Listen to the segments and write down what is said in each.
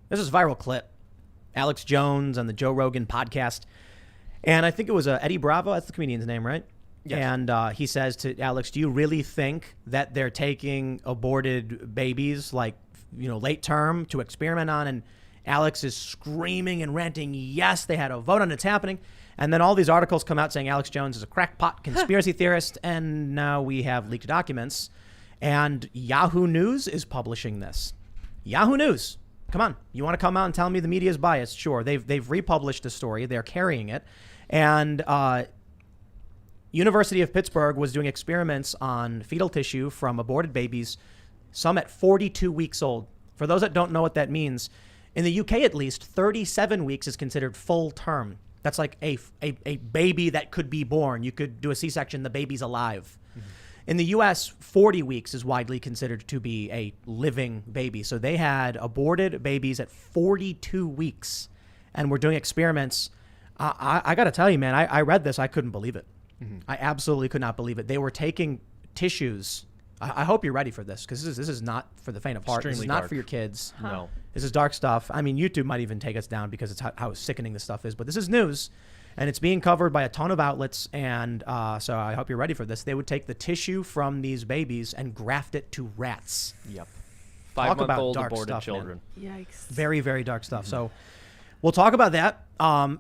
This is a viral clip. Alex Jones on the Joe Rogan podcast. And I think it was Eddie Bravo. That's the comedian's name, right? Yes. And he says to Alex, do you really think that they're taking aborted babies, like, late term to experiment on? And Alex is screaming and ranting, yes, they had a vote on it, it's happening. And then all these articles come out saying Alex Jones is a crackpot conspiracy theorist. And now we have leaked documents. And Yahoo News is publishing this. Yahoo News. Come on. You want to come out and tell me the media is biased? Sure. They've republished the story. They're carrying it. And University of Pittsburgh was doing experiments on fetal tissue from aborted babies, some at 42 weeks old. For those that don't know what that means, in the UK at least, 37 weeks is considered full term. That's like a baby that could be born. You could do a C-section, the baby's alive. Mm-hmm. In the US, 40 weeks is widely considered to be a living baby. So they had aborted babies at 42 weeks and were doing experiments. I got to tell you, man, I read this. I couldn't believe it. Mm-hmm. I absolutely could not believe it. They were taking tissues. I hope you're ready for this, because this is not for the faint of heart. This is not for your kids. Huh. No. This is dark stuff. I mean, YouTube might even take us down because it's how sickening this stuff is. But this is news, and it's being covered by a ton of outlets. And so I hope you're ready for this. They would take the tissue from these babies and graft it to rats. Yep. Talk about 5-month-old dark aborted stuff, children. Man. Yikes. Very, very dark stuff. Mm-hmm. So we'll talk about that.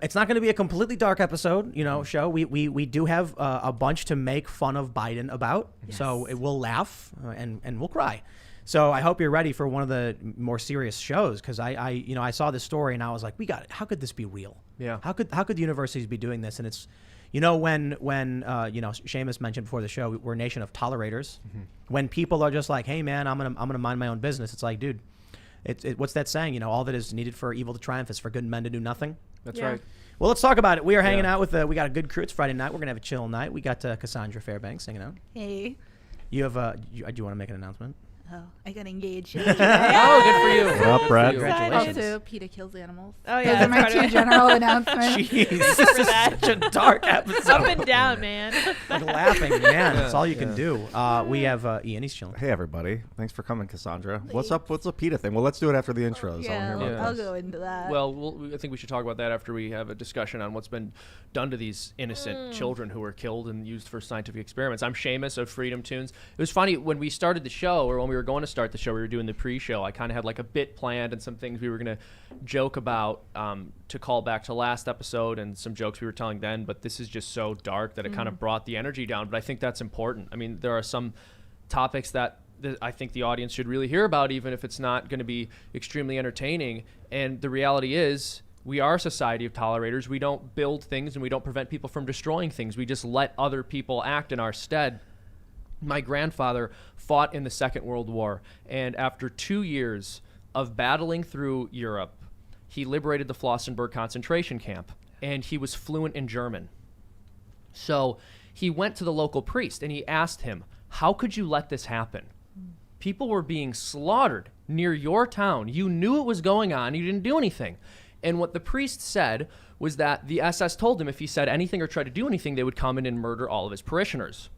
It's not going to be a completely dark episode, show. We do have a bunch to make fun of Biden about. Yes. So we'll laugh and we'll cry. So I hope you're ready for one of the more serious shows, because I saw this story and I was like, we got it. How could this be real? Yeah. How could the universities be doing this? And it's, when Seamus mentioned before the show, we're a nation of tolerators. Mm-hmm. When people are just like, hey man, I'm gonna mind my own business. It's like, dude, what's that saying? All that is needed for evil to triumph is for good men to do nothing. That's right. Well, let's talk about it. We are hanging out with we got a good crew. It's Friday night. We're gonna have a chill night. We got Cassandra Fairbanks hanging out. Hey. You have do you want to make an announcement? Oh, I got engaged. Oh, good for you. What up, Brad? Congratulations. Also, PETA kills animals. Oh yeah, Those are my two general announcements. Jeez, this is such a dark episode. Up and down, man. Like laughing, man. That's all you can do. We have Ian. He's chilling. Hey, everybody. Thanks for coming, Cassandra. What's up? What's the PETA thing? Well, let's do it after the intros. Yeah, Yeah. I'll go into that. Well, I think we should talk about that after we have a discussion on what's been done to these innocent children who were killed and used for scientific experiments. I'm Seamus of FreedomToons. It was funny, when we started the show, or when we were going to start the show, we were doing the pre-show, I kind of had like a bit planned and some things we were going to joke about to call back to last episode, and some jokes we were telling then, but this is just so dark that it kind of brought the energy down. But I think that's important. I mean, there are some topics that I think the audience should really hear about, even if it's not going to be extremely entertaining. And the reality is, we are a society of tolerators. We don't build things and we don't prevent people from destroying things. We just let other people act in our stead. My grandfather fought in the Second World War, and after 2 years of battling through Europe, he liberated the Flossenburg concentration camp, and he was fluent in German. So he went to the local priest and he asked him, how could you let this happen? People were being slaughtered near your town. You knew it was going on. You didn't do anything. And what the priest said was that the SS told him if he said anything or tried to do anything, they would come in and murder all of his parishioners.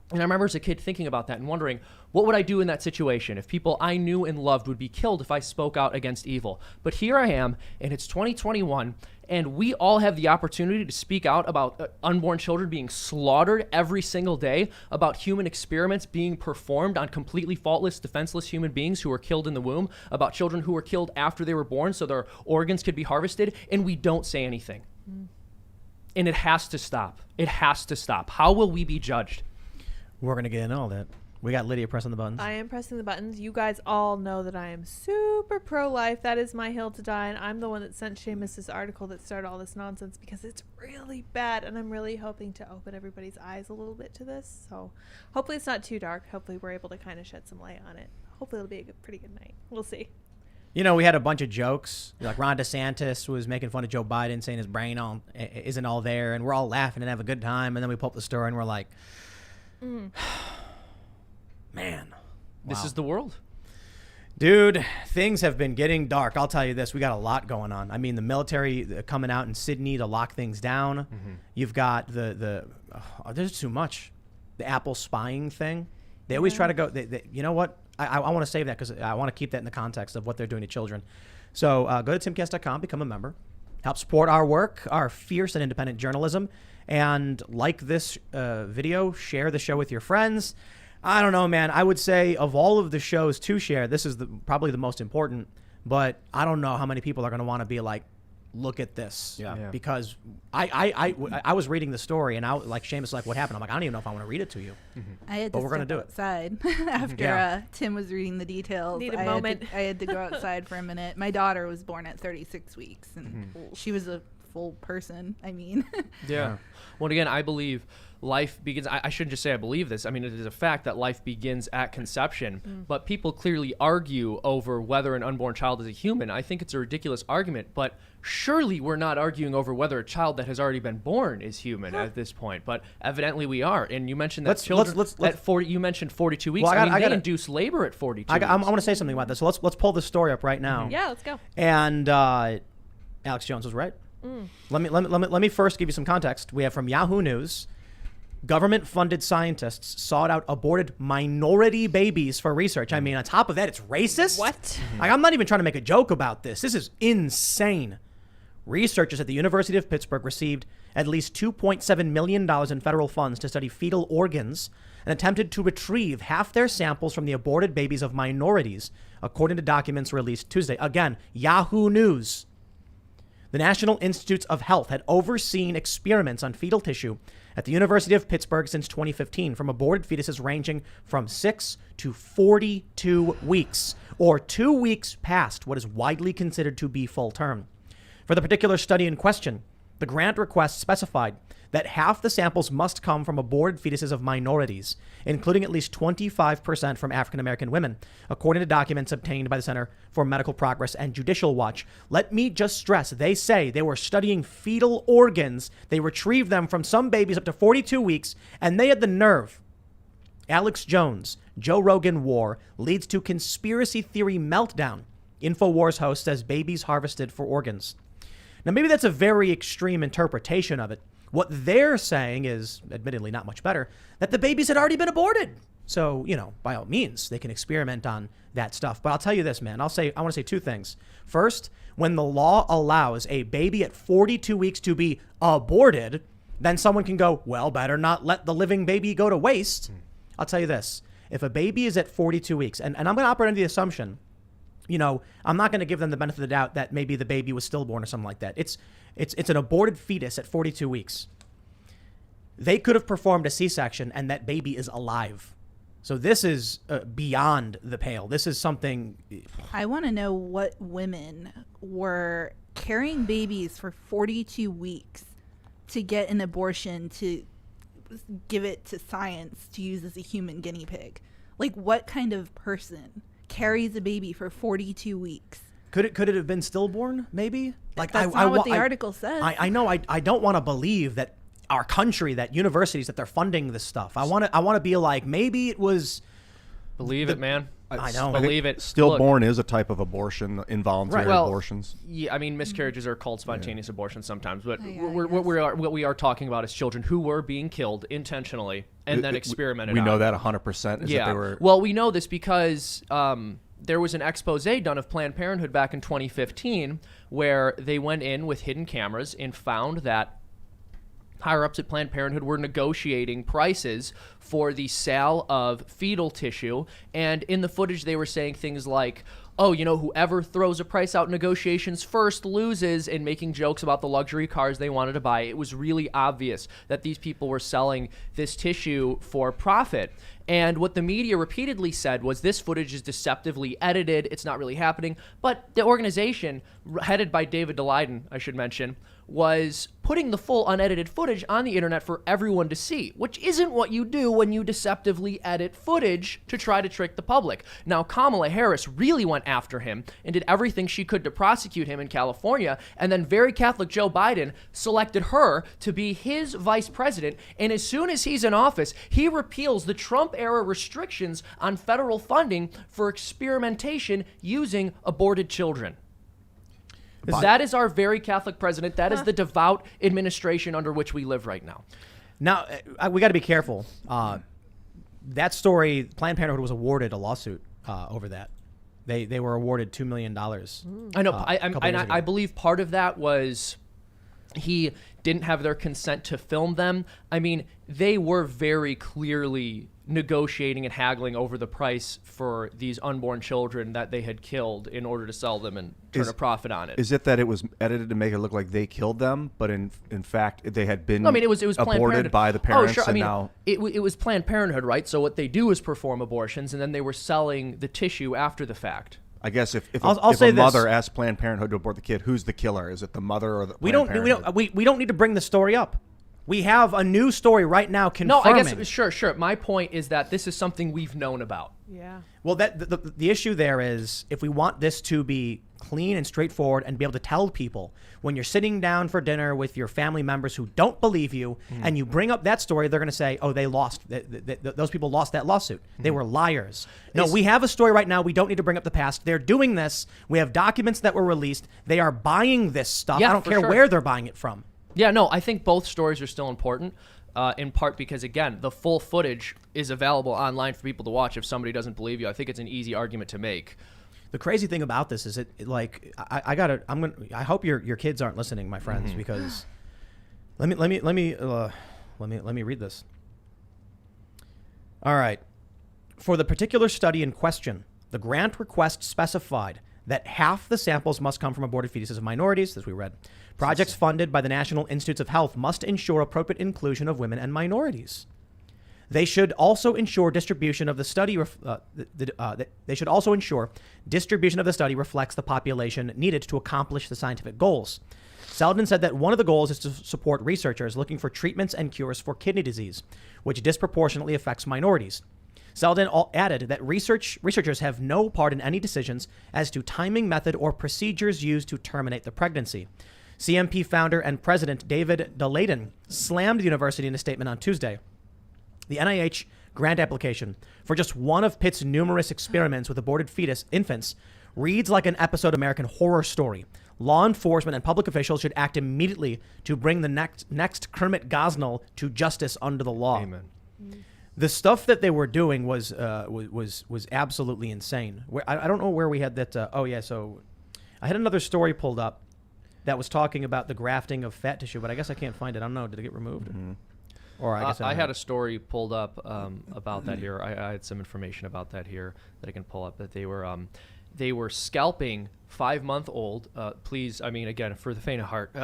And I remember as a kid thinking about that and wondering, what would I do in that situation if people I knew and loved would be killed if I spoke out against evil? But here I am, and it's 2021, and we all have the opportunity to speak out about unborn children being slaughtered every single day, about human experiments being performed on completely faultless, defenseless human beings who were killed in the womb, about children who were killed after they were born so their organs could be harvested, and we don't say anything. And it has to stop. It has to stop. How will we be judged? We're going to get into all that. We got Lydia pressing the buttons. I am pressing the buttons. You guys all know that I am super pro-life. That is my hill to die, and I'm the one that sent Seamus this article that started all this nonsense because it's really bad, and I'm really hoping to open everybody's eyes a little bit to this. So hopefully it's not too dark. Hopefully we're able to kind of shed some light on it. Hopefully it'll be a pretty good night. We'll see. We had a bunch of jokes. Like Ron DeSantis was making fun of Joe Biden, saying his brain isn't all there, and we're all laughing and have a good time. And then we pull up the story and we're like, man, This is the world. Dude, things have been getting dark. I'll tell you this. We got a lot going on. I mean, the military coming out in Sydney to lock things down. Mm-hmm. You've got there's too much. The Apple spying thing. They always try to go, you know what? I want to save that because I want to keep that in the context of what they're doing to children. So go to timcast.com, become a member, help support our work, our fierce and independent journalism, and like this video, share the show with your friends. I don't know, man. I would say of all of the shows to share, this is probably the most important, but I don't know how many people are going to want to be like, look at this. Yeah. Because I was reading the story and like Seamus, like, what happened? I'm like, I don't even know if I want to read it to you. I had But to we're gonna step do it. outside after Yeah. Tim was reading the details. Need a I moment. I had to go outside for a minute. My daughter was born at 36 weeks, and she was a full person. I mean, Yeah. Well, again, I believe life begins. I shouldn't just say I believe this. I mean, it is a fact that life begins at conception. But people clearly argue over whether an unborn child is a human. I think it's a ridiculous argument. But surely we're not arguing over whether a child that has already been born is human at this point. But evidently we are. And you mentioned that children at 40. You mentioned 42 weeks. Well, I mean, they induce labor at 42. I want to say something about this. So let's pull this story up right now. Yeah, let's go. And Alex Jones was right. Let me first give you some context. We have from Yahoo News. Government-funded scientists sought out aborted minority babies for research. I mean, on top of that, it's racist. What? Like, I'm not even trying to make a joke about this. This is insane. Researchers at the University of Pittsburgh received at least $2.7 million in federal funds to study fetal organs and attempted to retrieve half their samples from the aborted babies of minorities, according to documents released Tuesday. Again, Yahoo News. The National Institutes of Health had overseen experiments on fetal tissue at the University of Pittsburgh since 2015 from aborted fetuses ranging from 6 to 42 weeks, or 2 weeks past what is widely considered to be full term. For the particular study in question, the grant request specified that half the samples must come from aborted fetuses of minorities, including at least 25% from African American women, according to documents obtained by the Center for Medical Progress and Judicial Watch. Let me just stress, they say they were studying fetal organs. They retrieved them from some babies up to 42 weeks, and they had the nerve. Alex Jones, Joe Rogan war leads to conspiracy theory meltdown. InfoWars host says babies harvested for organs. Now, maybe that's a very extreme interpretation of it. What they're saying is, admittedly not much better, that the babies had already been aborted. So, by all means, they can experiment on that stuff. But I'll tell you this, man. I want to say two things. First, when the law allows a baby at 42 weeks to be aborted, then someone can go, well, better not let the living baby go to waste. I'll tell you this. If a baby is at 42 weeks, and I'm going to operate under the assumption, I'm not going to give them the benefit of the doubt that maybe the baby was stillborn or something like that. It's an aborted fetus at 42 weeks. They could have performed a C-section and that baby is alive. So this is beyond the pale. This is something. I want to know what women were carrying babies for 42 weeks to get an abortion, to give it to science to use as a human guinea pig. Like, what kind of person carries a baby for 42 weeks? Could it have been stillborn? Maybe. Like, that's not what the article says. I know. I don't want to believe that our country, that universities, that they're funding this stuff. I want to be like, maybe it was. Believe it, man. I know. Believe it. Stillborn is a type of abortion, involuntary Right. Well, abortions. Yeah, I mean, miscarriages are called spontaneous abortions sometimes, but Yeah, what we are talking about is children who were being killed intentionally and then experimented We on. know that 100%. Is Yeah. that they were. Well, we know this because there was an expose done of Planned Parenthood back in 2015 where they went in with hidden cameras and found that higher-ups at Planned Parenthood were negotiating prices for the sale of fetal tissue, and in the footage they were saying things like, oh, whoever throws a price out in negotiations first loses, and making jokes about the luxury cars they wanted to buy. It was really obvious that these people were selling this tissue for profit. And what the media repeatedly said was this footage is deceptively edited. It's not really happening. But the organization, headed by David Daleiden, I should mention, was putting the full unedited footage on the internet for everyone to see, which isn't what you do when you deceptively edit footage to try to trick the public. Now, Kamala Harris really went after him and did everything she could to prosecute him in California, and then very Catholic Joe Biden selected her to be his vice president, and as soon as he's in office, he repeals the Trump-era restrictions on federal funding for experimentation using aborted children. That is our very Catholic president. That is the devout administration under which we live right now. Now, we got to be careful. That story, Planned Parenthood was awarded a lawsuit over that. They were awarded $2 million. I know. I believe part of that was he didn't have their consent to film them. I mean, they were very clearly negotiating and haggling over the price for these unborn children that they had killed in order to sell them and turn a profit on it. Is it that it was edited to make it look like they killed them, but in fact they had been it was Planned aborted Parenthood. by the parents? Oh, sure. I mean, now it was Planned Parenthood, right? So what they do is perform abortions, and then they were selling the tissue after the fact. I guess if I'll say a this. mother asks Planned Parenthood to abort the kid, who's the killer? Is it the mother or the We Planned don't Parenthood? we don't need to bring the story up. We have a new story right now No, confirming. I guess sure. My point is that this is something we've known about. Yeah. Well, the issue there is if we want this to be clean and straightforward and be able to tell people when you're sitting down for dinner with your family members who don't believe you and you bring up that story, they're going to say, oh, they lost. Those people lost that lawsuit. They were liars. No, we have a story right now. We don't need to bring up the past. They're doing this. We have documents that were released. They are buying this stuff. Yeah, I don't for care sure. where they're buying it from. Yeah, no, I think both stories are still important, in part because, again, the full footage is available online for people to watch if somebody doesn't believe you. I think it's an easy argument to make. The crazy thing about this is I hope your kids aren't listening, my friends, because let me read this. All right. For the particular study in question, the grant request specified that half the samples must come from aborted fetuses of minorities, as we read. Projects funded by the National Institutes of Health must ensure appropriate inclusion of women and minorities. They should also ensure distribution of the study. They should also ensure distribution of the study reflects the population needed to accomplish the scientific goals. Selden said that one of the goals is to support researchers looking for treatments and cures for kidney disease, which disproportionately affects minorities. Selden added that researchers have no part in any decisions as to timing, method, or procedures used to terminate the pregnancy. CMP founder and president David Daleiden slammed the university in a statement on Tuesday. The NIH grant application for just one of Pitt's numerous experiments with aborted infants reads like an episode of American Horror Story. Law enforcement and public officials should act immediately to bring the next Kermit Gosnell to justice under the law. Amen. The stuff that they were doing was absolutely insane. I don't know where we had that. So I had another story pulled up that was talking about the grafting of fat tissue, but I guess I can't find it. I don't know. Did it get removed? Or I guess I had a story pulled up about that here. I had some information about that here that I can pull up. That they were scalping 5-month-old. Please, I mean, again, for the faint of heart.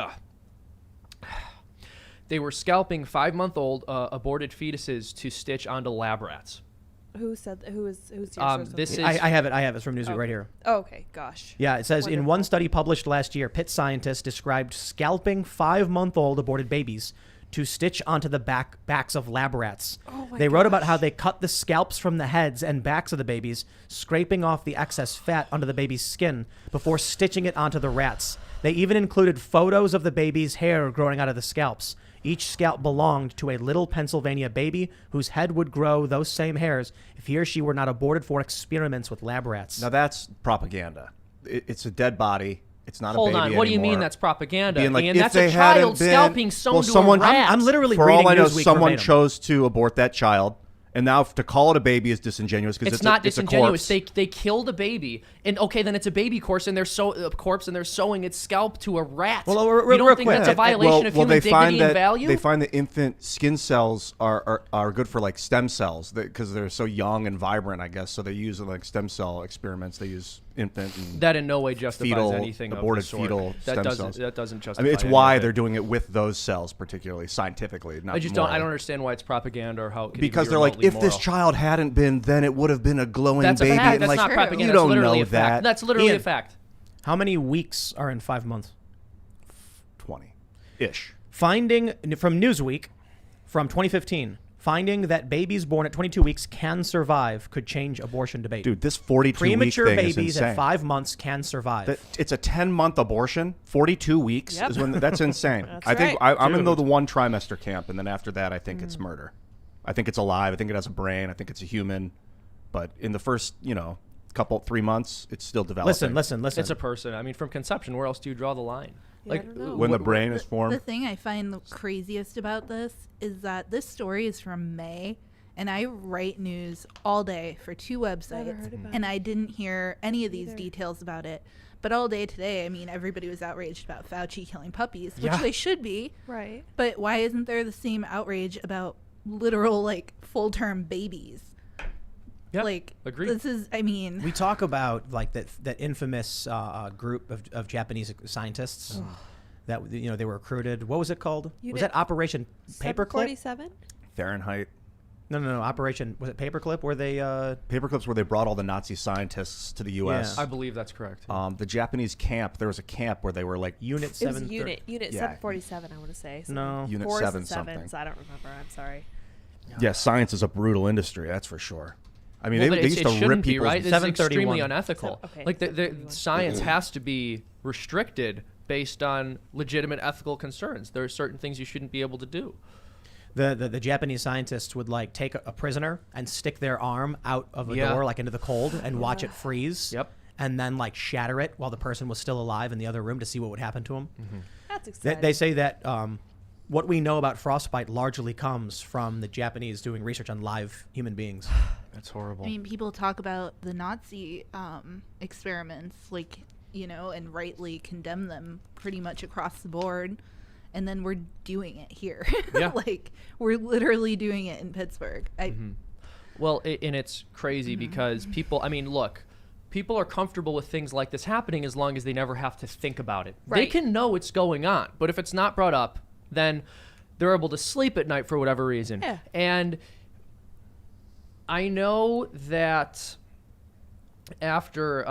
They were scalping 5-month-old aborted fetuses to stitch onto lab rats. Who said that? Who's your source? This is I have it. I have it. It's from Newsweek right here. Oh, okay. Gosh. Yeah, it says in Wonderful. one study published last year, Pitt scientists described scalping 5-month-old aborted babies to stitch onto the backs of lab rats. Oh my They wrote about gosh. how they cut the scalps from the heads and backs of the babies, scraping off the excess fat onto the baby's skin before stitching it onto the rats. They even included photos of the baby's hair growing out of the scalps. Each scalp belonged to a little Pennsylvania baby whose head would grow those same hairs if he or she were not aborted for experiments with lab rats. Now that's propaganda. It's a dead body. It's not Hold a baby on. What do you anymore. mean that's propaganda? Being like, Ian, if that's they a hadn't child been- scalping sewn well, to someone- a rat. I'm literally For reading all I know, Newsweek someone verbatim. chose to abort that child, and now to call it a baby is disingenuous because It's it's not a disingenuous. corpse. They killed a baby, and okay, then it's a baby corpse, and they're sewing its scalp to a rat. Well, you real don't think quick. that's a violation of human they dignity find that and value? they find that infant skin cells are good for like stem cells because they're so young and vibrant, I guess. So they use like stem cell experiments. They use infant and That in no way justifies fetal, anything aborted of the sort. fetal that stem doesn't cells. that doesn't I justify. mean, it's any why of it. they're doing it with those cells, particularly scientifically. Not I just don't. I don't morally. understand why it's propaganda or how it could Because even be they're like, remotely if this moral. child hadn't been, then it would have been a glowing That's a baby. fact. And That's like, not propaganda. you That's don't literally know a fact. that. That's literally Ian. a fact. How many weeks are in 5 months? 20-ish. Finding from Newsweek from 2015, finding that babies born at 22 weeks can survive could change abortion debate. Dude, this 42-week Premature thing is babies insane. at 5 months can survive. It's a 10-month abortion. 42 weeks Yep. is when that's insane. That's I think right. I'm in the 1 trimester camp, and then after that, I think it's murder. I think it's alive. I think it has a brain. I think it's a human. But in the first, 3 months, it's still developing. Listen. It's a person. I mean, from conception, where else do you draw the line? Yeah, I don't know. When the brain is The formed. thing I find the craziest about this is that this story is from May, And I write news all day for 2 websites, heard about and I didn't hear any of these Either. details about it. But all day today, I mean, everybody was outraged about Fauci killing puppies, which Yeah. they should be. Right. But why isn't there the same outrage about literal, like, full-term babies? Yeah, Like, agreed. this is, I mean, We talk about like that infamous group of Japanese scientists that they were recruited. What was it called? Was Unit that Operation Paperclip? 47? Fahrenheit. No. Operation, was it Paperclip? Where they Paperclips where they brought all the Nazi scientists to the U.S. Yeah. I believe that's correct. The Japanese camp, there was a camp where they were like Unit It 7? was Unit Yeah. 747, I want to say. No. Unit Fours 7 and something. sevens, I don't remember. I'm sorry. Yeah, science is a brutal industry, that's for sure. I mean, Well, they but used it to shouldn't rip be, people's... right? It's extremely 731. unethical. Okay, Like the 731. science has to be restricted based on legitimate ethical concerns. There are certain things you shouldn't be able to do. The Japanese scientists would like take a prisoner and stick their arm out of a Yeah. door, like into the cold, and watch it freeze. Yep. And then like shatter it while the person was still alive in the other room to see what would happen to him. That's They, exciting. they say that what we know about frostbite largely comes from the Japanese doing research on live human beings. That's horrible. I mean, people talk about the Nazi experiments, like, and rightly condemn them pretty much across the board. And then we're doing it here. Yeah. Like, we're literally doing it in Pittsburgh. Well, and it's crazy because people are comfortable with things like this happening as long as they never have to think about it. They Right. can know it's going on, but if it's not brought up, then they're able to sleep at night for whatever reason. Yeah. And I know that after,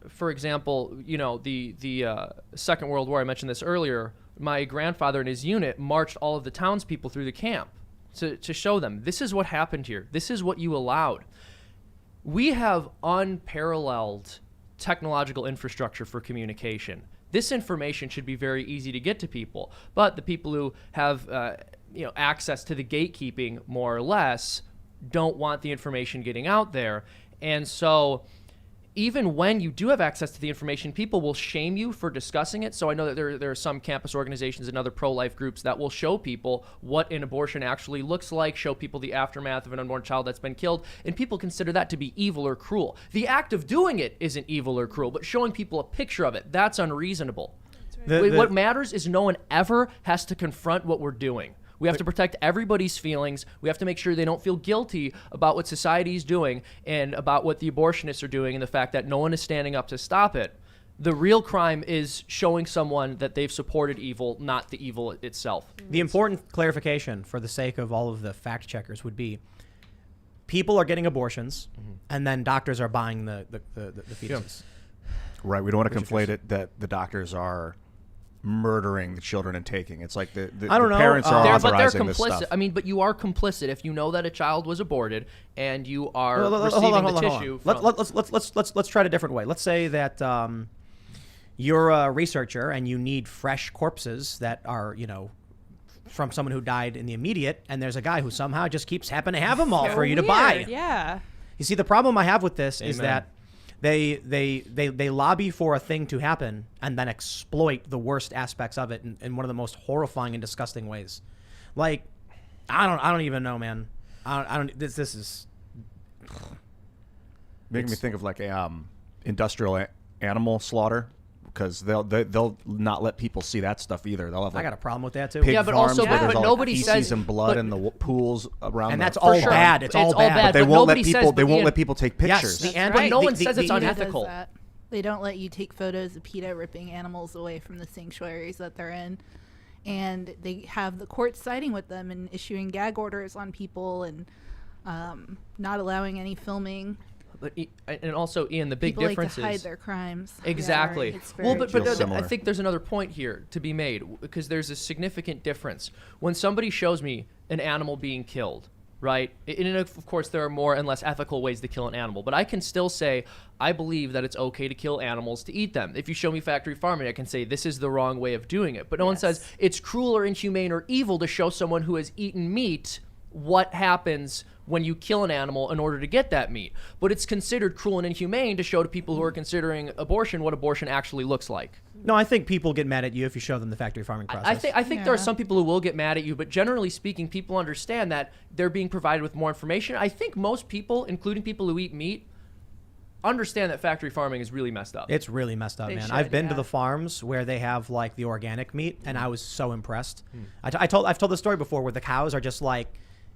for example, the Second World War, I mentioned this earlier, my grandfather and his unit marched all of the townspeople through the camp to show them, this is what happened here. This is what you allowed. We have unparalleled technological infrastructure for communication. This information should be very easy to get to people, but the people who have access to the gatekeeping, more or less, don't want the information getting out there. And so even when you do have access to the information, people will shame you for discussing it. So I know that there are some campus organizations and other pro-life groups that will show people what an abortion actually looks like, show people the aftermath of an unborn child that's been killed, and people consider that to be evil or cruel. The act of doing it isn't evil or cruel, but showing people a picture of it, that's unreasonable. What matters is no one ever has to confront what we're doing. We have to protect everybody's feelings. We have to make sure they don't feel guilty about what society is doing and about what the abortionists are doing and the fact that no one is standing up to stop it. The real crime is showing someone that they've supported evil, not the evil itself. The important clarification for the sake of all of the fact checkers would be people are getting abortions and then doctors are buying the fetuses. Right, we don't want to conflate it that the doctors are murdering the children and taking. It's like the I don't know. parents are But they're authorizing this complicit. stuff. I mean, but you are complicit if you know that a child was aborted and you are Hold receiving on, the hold on. tissue. From, Let's try it a different way. Let's say that you're a researcher and you need fresh corpses that are, from someone who died in the immediate, and there's a guy who somehow just keeps happening to have them all for you to buy. Yeah. You see, the problem I have with this is Amen. that they lobby for a thing to happen and then exploit the worst aspects of it in one of the most horrifying and disgusting ways. Like, I don't even know, man. I don't. This is Making me think of like a industrial animal slaughter, because they'll not let people see that stuff either. They'll have I like got a problem with that too. pig Yeah, but farms also- where but there's all nobody feces says- and blood but- in the pools around. And the that's all farm. bad. It's all bad. But they but won't let nobody people. says- They but won't Ian- let people take Yes, pictures. the That's anti- right. No the- one the- says it's the- unethical. does that. They don't let you take photos of PETA ripping animals away from the sanctuaries that they're in. And they have the courts siding with them and issuing gag orders on people and not allowing any filming. But and also, Ian, the big People difference like to hide is their crimes. exactly. It's Well, very but Feels I similar. think there's another point here to be made, because there's a significant difference when somebody shows me an animal being killed. Right? And of course, there are more and less ethical ways to kill an animal, but I can still say I believe that it's okay to kill animals to eat them. If you show me factory farming, I can say this is the wrong way of doing it. But no one says it's cruel or inhumane or evil to show someone who has eaten meat what happens when you kill an animal in order to get that meat. But it's considered cruel and inhumane to show to people who are considering abortion what abortion actually looks like. No, I think people get mad at you if you show them the factory farming process. I think there are some people who will get mad at you, but generally speaking, people understand that they're being provided with more information. I think most people, including people who eat meat, understand that factory farming is really messed up. It's really messed up, They man. should, I've been to yeah. the farms where they have like the organic meat, and I was so impressed. I've told the story before where the cows are just like,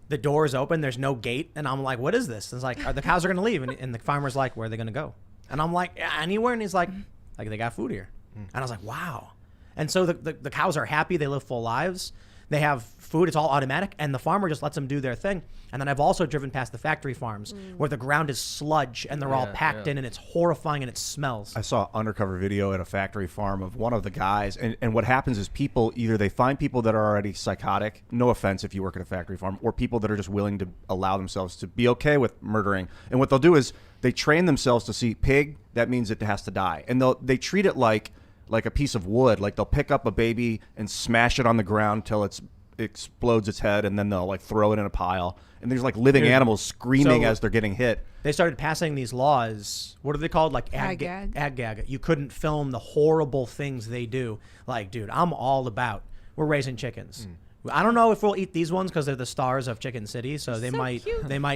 the door's open, there's no gate, and I'm like, what is this? And it's like, the cows are gonna leave, and the farmer's like, where are they gonna go? And I'm like, yeah, anywhere, and he's like they got food here, and I was like, wow. And so the cows are happy, they live full lives, they have food, it's all automatic, and the farmer just lets them do their thing. And then I've also driven past the factory farms where the ground is sludge and they're all packed in, and it's horrifying and it smells. I saw undercover video at a factory farm of one of the guys, and what happens is people, either they find people that are already psychotic, no offense if you work at a factory farm, or people that are just willing to allow themselves to be okay with murdering. And what they'll do is they train themselves to see pig, that means it has to die. And they treat it like a piece of wood. Like they'll pick up a baby and smash it on the ground till it explodes its head, and then they'll like throw it in a pile. And there's like living animals screaming as they're getting hit. They started passing these laws. What are they called? Like ag-gag. You couldn't film the horrible things they do. Like, dude, I'm all about, we're raising chickens. I don't know if we'll eat these ones because they're the stars of Chicken City, so they might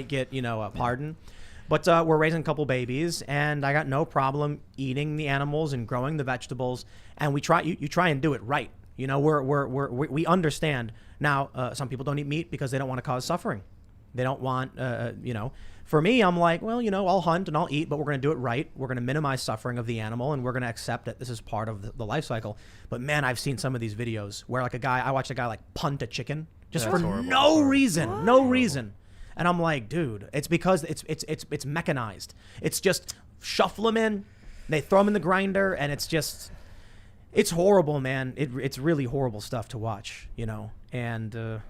get a pardon. But we're raising a couple babies, and I got no problem eating the animals and growing the vegetables. And we try. You try and do it right. You know, we understand. Now, some people don't eat meat because they don't want to cause suffering. They don't want, For me, I'm like, well, I'll hunt and I'll eat, but we're going to do it right. We're going to minimize suffering of the animal, and we're going to accept that this is part of the life cycle. But man, I've seen some of these videos where I watched a guy like punt a chicken just for no reason. And I'm like, dude, it's because it's mechanized. It's just shuffle them in, they throw them in the grinder, and it's horrible, man. It's really horrible stuff to watch, and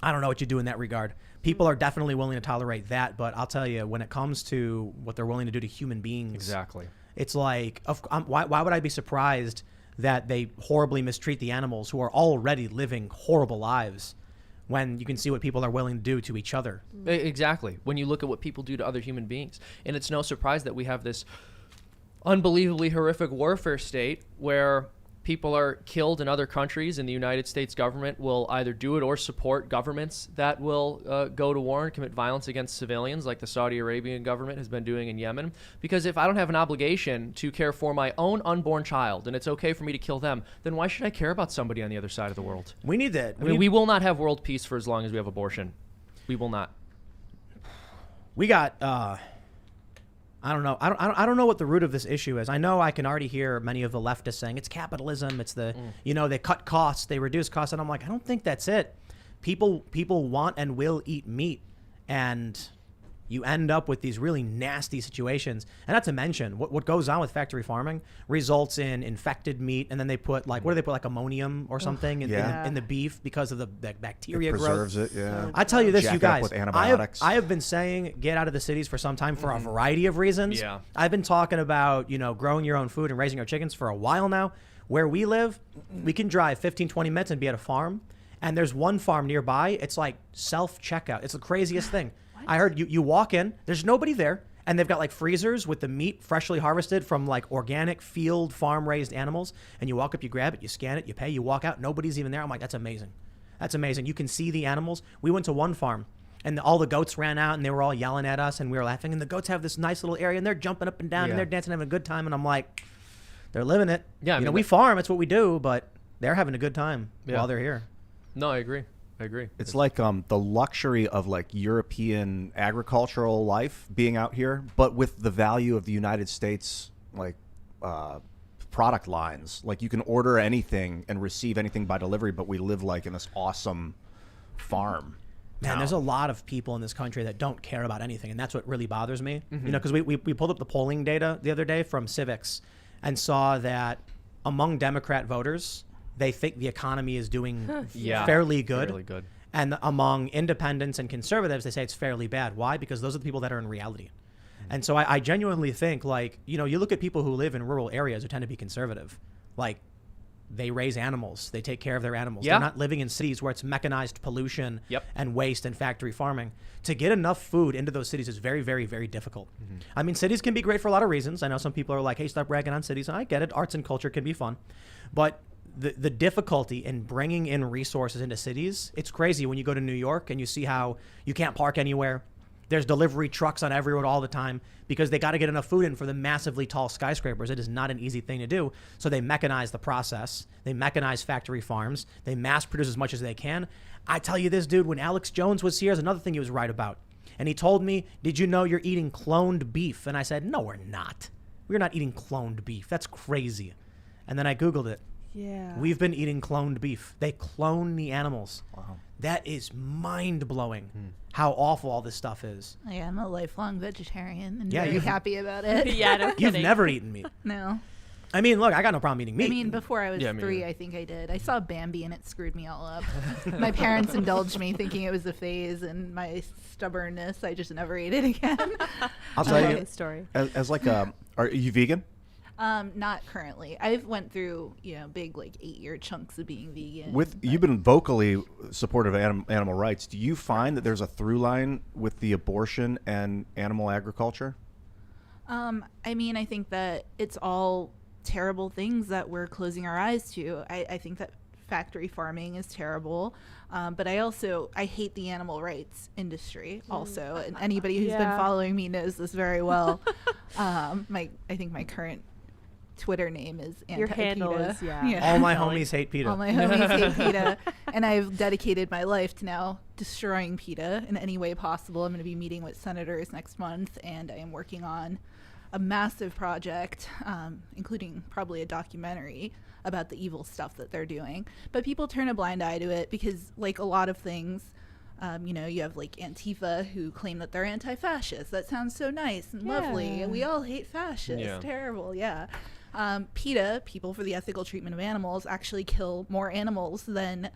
I don't know what you do in that regard. People are definitely willing to tolerate that, but I'll tell you, when it comes to what they're willing to do to human beings, Exactly. it's like, why would I be surprised that they horribly mistreat the animals who are already living horrible lives, when you can see what people are willing to do to each other? Exactly. When you look at what people do to other human beings. And it's no surprise that we have this unbelievably horrific warfare state where people are killed in other countries, and the United States government will either do it or support governments that will go to war and commit violence against civilians, like the Saudi Arabian government has been doing in Yemen. Because if I don't have an obligation to care for my own unborn child, and it's okay for me to kill them, then why should I care about somebody on the other side of the world? We need that. We will not have world peace for as long as we have abortion. We will not. We got I don't know. I don't know what the root of this issue is. I know I can already hear many of the leftists saying it's capitalism. It's the they cut costs, they reduce costs, and I'm like, I don't think that's it. People want and will eat meat, and you end up with these really nasty situations. And not to mention, what goes on with factory farming results in infected meat, and then they put like, what do they put, like ammonium or something in the beef because of the bacteria growth. Preserves it, yeah. I tell you this, Jack you it up guys, with antibiotics. I have been saying get out of the cities for some time for a variety of reasons. Yeah. I've been talking about, growing your own food and raising our chickens for a while now. Where we live, we can drive 15, 20 minutes and be at a farm. And there's one farm nearby. It's like self-checkout. It's the craziest thing. I heard you walk in, there's nobody there, and they've got like freezers with the meat freshly harvested from like organic field farm raised animals. And you walk up, you grab it, you scan it, you pay, you walk out, nobody's even there. I'm like, that's amazing. That's amazing. You can see the animals. We went to one farm, and all the goats ran out, and they were all yelling at us, and we were laughing. And the goats have this nice little area, and they're jumping up and down, and they're dancing, having a good time. And I'm like, they're living it. Yeah, I mean, we farm. It's what we do, but they're having a good time while they're here. No, I agree. It's like the luxury of like European agricultural life being out here, but with the value of the United States like product lines. Like you can order anything and receive anything by delivery, but we live like in this awesome farm. Man, there's a lot of people in this country that don't care about anything, and that's what really bothers me. Because we pulled up the polling data the other day from Civics and saw that among Democrat voters, they think the economy is doing fairly good. Fairly good. And among independents and conservatives, they say it's fairly bad. Why? Because those are the people that are in reality. And so I genuinely think, like, you look at people who live in rural areas who tend to be conservative. Like, they raise animals. They take care of their animals. Yeah. They're not living in cities where it's mechanized pollution Yep. and waste and factory farming. To get enough food into those cities is very, very, very difficult. I mean, cities can be great for a lot of reasons. I know some people are like, hey, stop bragging on cities. And I get it. Arts and culture can be fun. But the difficulty in bringing in resources into cities, it's crazy when you go to New York and you see how you can't park anywhere. There's delivery trucks on every road all the time because they got to get enough food in for the massively tall skyscrapers. It is not an easy thing to do. So they mechanize the process. They mechanize factory farms. They mass produce as much as they can. I tell you this, dude, when Alex Jones was here, there's another thing he was right about. And he told me, did you know you're eating cloned beef? And I said, no, we're not. We're not eating cloned beef. That's crazy. And then I Googled it. Yeah. We've been eating cloned beef. They clone the animals. Wow. That is mind-blowing how awful all this stuff is. Yeah, I'm a lifelong vegetarian and Yeah, very you've- happy about it. Yeah, no You've kidding. never eaten meat. No. I mean, look, I got no problem eating meat. I mean, before I was Yeah, me 3, neither. I think I did. I saw Bambi and it screwed me all up. My parents indulged me thinking it was a phase, and my stubbornness, I just never ate it again. I'll tell Okay, you, story. as like are you vegan? Not currently. I've went through, big 8-year chunks of being vegan. You've been vocally supportive of animal rights. Do you find that there's a through line with the abortion and animal agriculture? I mean, I think that it's all terrible things that we're closing our eyes to. I think that factory farming is terrible, but I hate the animal rights industry also. And anybody who's been Yeah. following me knows this very well. I think my current Twitter name is Your handle anti-PETA. is, yeah. all my Kelly. homies hate PETA. All my homies hate PETA, and I've dedicated my life to now destroying PETA in any way possible. I'm going to be meeting with senators next month, and I am working on a massive project, including probably a documentary about the evil stuff that they're doing. But people turn a blind eye to it because, like a lot of things, you have Antifa who claim that they're anti-fascist. That sounds so nice and lovely. Yeah. We all hate fascists. Yeah. Terrible, yeah. PETA, People for the Ethical Treatment of Animals, actually kill more animals than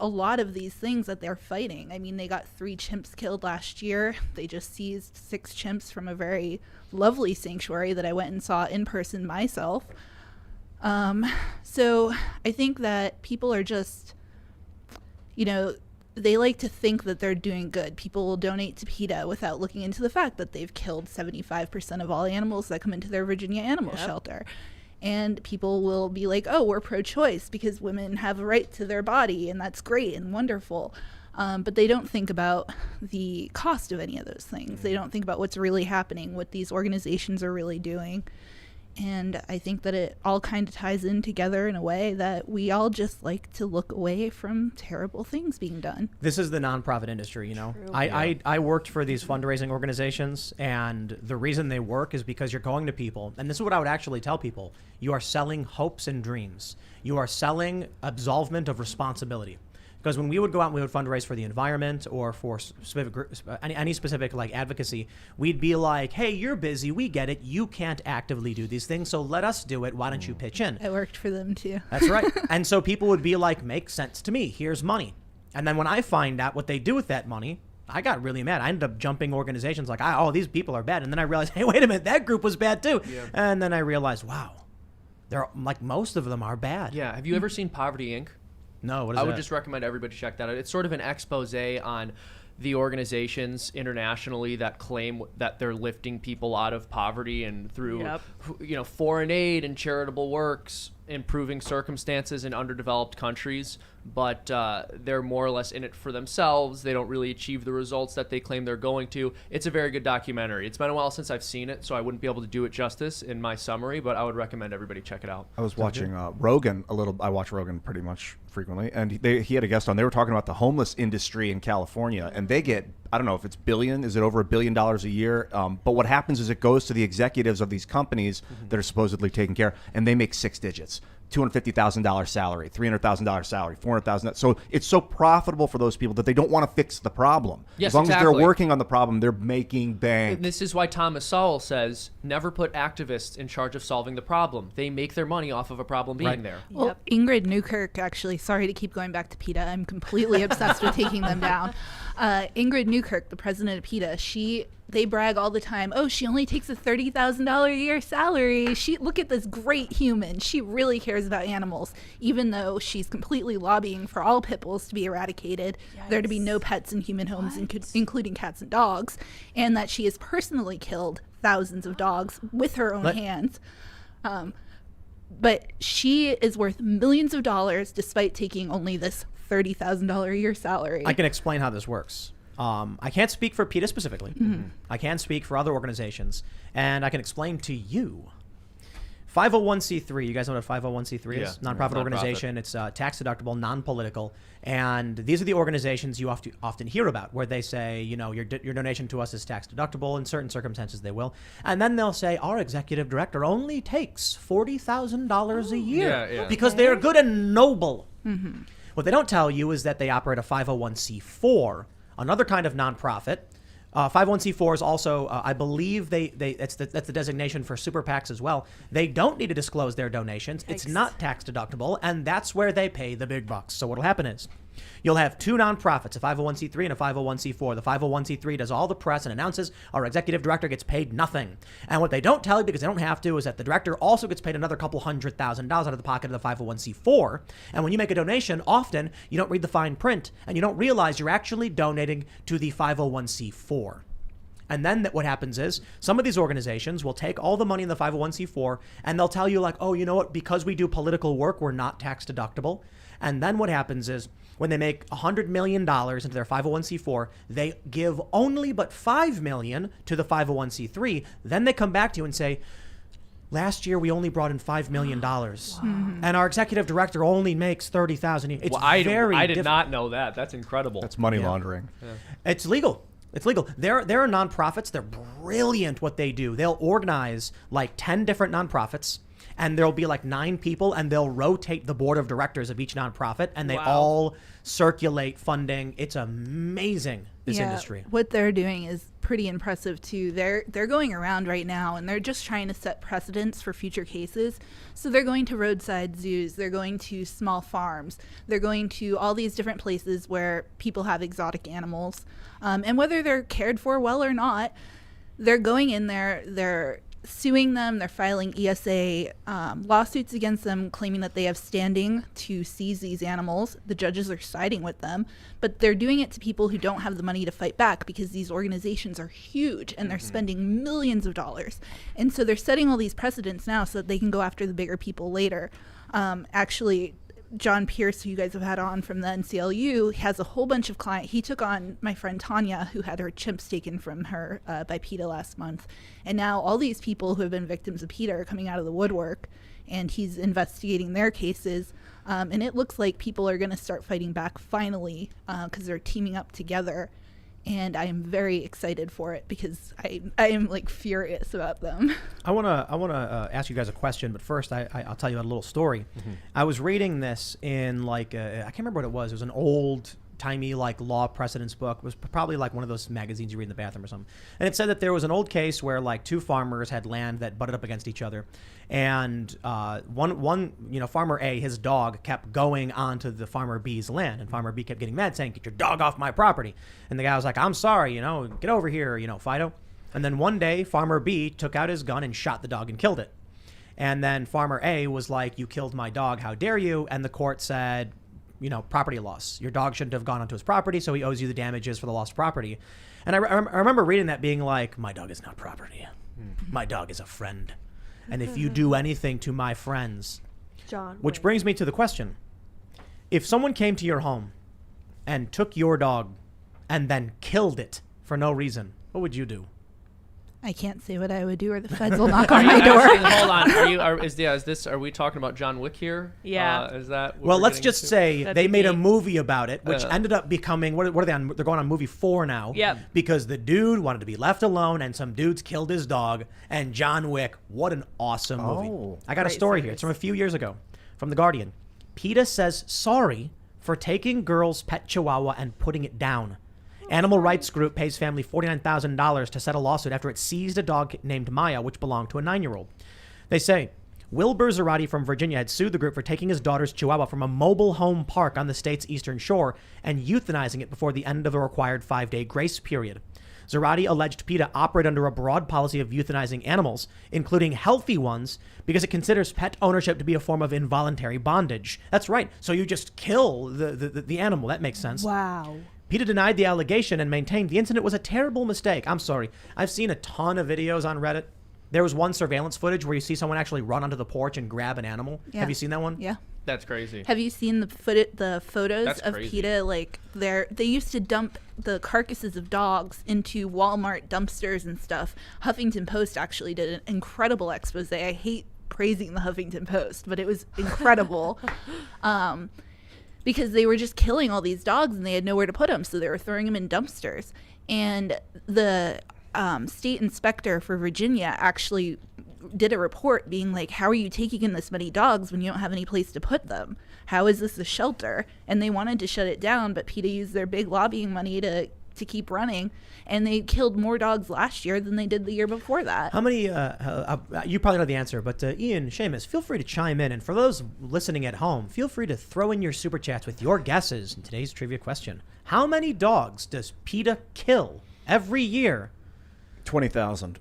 a lot of these things that they're fighting. I mean, they got 3 chimps killed last year. They just seized 6 chimps from a very lovely sanctuary that I went and saw in person myself. So I think that people are just, they like to think that they're doing good. People will donate to PETA without looking into the fact that they've killed 75% of all animals that come into their Virginia animal shelter. And people will be like, oh, we're pro-choice because women have a right to their body, and that's great and wonderful. But they don't think about the cost of any of those things. They don't think about what's really happening, what these organizations are really doing. And I think that it all kind of ties in together in a way that we all just like to look away from terrible things being done. This is the nonprofit industry, True. I worked for these fundraising organizations, and the reason they work is because you're going to people, and this is what I would actually tell people. You are selling hopes and dreams. You are selling absolvement of responsibility. Because when we would go out and we would fundraise for the environment or for specific any specific advocacy, we'd be like, hey, you're busy. We get it. You can't actively do these things. So let us do it. Why don't you pitch in? I worked for them too. That's right. And so people would be like, makes sense to me. Here's money. And then when I find out what they do with that money, I got really mad. I ended up jumping organizations like, oh, these people are bad. And then I realized, hey, wait a minute, that group was bad too. Yeah. And then I realized, wow, they're most of them are bad. Yeah. Have you ever seen Poverty Inc.? No, what is I that? would just recommend everybody check that out. It's sort of an expose on the organizations internationally that claim that they're lifting people out of poverty and through foreign aid and charitable works, improving circumstances in underdeveloped countries, but they're more or less in it for themselves. They don't really achieve the results that they claim they're going to. It's a very good documentary. It's been a while since I've seen it, so I wouldn't be able to do it justice in my summary, but I would recommend everybody check it out. I was watching Rogan a little. I watch Rogan pretty much frequently, and he had a guest on. They were talking about the homeless industry in California, and they get, I don't know if it's billion, is it over $1 billion a year? But what happens is it goes to the executives of these companies that are supposedly taking care, and they make 6 digits. $250,000 salary, $300,000 salary, $400,000. So it's so profitable for those people that they don't want to fix the problem. Yes, as long as exactly. they're working on the problem, they're making bank. And this is why Thomas Sowell says, never put activists in charge of solving the problem. They make their money off of a problem being there. Well, Ingrid Newkirk, actually, sorry to keep going back to PETA. I'm completely obsessed with taking them down. Ingrid Newkirk, the president of PETA, they brag all the time. Oh, she only takes a $30,000 a year salary. Look at this great human. She really cares about animals, even though she's completely lobbying for all pit bulls to be eradicated, there to be no pets in human homes, including cats and dogs, and that she has personally killed thousands of dogs with her own hands. But she is worth millions of dollars despite taking only this $30,000 a year salary. I can explain how this works. I can't speak for PETA specifically. I can speak for other organizations, and I can explain to you. 501c3, you guys know what a 501c3 is? Nonprofit organization. It's tax deductible, non-political, and these are the organizations you often hear about, where they say, you know, your donation to us is tax deductible. In certain circumstances, they will, and then they'll say our executive director only takes $40,000 a year because they are good and noble. What they don't tell you is that they operate a 501c4, another kind of nonprofit. 501c4 is also, I believe that's the designation for super PACs as well. They don't need to disclose their donations. It's not tax deductible, and that's where they pay the big bucks. So what'll happen is you'll have two nonprofits, a 501c3 and a 501c4. The 501c3 does all the press and announces our executive director gets paid nothing. And what they don't tell you, because they don't have to, is that the director also gets paid another couple $100,000 out of the pocket of the 501c4. And when you make a donation, often you don't read the fine print and you don't realize you're actually donating to the 501c4. And then what happens is some of these organizations will take all the money in the 501c4 and they'll tell you like, oh, you know what, because we do political work, we're not tax deductible. And then what happens is when they make $100 million into their 501c4, they give only but $5 million to the 501c3. Then they come back to you and say, last year we only brought in $5 million, and our executive director only makes $30,000. It's I did not know that. That's incredible. That's money laundering. It's legal. It's legal. There are nonprofits. They're brilliant what they do. They'll organize like 10 different nonprofits, and there'll be like 9 people, and they'll rotate the board of directors of each nonprofit, and they all circulate funding. It's amazing, this industry. What they're doing is pretty impressive too. They're going around right now, and they're just trying to set precedents for future cases. So they're going to roadside zoos, they're going to small farms, they're going to all these different places where people have exotic animals, and whether they're cared for well or not, they're going in there, they're suing them, they're filing ESA lawsuits against them, claiming that they have standing to seize these animals. The judges are siding with them, but they're doing it to people who don't have the money to fight back because these organizations are huge and they're spending millions of dollars. And so they're setting all these precedents now so that they can go after the bigger people later. Actually, John Pierce, who you guys have had on from the NCLU, has a whole bunch of clients. He took on my friend Tanya, who had her chimps taken from her by PETA last month. And now all these people who have been victims of PETA are coming out of the woodwork, and he's investigating their cases. And it looks like people are going to start fighting back finally because they're teaming up together. And I am very excited for it because I am like furious about them. I wanna ask you guys a question, but first I'll tell you a little story. I was reading this in like I can't remember what it was. It was an old timey like law precedents book. It was probably like one of those magazines you read in the bathroom or something. And it said that there was an old case where like 2 farmers had land that butted up against each other, and one farmer A, his dog kept going onto the farmer B's land, and farmer B kept getting mad, saying, "Get your dog off my property." And the guy was like, "I'm sorry, get over here, Fido." And then one day farmer B took out his gun and shot the dog and killed it. And then farmer A was like, "You killed my dog, how dare you?" And the court said, property loss. Your dog shouldn't have gone onto his property, so he owes you the damages for the lost property. And I remember reading that being like, my dog is not property. My dog is a friend. And if you do anything to my friends, which brings me to the question. If someone came to your home and took your dog and then killed it for no reason, what would you do? I can't say what I would do, or the feds will knock on my door. Hold on. Are we talking about John Wick here? Yeah. Is that? Well, let's just say they made a movie about it, which ended up becoming what are they on? They're going on movie 4 now. Yep. Because the dude wanted to be left alone, and some dudes killed his dog. And John Wick, what an awesome movie! I got a story here. It's from a few years ago, from The Guardian. PETA says sorry for taking girl's pet chihuahua and putting it down. Animal rights group pays family $49,000 to settle lawsuit after it seized a dog named Maya, which belonged to a 9-year-old. They say Will Berzerati from Virginia had sued the group for taking his daughter's chihuahua from a mobile home park on the state's eastern shore and euthanizing it before the end of the required 5-day grace period. Zarate alleged PETA operate under a broad policy of euthanizing animals, including healthy ones, because it considers pet ownership to be a form of involuntary bondage. That's right. So you just kill the animal. That makes sense. Wow. PETA denied the allegation and maintained the incident was a terrible mistake. I'm sorry. I've seen a ton of videos on Reddit. There was one surveillance footage where you see someone actually run onto the porch and grab an animal. Yeah. Have you seen that one? Yeah. That's crazy. Have you seen the photos That's of crazy. PETA? Like they used to dump the carcasses of dogs into Walmart dumpsters and stuff. Huffington Post actually did an incredible expose. I hate praising the Huffington Post, but it was incredible. Because they were just killing all these dogs and they had nowhere to put them, so they were throwing them in dumpsters. And the state inspector for Virginia actually did a report being like, how are you taking in this many dogs when you don't have any place to put them? How is this a shelter? And they wanted to shut it down, but PETA used their big lobbying money to keep running, and they killed more dogs last year than they did the year before that. How many, you probably know the answer, but Ian, Seamus, feel free to chime in. And for those listening at home, feel free to throw in your super chats with your guesses in today's trivia question. How many dogs does PETA kill every year? 20,000.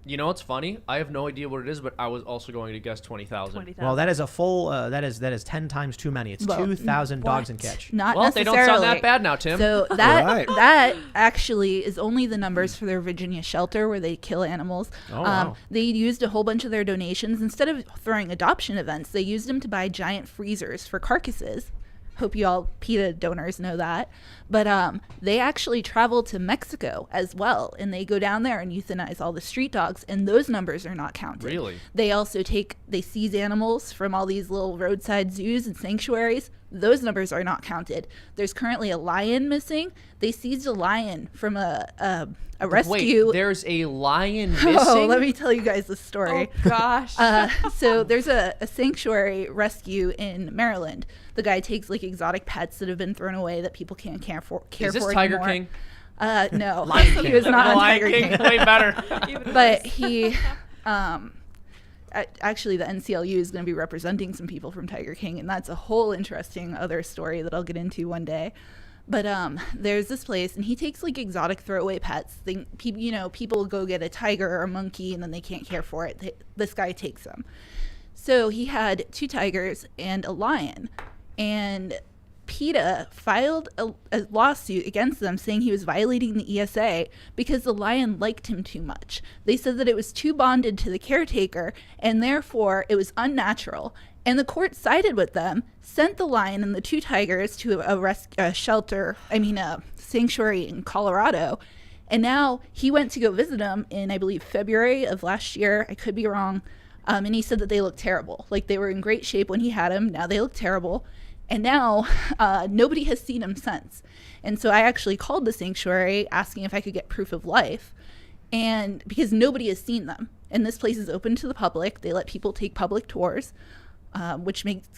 You know what's funny? I have no idea what it is, but I was also going to guess 20,000. 20,000. Well, that is a full, that is 10 times too many. It's Well, 2,000 dogs in what? catch. Not Well, they necessarily. don't sound that bad now, Tim. So that Right. that actually is only the numbers for their Virginia shelter where they kill animals. Oh, wow. They used a whole bunch of their donations. Instead of throwing adoption events, they used them to buy giant freezers for carcasses. Hope you all PETA donors know that. But they actually travel to Mexico as well, and they go down there and euthanize all the street dogs, and those numbers are not counted. Really? They also they seize animals from all these little roadside zoos and sanctuaries. Those numbers are not counted. There's currently a lion missing. They seized a lion from a rescue. Wait, there's a lion missing? Oh, let me tell you guys the story. Oh gosh. So there's a sanctuary rescue in Maryland. The guy takes like exotic pets that have been thrown away that people can't care for. Is this Tiger anymore. King? No, Lion he was not The on Lion Tiger King, King. way better. Even But worse. he, actually, the NCLU is going to be representing some people from Tiger King, and that's a whole interesting other story that I'll get into one day. But there's this place, and he takes like exotic throwaway pets. People go get a tiger or a monkey, and then they can't care for it. This guy takes them. So he had 2 tigers and a lion, and PETA filed a lawsuit against them saying he was violating the ESA because the lion liked him too much. They said that it was too bonded to the caretaker, and therefore it was unnatural. And the court sided with them, sent the lion and the 2 tigers to a sanctuary in Colorado. And now he went to go visit them in, I believe, February of last year. I could be wrong. And he said that they looked terrible. Like they were in great shape when he had them. Now they look terrible. And now nobody has seen him since. And so I actually called the sanctuary asking if I could get proof of life. And because nobody has seen them. And this place is open to the public. They let people take public tours, which means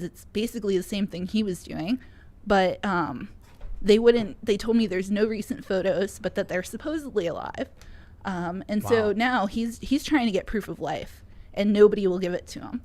it's basically the same thing he was doing. But they told me there's no recent photos, but that they're supposedly alive. So now he's trying to get proof of life, and nobody will give it to him.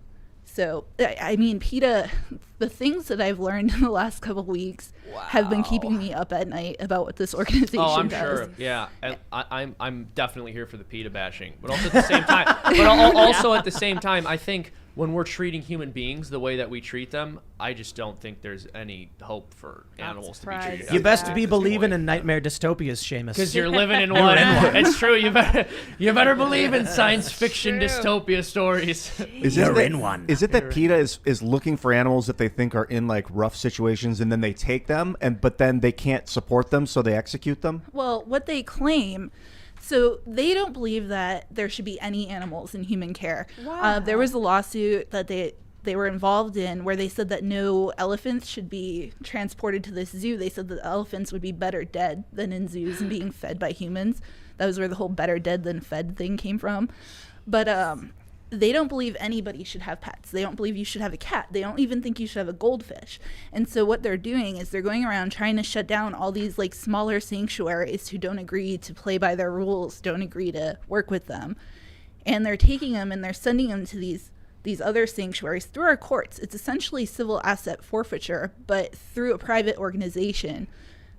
So, I mean, PETA, the things that I've learned in the last couple of weeks have been keeping me up at night about what this organization does. Oh, I'm sure. Yeah, and I'm definitely here for the PETA bashing, but also at the same time, I think when we're treating human beings the way that we treat them, I just don't think there's any hope for animals to be treated. surprised. You as best that be at this believing point. in nightmare dystopias, Seamus. Because you're living in one. It's true. You better believe in science fiction true. dystopia stories. You're in one. Is it that PETA is looking for animals that they think are in like rough situations, and then they take them, but then they can't support them, so they execute them? Well, what they claim, so they don't believe that there should be any animals in human care. Wow. There was a lawsuit that they were involved in where they said that no elephants should be transported to this zoo. They said that elephants would be better dead than in zoos and being fed by humans. That was where the whole better dead than fed thing came from. But they don't believe anybody should have pets. They don't believe you should have a cat. They don't even think you should have a goldfish. And so what they're doing is they're going around trying to shut down all these like smaller sanctuaries who don't agree to play by their rules, don't agree to work with them. And they're taking them and they're sending them to these other sanctuaries through our courts. It's essentially civil asset forfeiture, but through a private organization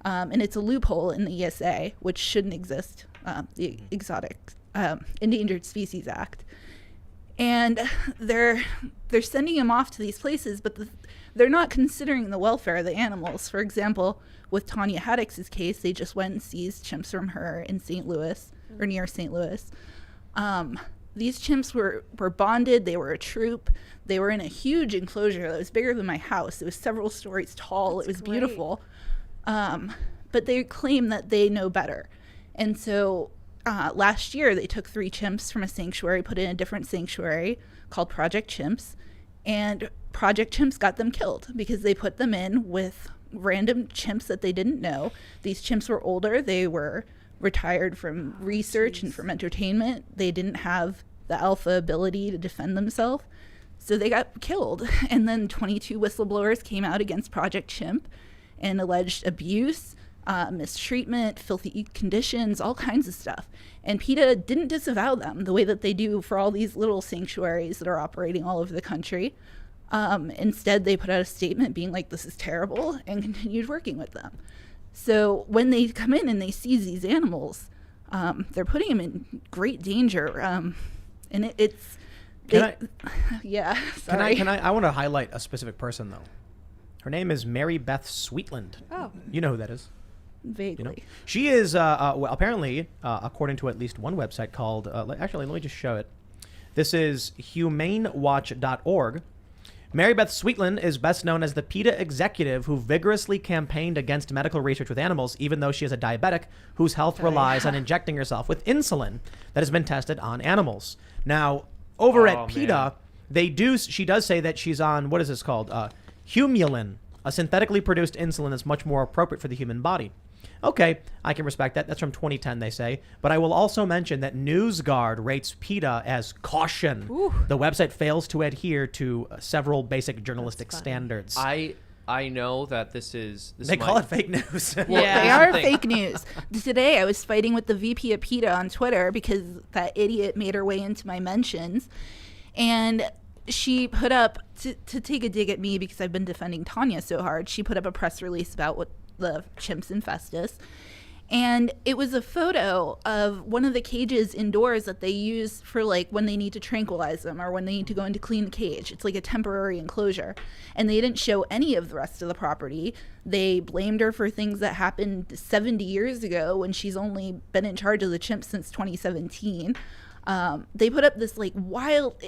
And it's a loophole in the ESA, which shouldn't exist, the Endangered Species Act. And they're sending them off to these places, but they're not considering the welfare of the animals. For example, with Tanya Haddock's case, they just went and seized chimps from her in St. Louis, or near St. Louis. These chimps were bonded. They were a troop. They were in a huge enclosure that was bigger than my house. It was several stories tall. It was beautiful. But they claim that they know better. And so last year, they took 3 chimps from a sanctuary, put in a different sanctuary called Project Chimps. And Project Chimps got them killed because they put them in with random chimps that they didn't know. These chimps were older. They were retired from research and from entertainment. They didn't have the alpha ability to defend themselves. So they got killed. And then 22 whistleblowers came out against Project Chimp and alleged abuse, mistreatment, filthy conditions, all kinds of stuff. And PETA didn't disavow them the way that they do for all these little sanctuaries that are operating all over the country. Instead, they put out a statement being like, this is terrible, and continued working with them. So when they come in and they seize these animals, they're putting them in great danger. And yeah, sorry. I want to highlight a specific person, though. Her name is Mary Beth Sweetland. Oh. You know who that is. Vaguely. You know? She is, well, apparently, according to at least one website called, actually, let me just show it. This is humanewatch.org. Mary Beth Sweetland is best known as the PETA executive who vigorously campaigned against medical research with animals, even though she is a diabetic whose health relies on injecting herself with insulin that has been tested on animals. Now, over at PETA, she does say that she's on, what is this called? Humulin, a synthetically produced insulin that's much more appropriate for the human body. Okay, I can respect that. That's from 2010, they say. But I will also mention that NewsGuard rates PETA as caution. Ooh. The website fails to adhere to several basic journalistic standards. I know that they call it fake news. Well, Yeah. they are fake news. Today, I was fighting with the VP of PETA on Twitter because that idiot made her way into my mentions. And she put up, to take a dig at me because I've been defending Tanya so hard, she put up a press release about what the chimps infestus. And it was a photo of one of the cages indoors that they use for like when they need to tranquilize them or when they need to go in to clean the cage. It's like a temporary enclosure. And they didn't show any of the rest of the property. They blamed her for things that happened 70 years ago when she's only been in charge of the chimps since 2017. They put up this like wild,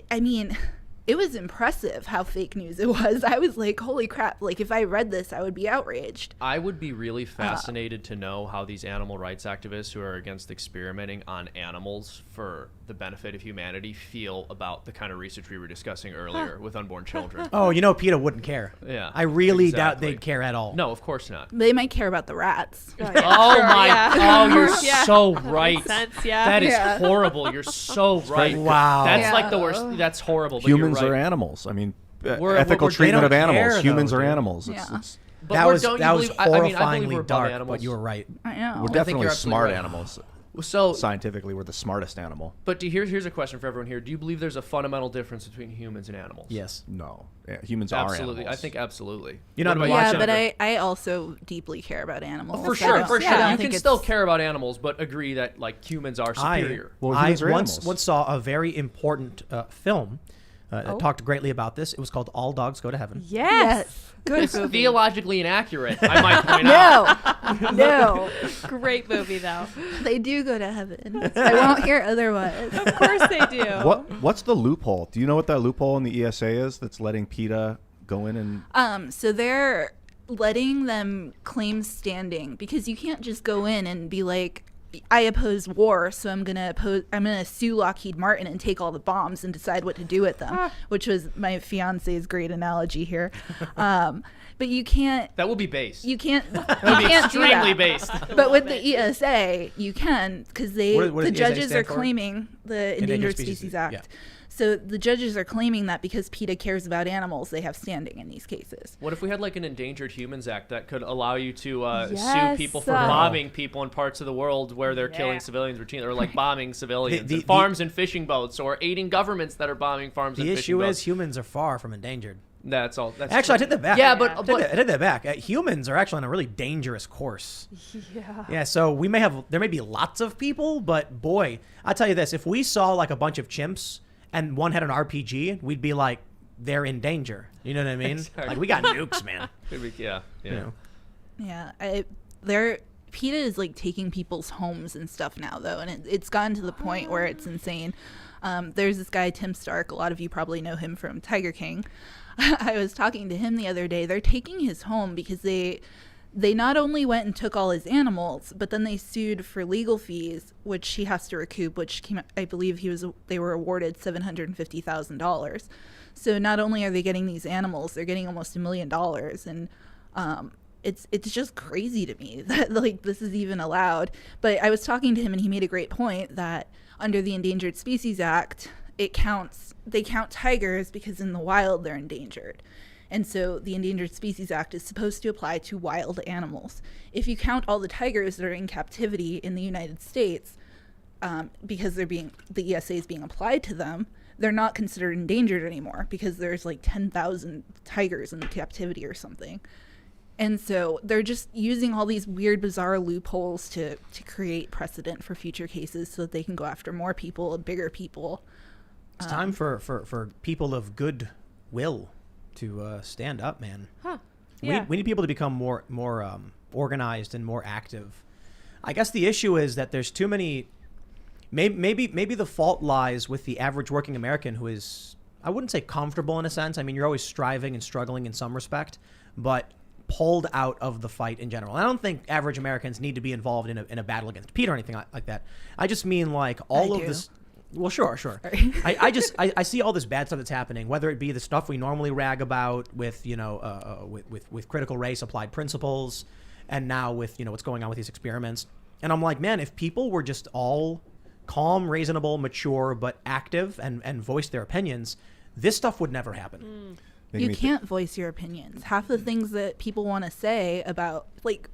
it was impressive how fake news it was. I was like, holy crap. Like, if I read this, I would be outraged. I would be really fascinated to know how these animal rights activists who are against experimenting on animals for the benefit of humanity feel about the kind of research we were discussing earlier with unborn children. Oh, PETA wouldn't care. Yeah, I really doubt exactly. they'd care at all. No, of course not. They might care about the rats. Oh, you're Yeah. so That right. makes sense, yeah. That is horrible. You're so right. Wow. That's like the worst. That's horrible. But Humans you're right. are animals. I mean, We're- ethical they treatment don't of animals. care, Humans though, are dude. animals. Yeah. But That we're- was don't you that was believe- I believe horrifyingly we're above dark, animals. but you were right. I know. We're you're definitely absolutely smart right. animals. So, Scientifically, we're the smartest animal. but here's a question for everyone here. Do you believe there's a fundamental difference between humans and animals? Yes. No. Yeah, humans are Absolutely. animals. I think absolutely. You know, What about I'm you, Yeah, watching- but I also deeply care about animals. For I sure, don't- for I sure. don't You think can still it's- care about animals, but agree that like humans are superior. Well, I humans are once animals. saw a very important film that talked greatly about this. It was called All Dogs Go to Heaven. Yes. Good It's movie. theologically inaccurate, I might point out. No, Great movie, though. they do go to heaven. I won't hear otherwise. Of course they do. What's the loophole? Do you know what that loophole in the ESA is that's letting PETA go in and... So they're letting them claim standing because you can't just go in and be like, I oppose war, so I'm gonna sue Lockheed Martin and take all the bombs and decide what to do with them, which was my fiance's great analogy here. But you can't. That will be based. You can't. You That would be can't do extremely that. based. But with the ESA, you can because What does the ESA judges stand are for? claiming the Endangered Species Act. yeah. So the judges are claiming that because PETA cares about animals, they have standing in these cases. What if we had like an Endangered Humans Act that could allow you to sue Yes. people for bombing people in parts of the world where they're killing civilians routinely, or like bombing civilians, The- and farms and fishing boats, or aiding governments that are bombing farms The and fishing issue boats? is humans are far from endangered. That's all. That's Actually, I true. take that back. Yeah, I but did that back. Humans are actually on a really dangerous course. Yeah. Yeah, so there may be lots of people, but boy, I'll tell you this: if we saw like a bunch of chimps and one had an RPG, we'd be like, they're in danger. You know what I mean? Exactly. Like we got nukes, man. yeah. You know? Yeah, PETA is like taking people's homes and stuff now, though, and it's gotten to the point where it's insane. There's this guy, Tim Stark. A lot of you probably know him from Tiger King. I was talking to him the other day. They're taking his home because they not only went and took all his animals, but then they sued for legal fees, which he has to recoup, which I believe they were awarded $750,000. So not only are they getting these animals, they're getting almost $1 million. And it's just crazy to me that like this is even allowed. But I was talking to him and he made a great point that under the Endangered Species Act, they count tigers because in the wild they're endangered. And so the Endangered Species Act is supposed to apply to wild animals. If you count all the tigers that are in captivity in the United States, because the ESA is being applied to them, they're not considered endangered anymore because there's like 10,000 tigers in captivity or something. And so they're just using all these weird, bizarre loopholes to create precedent for future cases so that they can go after more people, bigger people. It's time for people of good will to stand up, man. Huh. Yeah. We need people to become more organized and more active. I guess the issue is that there's too many. Maybe the fault lies with the average working American who is, I wouldn't say comfortable in a sense. I mean, you're always striving and struggling in some respect, but pulled out of the fight in general. I don't think average Americans need to be involved in a battle against PETA or anything like that. I just mean like all of this. Well, sure. I see all this bad stuff that's happening, whether it be the stuff we normally rag about with, with critical race applied principles, and now with, what's going on with these experiments. And I'm like, man, if people were just all calm, reasonable, mature, but active and voice their opinions, this stuff would never happen. You can't voice your opinions. Half the things that people want to say about, like,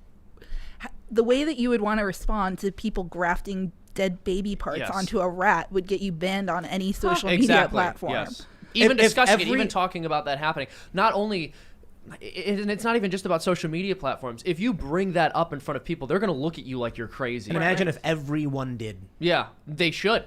the way that you would want to respond to people grafting dead baby parts onto a rat would get you banned on any social media platform. Yes. Even discussing it, even talking about that happening. Not only, and it's not even just about social media platforms. If you bring that up in front of people, they're going to look at you like you're crazy. And imagine if everyone did. Yeah, they should.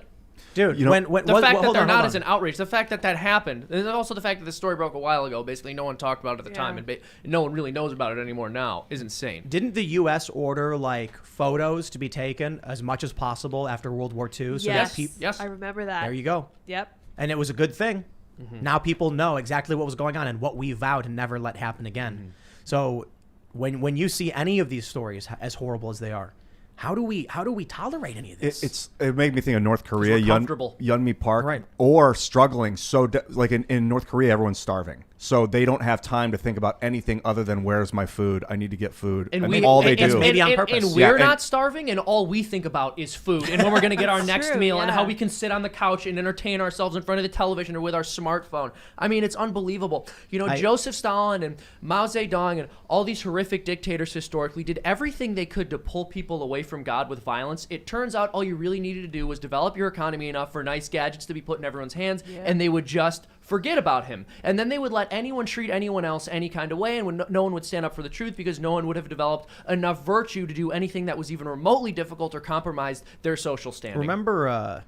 Dude, the fact that they're not is an outrage. The fact that happened, and also the fact that the story broke a while ago, basically no one talked about it at the time, and no one really knows about it anymore now, is insane. Didn't the U.S. order like photos to be taken as much as possible after World War II? So yes, that I remember that. There you go. Yep. And it was a good thing. Mm-hmm. Now people know exactly what was going on and what we vowed to never let happen again. Mm-hmm. So when you see any of these stories, as horrible as they are, how do we tolerate any of this? It made me think of North Korea, Yeonmi Park, right? Or struggling. So like in North Korea, everyone's starving, so they don't have time to think about anything other than where's my food? I need to get food, and all they do. Maybe on purpose. And we're not starving, and all we think about is food, and when we're going to get our next meal, and how we can sit on the couch and entertain ourselves in front of the television or with our smartphone. I mean, it's unbelievable. Joseph Stalin and Mao Zedong and all these horrific dictators historically did everything they could to pull people away from God with violence. It turns out all you really needed to do was develop your economy enough for nice gadgets to be put in everyone's hands, and they would just forget about him. And then they would let anyone treat anyone else any kind of way, and no one would stand up for the truth because no one would have developed enough virtue to do anything that was even remotely difficult or compromised their social standing. Remember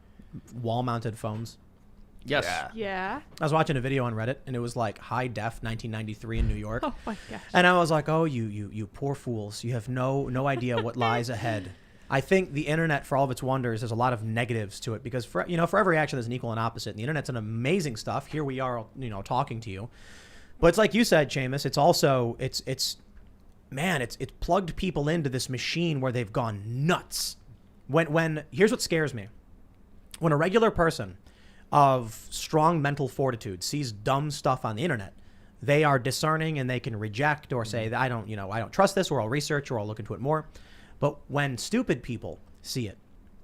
wall-mounted phones? Yes. Yeah. I was watching a video on Reddit, and it was like high def 1993 in New York. Oh my gosh. And I was like, oh, you poor fools. You have no idea what lies ahead. I think the internet, for all of its wonders, there's a lot of negatives to it because for every action there's an equal and opposite. And the internet's an amazing stuff. Here we are, talking to you. But it's like you said, Seamus, it's also it's plugged people into this machine where they've gone nuts. When here's what scares me. When a regular person of strong mental fortitude sees dumb stuff on the internet, they are discerning and they can reject or say that I don't trust this, or I'll research, or I'll look into it more. But when stupid people see it,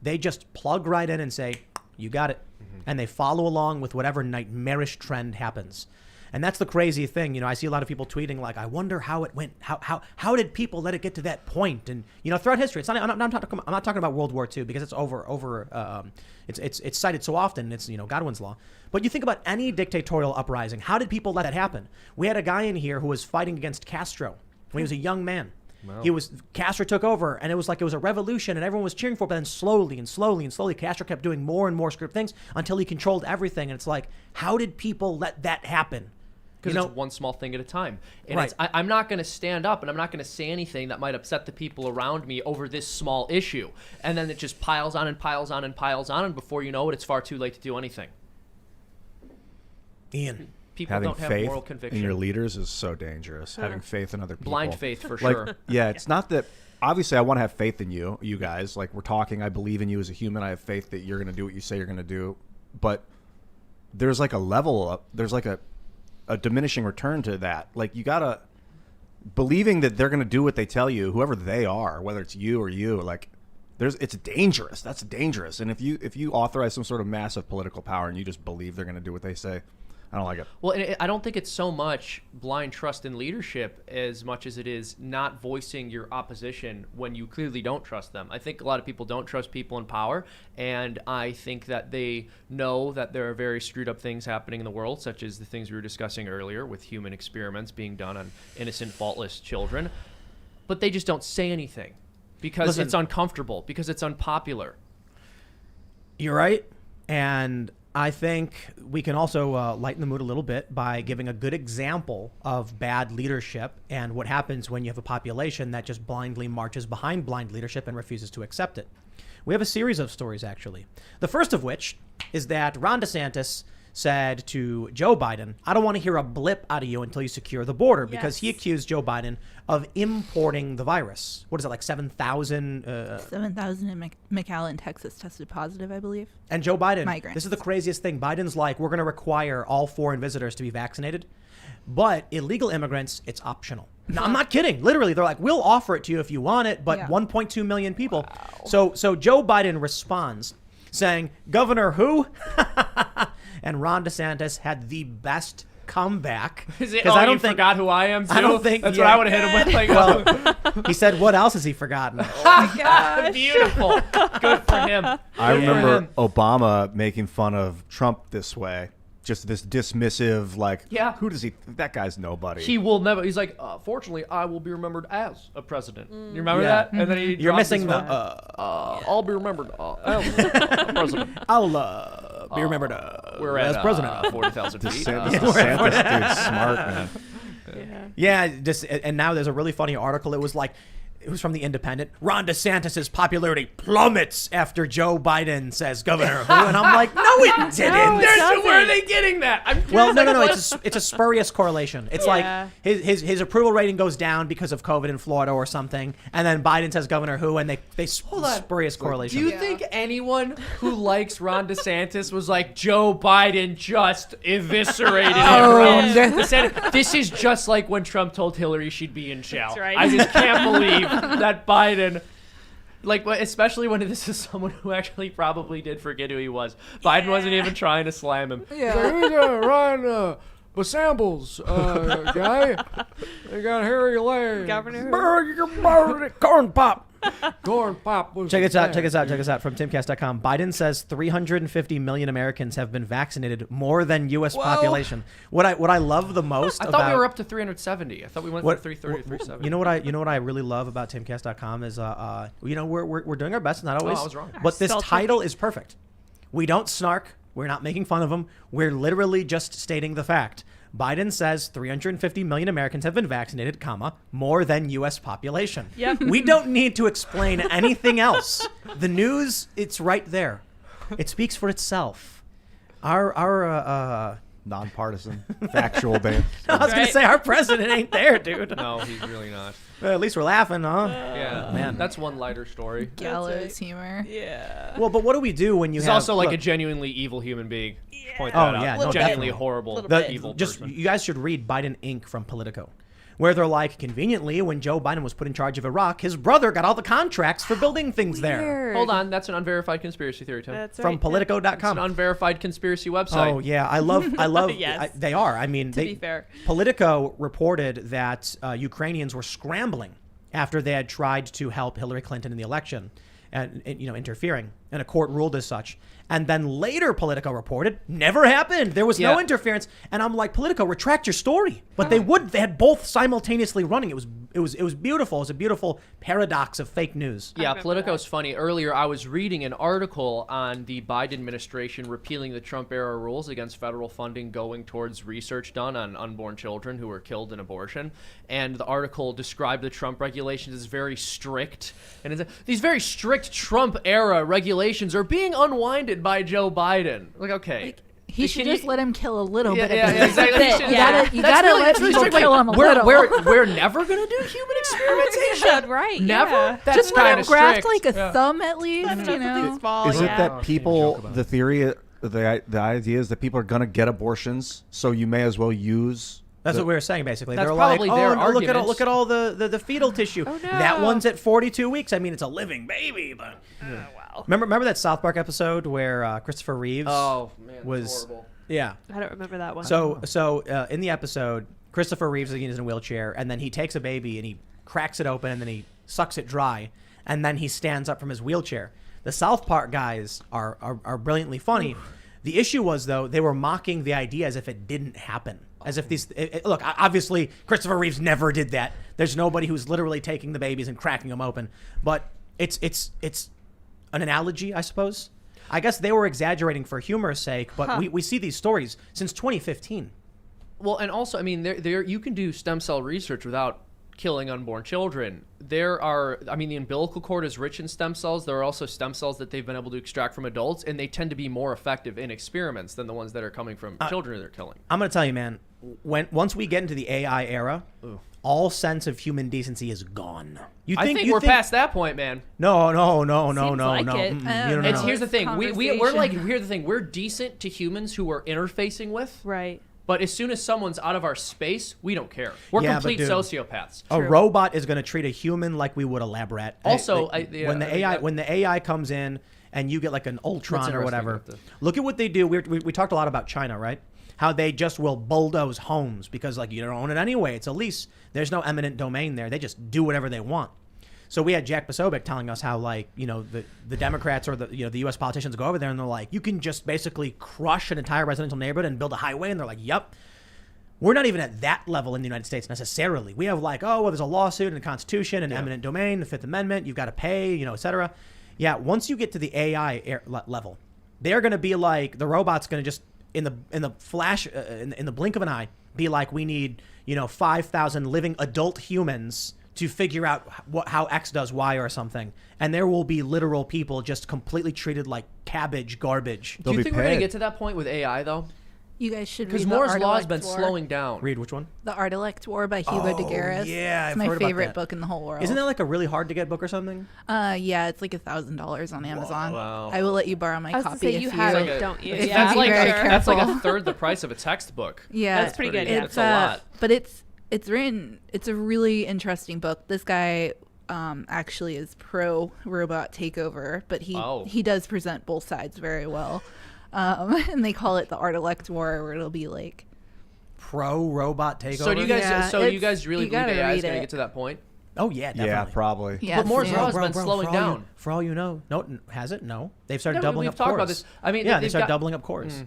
they just plug right in and say, you got it. Mm-hmm. And they follow along with whatever nightmarish trend happens. And that's the crazy thing. You know, I see a lot of people tweeting like, I wonder how it went. How did people let it get to that point? And, you know, throughout history, I'm not talking about World War II because it's it's cited so often. It's, you know, Godwin's law. But you think about any dictatorial uprising. How did people let that happen? We had a guy in here who was fighting against Castro when he was a young man. Wow. Castro took over, and it was a revolution, and everyone was cheering for it. But then slowly, Castro kept doing more and more script things until he controlled everything. And it's like, how did people let that happen? Because it's one small thing at a time. And Right. I'm not going to stand up and I'm not going to say anything that might upset the people around me over this small issue. And then it just piles on and piles on and piles on. And before you know it, it's far too late to do anything. Ian. People Having don't have faith moral conviction. in your leaders is so dangerous. Having faith in other people. Blind faith, for Like, sure. yeah, it's not that. Obviously, I want to have faith in you guys. Like, we're talking. I believe in you as a human. I have faith that you're going to do what you say you're going to do. But there's like a level up. There's like a diminishing return to that. Like, you gotta believing that they're going to do what they tell you, whoever they are, whether it's you or you. Like, it's dangerous. That's dangerous. And if you authorize some sort of massive political power and you just believe they're going to do what they say, I don't like it. Well, and I don't think it's so much blind trust in leadership as much as it is not voicing your opposition when you clearly don't trust them. I think a lot of people don't trust people in power, and I think that they know that there are very screwed up things happening in the world, such as the things we were discussing earlier with human experiments being done on innocent, faultless children, but they just don't say anything because it's uncomfortable, because it's unpopular. You're right. And I think we can also lighten the mood a little bit by giving a good example of bad leadership and what happens when you have a population that just blindly marches behind blind leadership and refuses to accept it. We have a series of stories, actually. The first of which is that Ron DeSantis said to Joe Biden, I don't want to hear a blip out of you until you secure the border, because he accused Joe Biden of importing the virus. What is it, like 7,000? 7,000 in McAllen, Texas tested positive, I believe. And Joe Biden, Migrants. This is the craziest thing. Biden's like, we're going to require all foreign visitors to be vaccinated, but illegal immigrants, it's optional. No, I'm not kidding. Literally, they're like, we'll offer it to you if you want it, but 1.2 million people. Wow. So Joe Biden responds saying, Governor who? And Ron DeSantis had the best comeback. Because I don't think forgot who I am too? I don't think that's what I would have hit him with. Like, well, he said, what else has he forgotten? Oh my gosh. Beautiful. Good for him. I remember Obama making fun of Trump this way. Just this dismissive, like, who does he? That guy's nobody. He will never. He's like, fortunately, I will be remembered as a president. You remember that? And then You're missing the. I'll be remembered as a president. I'll be remembered we're as at president. 40,000 feet. DeSantis dude's smart, man. Yeah, and now there's a really funny article. It was from The Independent. Ron DeSantis' popularity plummets after Joe Biden says Governor who, and I'm like, no, it didn't. Where are they getting that? Well, no. It's a spurious correlation. It's like his approval rating goes down because of COVID in Florida or something, and then Biden says Governor who, and they spurious correlation. Do you think anyone who likes Ron DeSantis was like, Joe Biden just eviscerated him? This is just like when Trump told Hillary she'd be in jail. That's right. I just can't believe that Biden, like, especially when this is someone who actually probably did forget who he was. Biden wasn't even trying to slam him. He's like, who's Ryan Basambles guy? They got hairy legs. Governor Corn pop. Corn pop. Check this out from Timcast.com. Biden says 350 million Americans have been vaccinated, more than U.S. population. What I love the most I about... thought we were up to 370. I thought we went from 330 to 370. You know what I really love about Timcast.com is we're doing our best, not always. I was wrong. But this title is perfect. We don't snark. We're not making fun of them. We're literally just stating the fact. Biden says 350 million Americans have been vaccinated, more than U.S. population. Yep. We don't need to explain anything else. The news, it's right there. It speaks for itself. Our nonpartisan, factual base. I was gonna say our president ain't there, dude. No, he's really not. Well, at least we're laughing, huh? Yeah, man, that's one lighter story. Gallows humor. Yeah. Well, but what do we do when you He's have... also like a genuinely evil human being. Point that out. No, Genuinely definitely. horrible, The, evil just person. you guys should read Biden Inc. from Politico, where they're like, conveniently, when Joe Biden was put in charge of Iraq, his brother got all the contracts for building things there. Weird. Hold on, that's an unverified conspiracy theory, Tim. That's From right. It's Politico.com. an unverified conspiracy website. Oh yeah, I love. Yes. They are. I mean, To be fair. Politico reported that Ukrainians were scrambling after they had tried to help Hillary Clinton in the election, and interfering, and a court ruled as such. And then later, Politico reported never happened. There was no interference. And I'm like, Politico, retract your story. But they had both simultaneously running. It was beautiful. It was a beautiful paradox of fake news. Yeah, Politico's funny. Earlier, I was reading an article on the Biden administration repealing the Trump-era rules against federal funding going towards research done on unborn children who were killed in abortion. And the article described the Trump regulations as very strict. And these very strict Trump-era regulations are being unwinded by Joe Biden. Like, okay. He should just let him kill a little bit of yeah, it. exactly. That's it. You gotta let people strict. kill him a we're, little. We're never gonna do human experimentation. Right. Never. Yeah. That's just let kind him of graft strict. like a thumb at least. You know. Is it that people, the theory, the idea is that people are going to get abortions, so you may as well use... That's what we were saying, basically. That's They're like, probably their no, look arguments. at all the fetal tissue. Oh, no. That one's at 42 weeks. I mean, it's a living baby, but... Wow. Remember that South Park episode where Christopher Reeves Oh, man, that's was... horrible. Yeah. I don't remember that one. So in the episode, Christopher Reeves is in a wheelchair, and then he takes a baby and he cracks it open, and then he sucks it dry, and then he stands up from his wheelchair. The South Park guys are brilliantly funny. The issue was, though, they were mocking the idea as if it didn't happen. As if these... look, obviously, Christopher Reeves never did that. There's nobody who's literally taking the babies and cracking them open. But it's an analogy, I suppose. I guess they were exaggerating for humor's sake, but we see these stories since 2015. Well, and also, I mean, there you can do stem cell research without killing unborn children. There are, I mean, the umbilical cord is rich in stem cells. There are also stem cells that they've been able to extract from adults, and they tend to be more effective in experiments than the ones that are coming from children they're killing. I'm going to tell you, man, once we get into the AI era, all sense of human decency is gone. I think we're past that point, man. No. Seems like it. You don't know. Here's the thing. Here's the thing. We're decent to humans who we're interfacing with. Right. But as soon as someone's out of our space, we don't care. We're Yeah, complete but dude, sociopaths. A robot is going to treat a human like we would a lab rat. Also, when the AI comes in and you get like an Ultron or whatever, look at what they do. We talked a lot about China, right? How they just will bulldoze homes because like you don't own it anyway. It's a lease. There's no eminent domain there. They just do whatever they want. So we had Jack Posobiec telling us how like, the Democrats or the US politicians go over there and they're like, you can just basically crush an entire residential neighborhood and build a highway. And they're like, yep. We're not even at that level in the United States necessarily. We have like, there's a lawsuit and the Constitution and eminent domain, the Fifth Amendment, you've got to pay, et cetera. Yeah, once you get to the AI level, they're going to be like, the robot's going to just, in the flash, in the blink of an eye, be like, we need, 5,000 living adult humans to figure out how X does Y or something. And there will be literal people just completely treated like cabbage garbage. Do you think we're going to get to that point with AI, though? You guys should read Because The Moore's Art Law has Elect been War. slowing down. Read which one? The Art Elect War by Hugo de Garis. yeah, It's I've my heard about favorite that. book in the whole world. Isn't that like a really hard to get book or something? Yeah, it's like $1,000 on Amazon. Wow. I will let you borrow my I was gonna copy say if you have Like it, a- don't you? if Yeah. That's like very that's like a careful. third the price of a textbook. Yeah, That's pretty good, yeah. It's a lot. But it's written. It's a really interesting book. This guy actually is pro robot takeover, but he does present both sides very well. And they call it the Art Elect War, where it'll be like Pro robot takeover. So do you guys? Yeah, you guys really you believe gotta AI is read going to it. get to that point? Oh yeah, definitely. Yeah, probably. yes, But Moore's yeah. Law has been slowing down. For all you know, no, has it? No, they've started No, doubling we've up talked cores. about this. I mean, yeah, they they've started got- doubling up cores.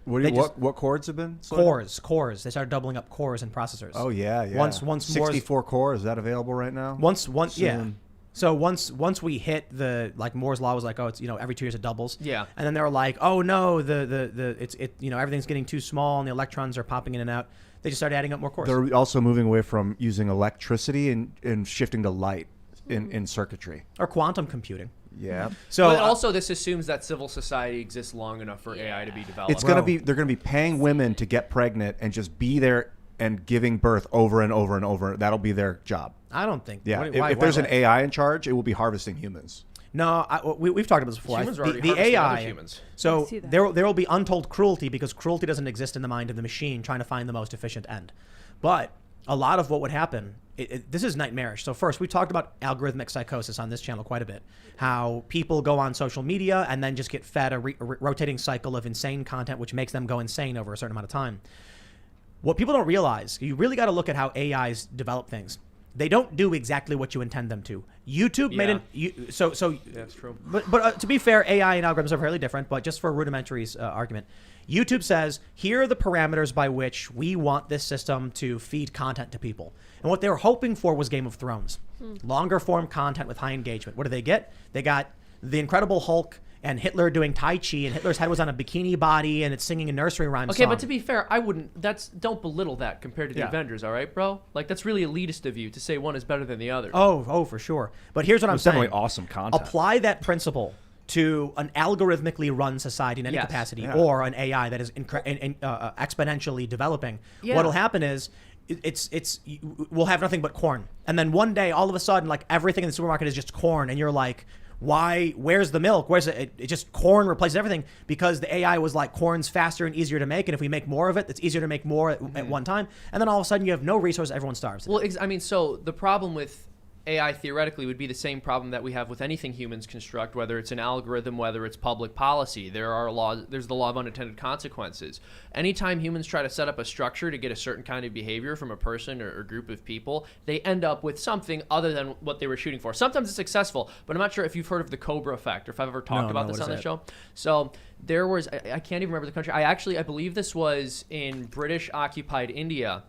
What chords have been? slowed down? Cores. They started doubling up cores and processors. Oh yeah. Once Moore's- 64 core, is that available right now? Yeah. Soon. So once we hit the like Moore's law was like, it's every 2 years it doubles. Yeah. And then they were like, oh no, it's everything's getting too small and the electrons are popping in and out. They just started adding up more cores. They're also moving away from using electricity and shifting to light in circuitry. Or quantum computing. Yeah. So But also, this assumes that civil society exists long enough for AI to be developed. It's gonna be they're gonna be paying women to get pregnant and just be there and giving birth over and over and over. That'll be their job. I don't think. Yeah. Why, if there's an AI in charge, it will be harvesting humans. No, we've talked about this before. Humans are already the harvesting AI. other humans. So I see that. there will be untold cruelty because cruelty doesn't exist in the mind of the machine trying to find the most efficient end. But a lot of what would happen, this is nightmarish. So first, we talked about algorithmic psychosis on this channel quite a bit. How people go on social media and then just get fed a rotating cycle of insane content, which makes them go insane over a certain amount of time. What people don't realize, you really got to look at how AIs develop things. They don't do exactly what you intend them to. YouTube made that's true. But to be fair, AI and algorithms are fairly different. But just for a rudimentary argument, YouTube says, here are the parameters by which we want this system to feed content to people. And what they were hoping for was Game of Thrones. Longer form content with high engagement. What do they get? They got the Incredible Hulk and Hitler doing Tai Chi, and Hitler's head was on a bikini body, and it's singing a nursery rhyme song. Okay, but to be fair, I wouldn't. Don't belittle that compared to the Avengers, all right, bro? Like, that's really elitist of you to say one is better than the other. Oh, for sure. But here's what I'm saying. Definitely awesome content. Apply that principle to an algorithmically run society in any capacity, or an AI that is exponentially developing. What'll happen is we'll have nothing but corn, and then one day, all of a sudden, like everything in the supermarket is just corn, and you're like, why? Where's the milk? Where's it? It just corn replaces everything because the AI was like, corn's faster and easier to make, and if we make more of it, it's easier to make more at one time. And then all of a sudden, you have no resources, everyone starves. Well, I mean, so the problem with AI theoretically would be the same problem that we have with anything humans construct, whether it's an algorithm, whether it's public policy. There are laws. There's the law of unintended consequences. Anytime humans try to set up a structure to get a certain kind of behavior from a person or group of people, they end up with something other than what they were shooting for. Sometimes it's successful, but I'm not sure if you've heard of the Cobra effect or if I've ever talked about this on the show. So there was, I can't even remember the country. I believe this was in British occupied India.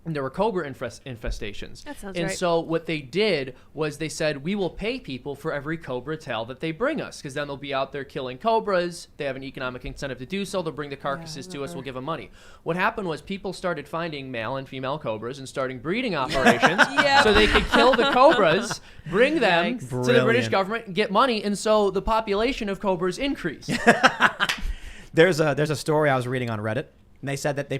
And there were cobra infestations. That sounds and right. so what they did was they said, we will pay people for every cobra tail that they bring us, because then they'll be out there killing cobras. They have an economic incentive to do so. They'll bring the carcasses to us. We'll give them money. What happened was people started finding male and female cobras and starting breeding operations so they could kill the cobras, bring them to the British government, and get money. And so the population of cobras increased. There's a story I was reading on Reddit. And they said that they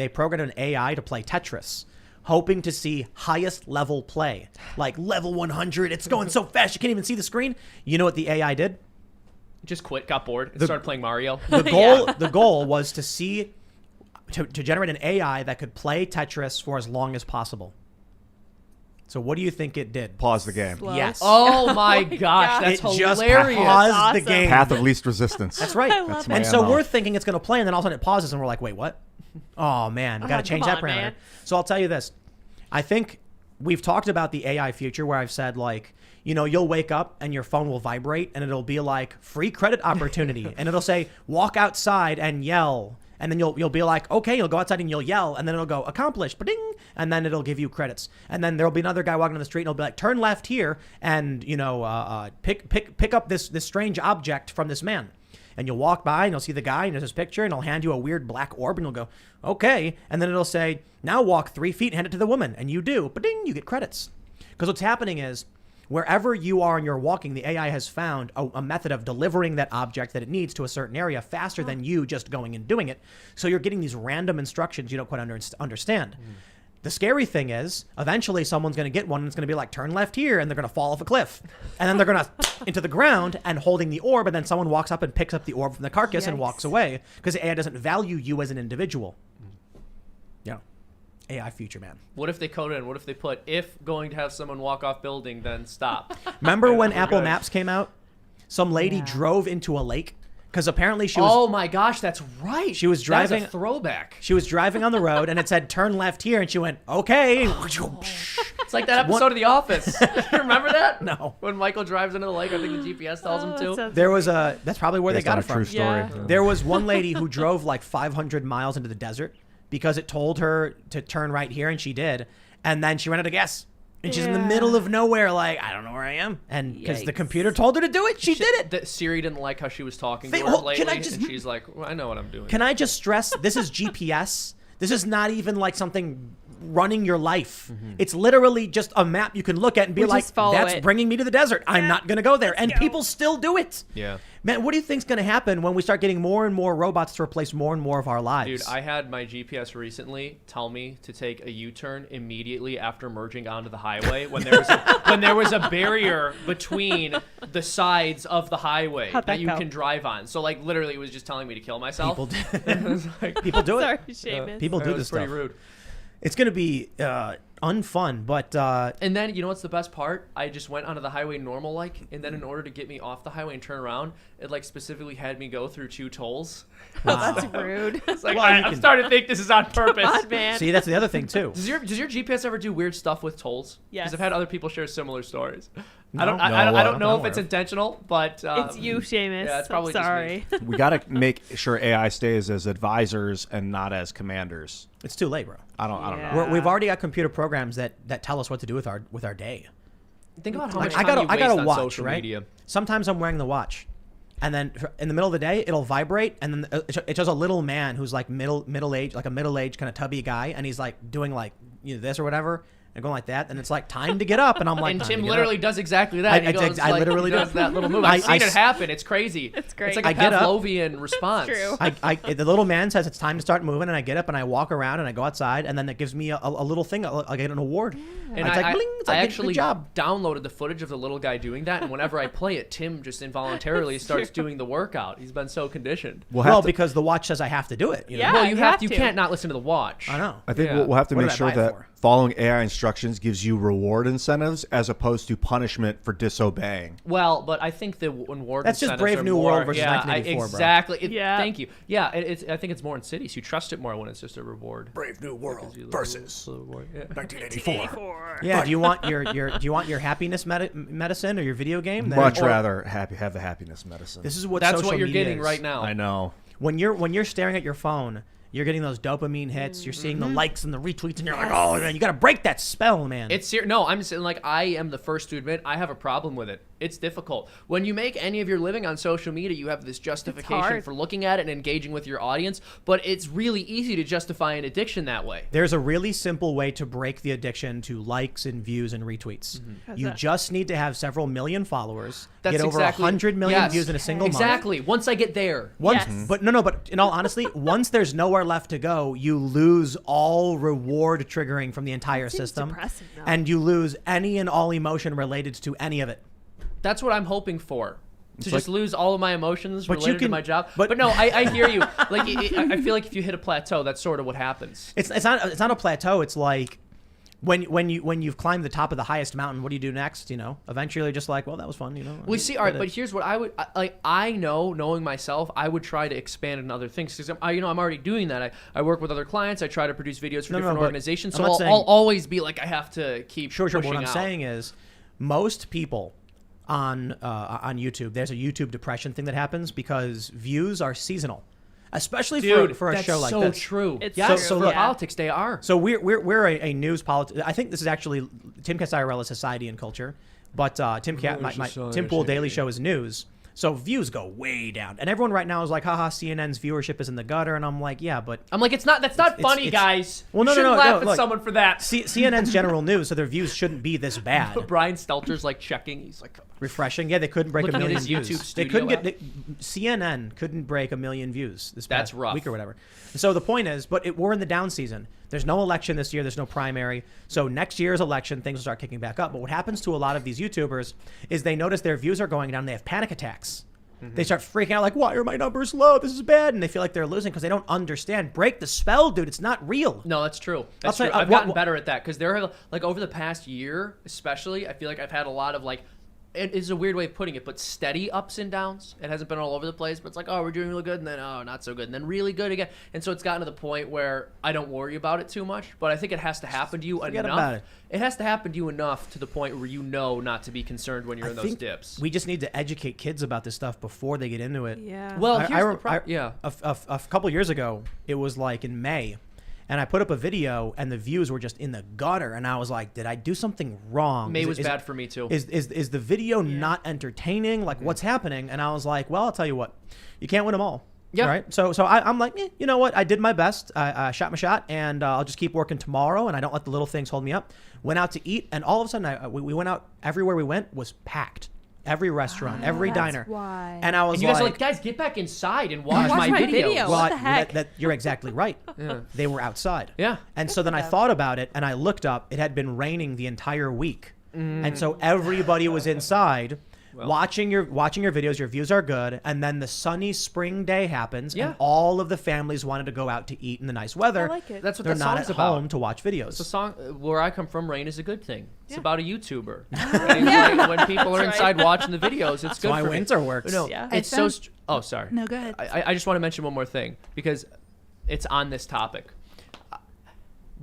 programmed an AI to play Tetris, hoping to see highest level play, like level 100. It's going so fast you can't even see the screen. You know what the AI did? Just quit, got bored, and started playing Mario. The goal was to generate an AI that could play Tetris for as long as possible. So what do you think it did? Pause the game. Slow. Yes. Oh my gosh, that's it just hilarious. paused That's the awesome. game. Path of least resistance. That's right. love And it. so MO. we're thinking it's going to play, and then all of a sudden it pauses, and we're like, wait, what? Oh, man, got to change come that on, parameter. man. So I'll tell you this. I think we've talked about the AI future where I've said, like, you know, you'll wake up and your phone will vibrate, and it'll be like, free credit opportunity. And it'll say, walk outside and yell. And then you'll be like, okay, you'll go outside and you'll yell, and then it'll go accomplished, ding, and then it'll give you credits. And then there'll be another guy walking on the street, and he'll be like, turn left here, and pick up this strange object from this man. And you'll walk by, and you'll see the guy, and there's his picture, and he'll hand you a weird black orb, and you'll go, okay. And then it'll say, now walk 3 feet and hand it to the woman, and you do, ding, you get credits. Because what's happening is, wherever you are and you're walking, the AI has found a method of delivering that object that it needs to a certain area faster than you just going and doing it. So you're getting these random instructions you don't quite understand. The scary thing is, eventually someone's going to get one and it's going to be like, turn left here, and they're going to fall off a cliff. And then they're going to into the ground and holding the orb, and then someone walks up and picks up the orb from the carcass and walks away because the AI doesn't value you as an individual. Yeah. AI future, man. What if they code it in? What if they put, if going to have someone walk off building, then stop? Remember when we're Apple good. Maps came out? Some lady drove into a lake because apparently she was... Oh my gosh, that's right. She was driving... That's a throwback. She was driving on the road, and it said, turn left here, and she went, okay. It's like that episode of The Office. You remember that? No. When Michael drives into the lake, I think the GPS tells him to. There was a... That's probably where they Based got on it a from. true story. Yeah. There was one lady who drove like 500 miles into the desert because it told her to turn right here, and she did. And then she ran out of gas. And she's in the middle of nowhere, like, I don't know where I am. And because the computer told her to do it, she did it. That Siri didn't like how she was talking to her Hold- lately, can I just- and she's like, well, I know what I'm doing. Can I just stress, this is GPS. This is not even like something running your life. It's literally just a map you can look at and be We like, just follow that's it. bringing me to the desert. I'm not going to go there. And people still do it. Yeah. Man, what do you think's going to happen when we start getting more and more robots to replace more and more of our lives? Dude, I had my GPS recently tell me to take a U-turn immediately after merging onto the highway when there was a barrier between the sides of the highway How'd that that you go? can drive on. So like literally it was just telling me to kill myself. People do it. Sorry, Seamus. People It do was this pretty stuff. rude. It's going to be unfun, but And then, you know what's the best part? I just went onto the highway normal, and then in order to get me off the highway and turn around, it, specifically had me go through 2 tolls. That's rude. It's like, Well, I'm starting to think this is on purpose. God, man. see, that's the other thing too. Does your GPS ever do weird stuff with tolls? Yes. Because I've had other people share similar stories. No. I don't know I'm if it's aware. intentional, but It's you, Seamus. yeah, it's probably I'm just sorry. We got to make sure AI stays as advisors and not as commanders. It's too late, bro. I don't Yeah. know. We've already got computer programs that tell us what to do with our day. think about how Like, much I time got you I got waste a on watch, social right? media. Sometimes I'm wearing the watch, and then in the middle of the day it'll vibrate, and then it shows a little man who's like middle age, like a middle aged kind of tubby guy, and he's like doing this or whatever, and going like that, and it's like time to get up, and I'm like, And time Tim to get literally up. does exactly that. I literally does do. that little move. I've I seen it s- happen. It's crazy. It's great. It's like a I get up. Pavlovian response. true. The little man says it's time to start moving, and I get up and I walk around and I go outside, and then it gives me a little thing. I get an award. And it's like, bling, it's like, I good actually job. downloaded the footage of the little guy doing that, and whenever I play it, Tim just involuntarily starts doing the workout. He's been so conditioned. Well, because the watch says I have to do it. You know? Yeah. Well, you you have you to. can't not listen to the watch. I know. I think Yeah. we'll have to What make did I sure buy it that for? following AI instructions gives you reward incentives as opposed to punishment for disobeying. Well, but I think that when ward That's just incentives Brave are New more, World versus yeah, 1984, bro. exactly. Yeah. Thank you. Yeah, I think it's more in cities. You trust it more when it's just a reward. Brave New World versus Yeah. 1984. Yeah. Do you want your happiness medicine or your video game? Then- Much or- rather have the happiness medicine. This is what That's social what you're media getting is. right now. I know. When you're staring at your phone, you're getting those dopamine hits. You're seeing the likes and the retweets, and you're like, oh man, you got to break that spell, man. It's no, I'm just saying, I am the first to admit I have a problem with it. It's difficult. When you make any of your living on social media, you have this justification hard. for looking at it and engaging with your audience, but it's really easy to justify an addiction that way. There's a really simple way to break the addiction to likes and views and retweets. How's You that? just need to have several million followers, That's get over exactly 100 million yes. views in a single month. Exactly. Once I get there. Once, Yes. but but in all honesty, once there's nowhere left to go, you lose all reward triggering from the entire seems system, depressing, though. and you lose any and all emotion related to any of it. That's what I'm hoping for. To like- just lose all of my emotions But you related to can- my job. but- But no, I hear you. I feel like if you hit a plateau, that's sort of what happens. It's not a plateau. It's like when you've climbed the top of the highest mountain, what do you do next? Eventually you're just like, well, that was fun. We see, all right, but here's what I would I know, knowing myself, I would try to expand in other things because I'm already doing that. I work with other clients. I try to produce videos for different but organizations. I'm So not I'll saying- always be like, I have to keep Sure. pushing What I'm out. saying is, most people on YouTube, there's a YouTube depression thing that happens because views are seasonal, especially Dude, for a that's show like so this. true. It's yes, true. So for look- politics, they are. So we're a news I think this is actually Timcast IRL is society and culture, but Tim Pool Daily Show is news. So views go way down, and everyone right now is like, haha, CNN's viewership is in the gutter, and I'm like, yeah, but I'm like, that's not funny, it's- guys. Well, no, you shouldn't no, laugh at look. someone for that. CNN's general news, so their views shouldn't be this bad. Brian Stelter's checking. He's like, Refreshing. Yeah, they couldn't break Looking a at million his views. YouTube They couldn't studio get CNN couldn't break 1 million views this That's past rough. week or whatever. So the point is, we're in the down season. There's no election this year. There's no primary. So next year's election, things will start kicking back up. But what happens to a lot of these YouTubers is they notice their views are going down. And they have panic attacks. They start freaking out like, why are my numbers low? This is bad. And they feel like they're losing because they don't understand. Break the spell, dude. It's not real. no, that's true. That's I'll true. tell you, I've gotten better at that because there are over the past year, especially, I feel like I've had a lot of it is a weird way of putting it, but steady ups and downs. It hasn't been all over the place, but it's like, oh, we're doing really good, and then, oh, not so good, and then really good again. And so it's gotten to the point where I don't worry about it too much, but I think it has to happen to you Forget enough. about it. It has to happen to you enough to the point where you know not to be concerned when you're in those think dips. We just need to educate kids about this stuff before they get into it. Yeah. Well, I- here's I the rem- problem. I- Yeah. A couple years ago, it was like in May, and I put up a video, and the views were just in the gutter, and I was like, "Did I do something wrong?" May Is it- was is- bad for me, too. Is the video not entertaining? Like, what's happening? And I was like, "Well, I'll tell you what, you can't win them all." Yeah. Right. So I'm like, you know what? I did my best. I shot my shot, and I'll just keep working tomorrow, and I don't let the little things hold me up. Went out to eat, and all of a sudden, we went out. Everywhere we went was packed. Every restaurant, every that's diner. why. And I was And you guys are like, like, guys, get back inside and watch Watch my my videos. video. well, What the heck? you're exactly right. They were outside. Yeah. And so then I thought about it, and I looked up. It had been raining the entire week, and so everybody was inside. Well. watching your videos, your views are good, and then the sunny spring day happens, Yeah. and all of the families wanted to go out to eat in the nice weather. I like it. That's what They're that not song's at about. home to watch videos. It's a song where I come from. Rain is a good thing. It's Yeah. about a YouTuber. And he's like, when people are That's inside watching the videos, it's good why for me. winter works. No, Yeah. it's I so. found- Oh, sorry. No, go ahead. I just want to mention one more thing because it's on this topic.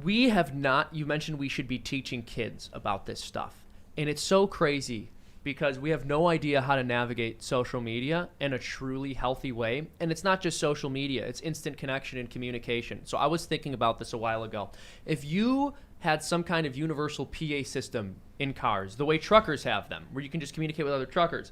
We have not. You mentioned we should be teaching kids about this stuff, and it's so crazy because we have no idea how to navigate social media in a truly healthy way. And it's not just social media; it's instant connection and communication. So I was thinking about this a while ago. If you had some kind of universal PA system in cars, the way truckers have them, where you can just communicate with other truckers,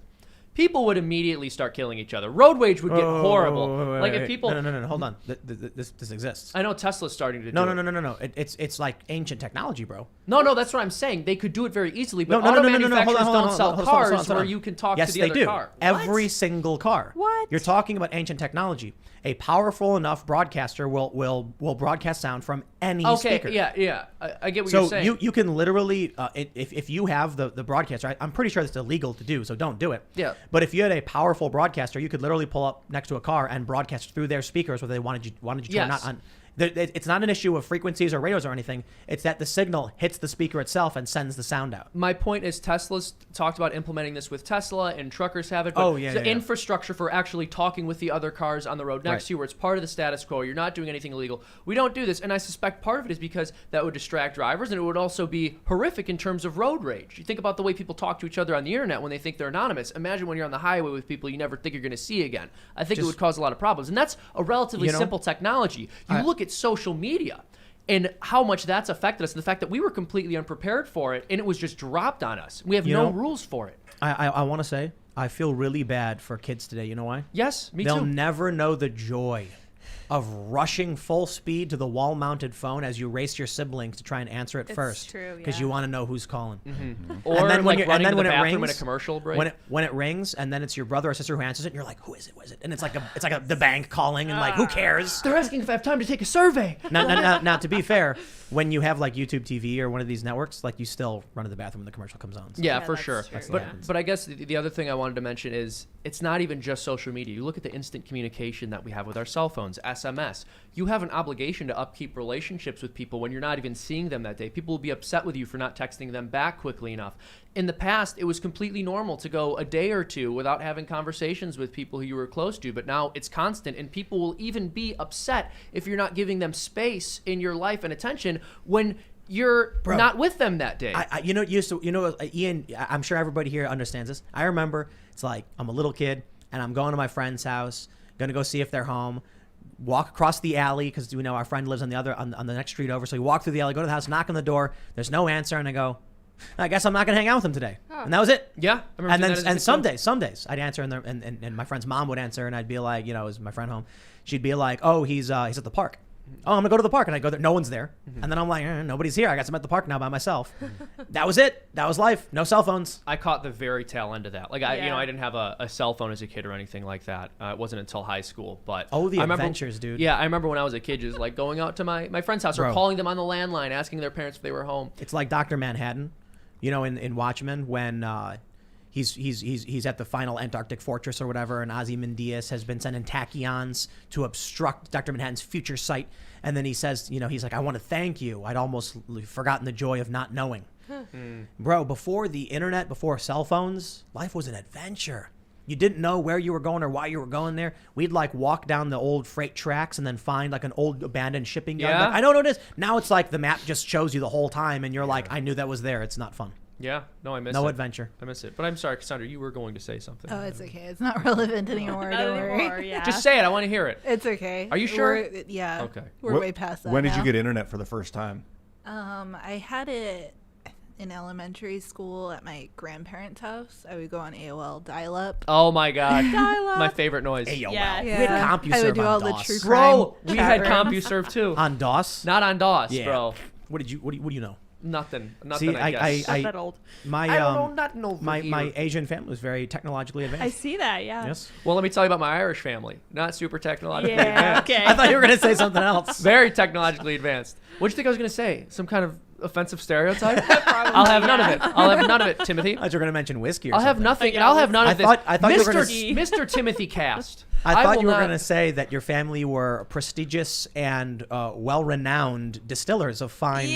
people would immediately start killing each other. Road rage would get horrible. Wait, Like if wait. people, No, hold on. This exists. I know Tesla's starting to No, do no, it. no. It's like ancient technology, bro. No, that's what I'm saying. They could do it very easily, but No. auto Hold on, manufacturers hold don't on, sell hold on, cars hold on. where you can talk Yes, to the they other do. car. Every single car. What? You're talking about ancient technology. A powerful enough broadcaster will broadcast sound from any Okay, speaker. yeah. I get what So you're saying. you can literally if you have the broadcaster, I'm pretty sure it's illegal to do, so don't do it. Yeah. But if you had a powerful broadcaster, you could literally pull up next to a car and broadcast through their speakers whether they wanted you to or Yes. not on. It's not an issue of frequencies or radios or anything. It's that the signal hits the speaker itself and sends the sound out. My point is Tesla's talked about implementing this with Tesla and truckers have it. But Oh, yeah, the yeah. infrastructure for actually talking with the other cars on the road next Right. to you where it's part of the status quo. You're not doing anything illegal. We don't do this. And I suspect part of it is because that would distract drivers and it would also be horrific in terms of road rage. You think about the way people talk to each other on the internet when they think they're anonymous. Imagine when you're on the highway with people you never think you're going to see again. I think it would cause a lot of problems. And that's a relatively simple technology. You look at social media and how much that's affected us, and the fact that we were completely unprepared for it, and it was just dropped on us. We have no rules for it. I want to say I feel really bad for kids today. You know why? Yes, me They'll too. never know the joy of rushing full speed to the wall-mounted phone as you race your siblings to try and answer it It's first true, because yeah. you want to know who's calling. Or And then when like you're- running and then to the when it bathroom in a rings- commercial break. When it rings and then it's your brother or sister who answers it, and you're like, who is it? And it's like the bank calling, and like, who cares? They're asking if I have time to take a survey. Now, to be fair, when you have like YouTube TV or one of these networks, like you still run to the bathroom when the commercial comes on. So. Yeah, Yeah, for that's sure. true, But yeah. but I guess the other thing I wanted to mention is it's not even just social media. You look at the instant communication that we have with our cell phones, SMS. You have an obligation to upkeep relationships with people when you're not even seeing them that day. People will be upset with you for not texting them back quickly enough. In the past, it was completely normal to go a day or two without having conversations with people who you were close to, but now it's constant, and people will even be upset if you're not giving them space in your life and attention when you're not with them that day. Ian, I'm sure everybody here understands this. I remember it's like I'm a little kid and I'm going to my friend's house, going to go see if they're home. Walk across the alley because our friend lives on the next street over. So we walk through the alley, go to the house, knock on the door. There's no answer, and I go, I guess I'm not gonna hang out with him today. And that was it. Yeah, I remember And doing then that as a and kid. some days I'd answer, and my friend's mom would answer, and I'd be like, is my friend home? She'd be like, oh, he's at the park. Oh, I'm gonna go to the park, and I go there. No one's there, and then I'm like, nobody's here. I guess I'm at the park now by myself. That was it. That was life. No cell phones. I caught the very tail end of that. Like I Yeah. didn't have a cell phone as a kid or anything like that. It wasn't until high school. But Oh, the I remember, adventures, dude. Yeah, I remember when I was a kid, just like going out to my friend's house or Bro. calling them on the landline, asking their parents if they were home. It's like Dr. Manhattan, in Watchmen when he's at the final Antarctic fortress or whatever, and Ozymandias has been sending tachyons to obstruct Dr. Manhattan's future sight, and then he says, he's like, I want to thank you. I'd almost forgotten the joy of not knowing. Bro, before the internet, before cell phones, life was an adventure. You didn't know where you were going or why you were going there. We'd like walk down the old freight tracks and then find like an old abandoned shipping yard. Yeah. Like, I know what it is. Now it's like the map just shows you the whole time, and you're like, I knew that was there. It's not fun. Yeah, no, I miss it. No adventure. I miss it. But I'm sorry, Cassandra, you were going to say something. Oh, it's okay. It's not relevant anymore. Not Don't anymore, worry. yeah. Just say it. I want to hear it. It's okay. Are you sure? Yeah. Okay. We're way past that. When did now. you get internet for the first time? I had it in elementary school at my grandparents' house. I would go on AOL dial-up. Oh my god, Dial-up. my favorite noise. AOL. Yeah. We had CompuServe I would do on all DOS. the true crime. Bro, we chat had rooms. CompuServe too. On DOS? Not on DOS, Yeah. bro. What do you know? Nothing. See, I guess. Not that old. My I don't know nothing over my here. Asian family was very technologically advanced. I see that, yeah. Yes. Well, let me tell you about my Irish family. Not super technologically Yeah, advanced. okay. I thought you were gonna say something else. Very technologically advanced. What do you think I was going to say? Some kind of offensive stereotype? I'll have none of it. I'll have none of it, Timothy. I thought you were going to mention whiskey or I'll have something. nothing. Yeah, I'll have none of this. I thought you were Mr. gonna Mr. Timothy Cast. I thought will you were not- going to say that your family were prestigious and well-renowned distillers of fine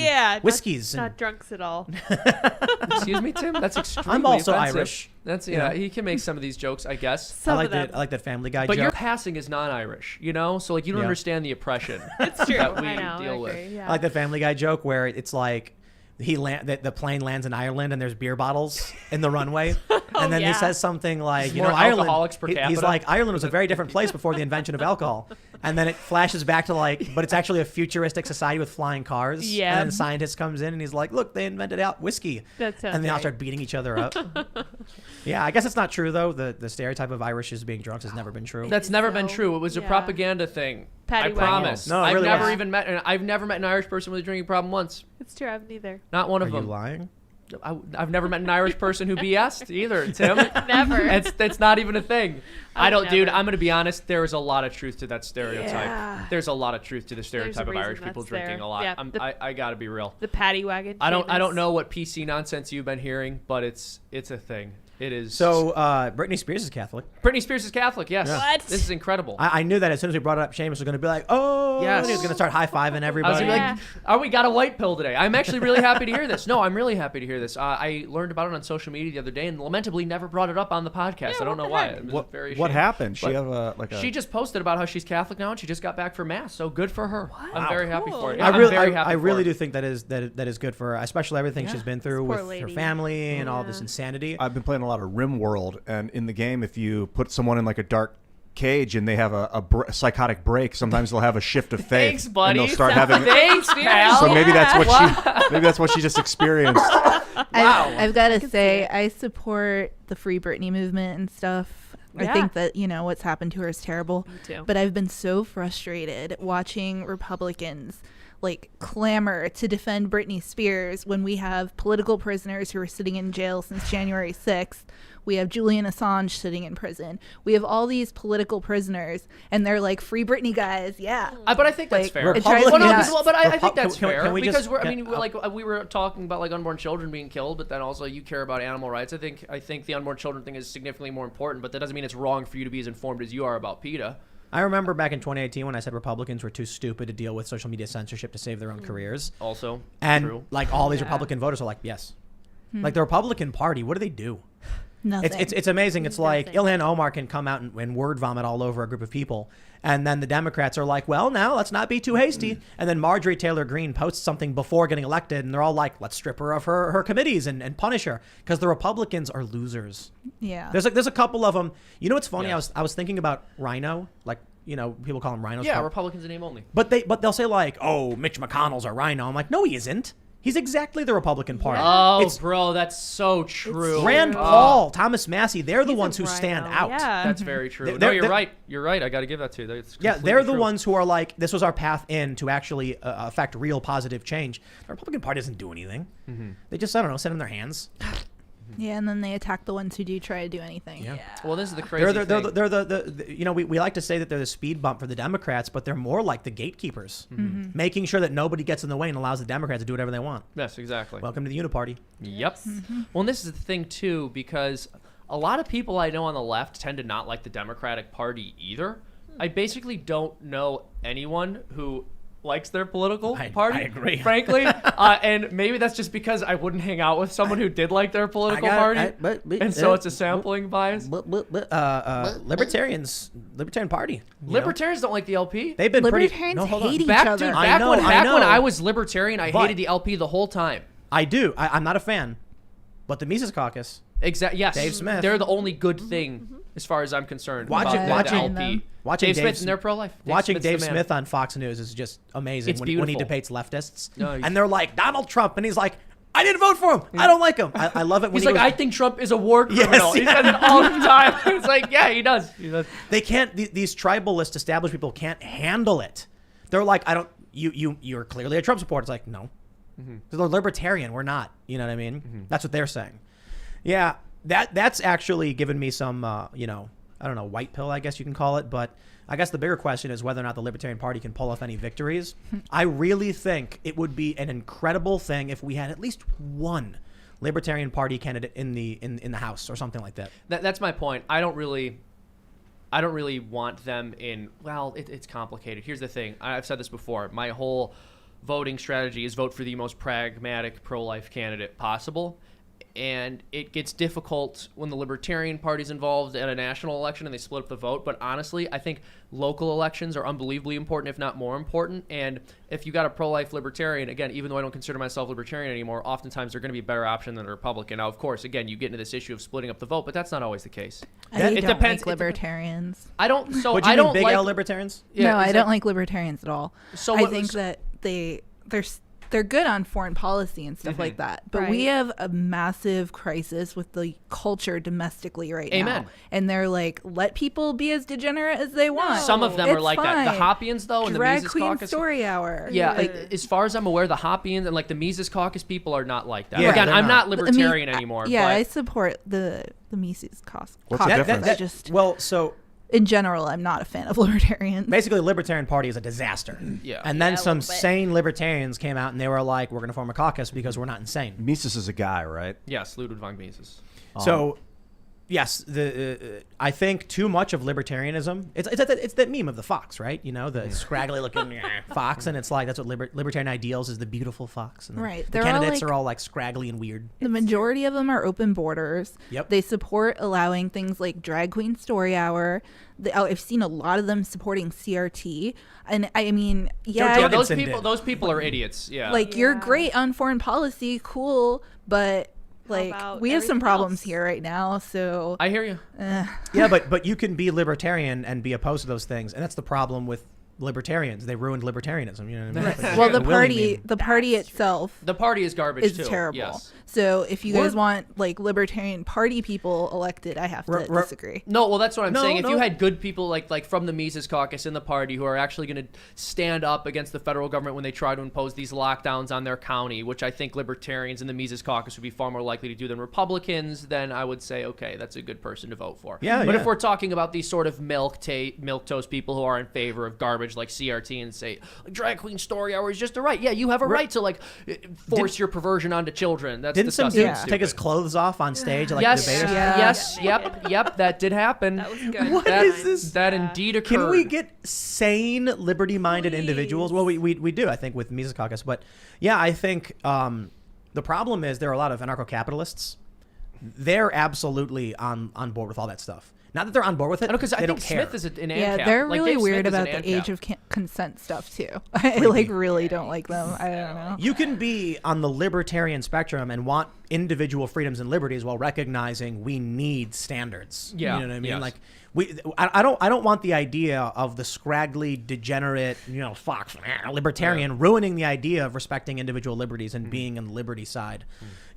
whiskeys. Not drunks at all. Excuse me, Tim. That's extremely I'm also offensive. Irish. That's you know. He can make some of these jokes, I guess. Some of them. I like that Family Guy But joke. your passing is non-Irish, you know, so like you don't Yeah. understand the oppression It's true. that we I know. deal I with. agree. Yeah. I like the Family Guy joke where it's like the plane lands in Ireland and there's beer bottles in the runway, and then he yeah. says something like, There's you know, more Ireland. alcoholics per He's capita. like, Ireland was a very different place before the invention of alcohol, and then it flashes back to like, but it's actually a futuristic society with flying cars. Yeah. And then a scientist comes in and he's like, look, they invented out whiskey. That sounds And they all right. start beating each other up. Yeah, I guess it's not true though. The stereotype of Irish as being drunks has never been true. That's never been So, true. It was a yeah. propaganda thing. Paddy I promise. No, it I've really never was. even met. And I've never met an Irish person with a drinking problem once. It's true. I haven't either. Not one Are of you them. lying? I've never met an Irish person who BS'd either, Tim. Never. It's not even a thing. I I've don't, dude. never. I'm gonna be honest. There is a lot of truth to that stereotype. Yeah. There's a lot of truth to the a stereotype of reason Irish people that's drinking there. a lot. Yeah, I gotta be real. The paddy wagon. I don't Seamus. know what PC nonsense you've been hearing, but it's a thing. It is. So Britney Spears is Catholic. Britney Spears is Catholic. Yes. What? This is incredible. I knew that as soon as we brought it up, Seamus was going to be like, oh, Yes. and he was going to start high-fiving I was everybody. gonna be Yeah. like, "Oh, we got a white pill today." I'm actually really happy to hear this. No, I'm really happy to hear this. I learned about it on social media the other day, and lamentably never brought it up on the podcast. I don't know why. It was very What ashamed. happened? She But have a She just posted about how she's Catholic now, and she just got back from mass. So good for her. I'm very happy cool. for her. Yeah, I I'm really, very happy I for really her. do think that is good for her, especially everything she's been through This with poor her lady. family and all Yeah. this insanity. I've been playing a lot of RimWorld, and in the game, if you put someone in like a dark cage and they have a psychotic break, sometimes they'll have a shift of faith. Thanks, buddy. And they'll start having. Thanks, pal. So maybe that's what she just experienced. Wow. I've got to can see say, it. I support the Free Britney movement and stuff. I Yeah. think that, what's happened to her is terrible. Me too. But I've been so frustrated watching Republicans clamor to defend Britney Spears when we have political prisoners who are sitting in jail since January 6th. We have Julian Assange sitting in prison. We have all these political prisoners, and they're like, "Free Britney, guys!" Yeah. But I think that's Like, fair. it drives me Well, no, nuts. but I think that's Can we fair just- because can- we were talking about like unborn children being killed, but then also you care about animal rights. I think the unborn children thing is significantly more important, but that doesn't mean it's wrong for you to be as informed as you are about PETA. I remember back in 2018 when I said Republicans were too stupid to deal with social media censorship to save their own careers, Also, and true. all these Yeah. Republican voters are like, yes, like the Republican Party. What do they do? Nothing. It's amazing. It's like Nothing. Ilhan Omar can come out and word vomit all over a group of people, and then the Democrats are like, well, now let's not be too hasty. And then Marjorie Taylor Greene posts something before getting elected, and they're all like, let's strip her of her committees and punish her because the Republicans are losers. yeah. There's a couple of them. You know what's funny? Yeah. I was thinking about Rhino, people call him rhinos. Yeah, Republicans in name only. But they'll say like, oh, Mitch McConnell's a rhino. I'm like, no, he isn't. He's exactly the Republican Party. Oh, It's bro, that's so true. Rand true. Paul, Thomas Massey. They're the He's a ones who stand rhino. out. Yeah. That's very true. They're- No, they're- you're they're- right. You're right. I got to give that to you. That's Yeah, completely they're the true. ones who are like, this was our path in to actually affect real positive change. The Republican Party doesn't do anything. They just, I don't know, sit in their hands. Yeah, and then they attack the ones who do try to do anything. Yeah. Well, this is the crazy They're thing. the we like to say that they're the speed bump for the Democrats, but they're more like the gatekeepers, making sure that nobody gets in the way and allows the Democrats to do whatever they want. Yes, exactly. Welcome to the Uniparty. Yep. Well, and this is the thing too, because a lot of people I know on the left tend to not like the Democratic Party either. I basically don't know anyone who likes their political party. I agree. Frankly, and maybe that's just because I wouldn't hang out with someone who did like their political party, and so it's a sampling bias. Libertarian Party. you know? Libertarians don't like the LP. They've been pretty. Libertarians No, hold on. hate each Back, other. dude, I back know, when I know. I was libertarian, I But- hated the LP the whole time. I do. I'm not a fan, but the Mises Caucus. Exactly. Yes. Dave Smith. They're the only good thing as far as I'm concerned. Watching- about the watching- LP. watching Dave Dave Smith S- and they're pro-life. Watching Smith's the Dave man. Smith on Fox News is just amazing It's when he beautiful. debates leftists. No, he's- and they're like, Donald Trump. And he's like, I didn't vote for him. I don't like him. I love it when He's he like, goes, I think Trump is a war Yes, criminal. He yeah. says it all the time. It's like, yeah, he does. He does. they can't, these tribalist established people can't handle it. They're like, you're clearly a Trump supporter. It's like, no. They're libertarian. We're not. You know what I mean? That's what they're saying. Yeah. That's actually given me some, I don't know, white pill, I guess you can call it. But I guess the bigger question is whether or not the Libertarian Party can pull off any victories. I really think it would be an incredible thing if we had at least one Libertarian Party candidate in the House or something like that. That's my point. I don't really want them in. Well, it's complicated. Here's the thing. I've said this before. My whole voting strategy is vote for the most pragmatic pro-life candidate possible. And it gets difficult when the Libertarian Party's involved at a national election and they split up the vote. But honestly, I think local elections are unbelievably important, if not more important. And if you got a pro-life Libertarian, again, even though I don't consider myself Libertarian anymore, oftentimes they're going to be a better option than a Republican. Now, of course, again, you get into this issue of splitting up the vote, but that's not always the case. I don't like libertarians. I don't. So Would you I mean don't big like L libertarians? No, I don't like libertarians at all. So I think that they're good on foreign policy and stuff like that. But we have a massive crisis with the culture domestically right now. And they're like, let people be as degenerate as they want. Some of them are like fine. that. The Hoppians, though, and the Drag Mises Queen Caucus. Story Hour. Yeah, as far as I'm aware, the Hoppians and like the Mises Caucus people are not like that. Yeah, Again, they're I'm not not. libertarian anymore. Yeah, but I support the Mises Caucus. What's the difference? Well, so In general, I'm not a fan of libertarians. basically, the Libertarian Party is a disaster. Yeah. And then Yeah, a some little bit. sane libertarians came out and they were like, we're going to form a caucus because we're not insane. Mises is a guy, right? yes, Ludwig von Mises. So, yes, I think too much of libertarianism. It's that meme of the fox, right? You know, the scraggly looking fox, and it's like that's what libertarian ideals is, the beautiful fox. And Right. The They're all candidates like- are all like scraggly and weird. The majority of them are open borders. Yep. They support allowing things like Drag Queen Story Hour. I've seen a lot of them supporting CRT. And I mean, Yeah, Jorgensen those did. people are idiots. Yeah. like you're Yeah. great on foreign policy, cool, but like about we have some everything problems else? here right now. So I hear you. Yeah, but you can be libertarian and be opposed to those things, and that's the problem with libertarians. They ruined libertarianism. You know what I mean? Like, well, the Willy party That's itself The party is garbage is too. terrible. Yes. So if you guys want like Libertarian Party people elected, I have to disagree. No, well, that's what I'm No, saying. If you no. had good people like from the Mises Caucus in the party who are actually going to stand up against the federal government when they try to impose these lockdowns on their county, which I think libertarians in the Mises Caucus would be far more likely to do than Republicans, then I would say, okay, that's a good person to vote for. Yeah, But yeah. if we're talking about these sort of milquetoast people who are in favor of garbage like CRT and say Drag Queen Story Hour is just a right, yeah, you have a right to like force your perversion onto children. That's Didn't some disgusting. dude and take his stupid. clothes off on stage? Like Yes, debaters? Yeah. yes, Yeah, yep, that did happen. That was good. What that, is this? That indeed occurred. Can we get sane, liberty-minded Please. individuals? Well, we do, I think, with Mises Caucus. But yeah, I think the problem is there are a lot of anarcho-capitalists. They're absolutely on board with all that stuff. Not that they're on board with it. I know, because they I don't think care. Smith is an Yeah, ANCAP. they're Like, really Dave Smith weird is an about the age ANCAP. of consent stuff too. I like really don't like them. I don't know. You can be on the libertarian spectrum and want individual freedoms and liberties while recognizing we need standards. Yeah, You know what I mean? yes. Like I don't want the idea of the scraggly, degenerate, fox libertarian ruining the idea of respecting individual liberties and being on the liberty side.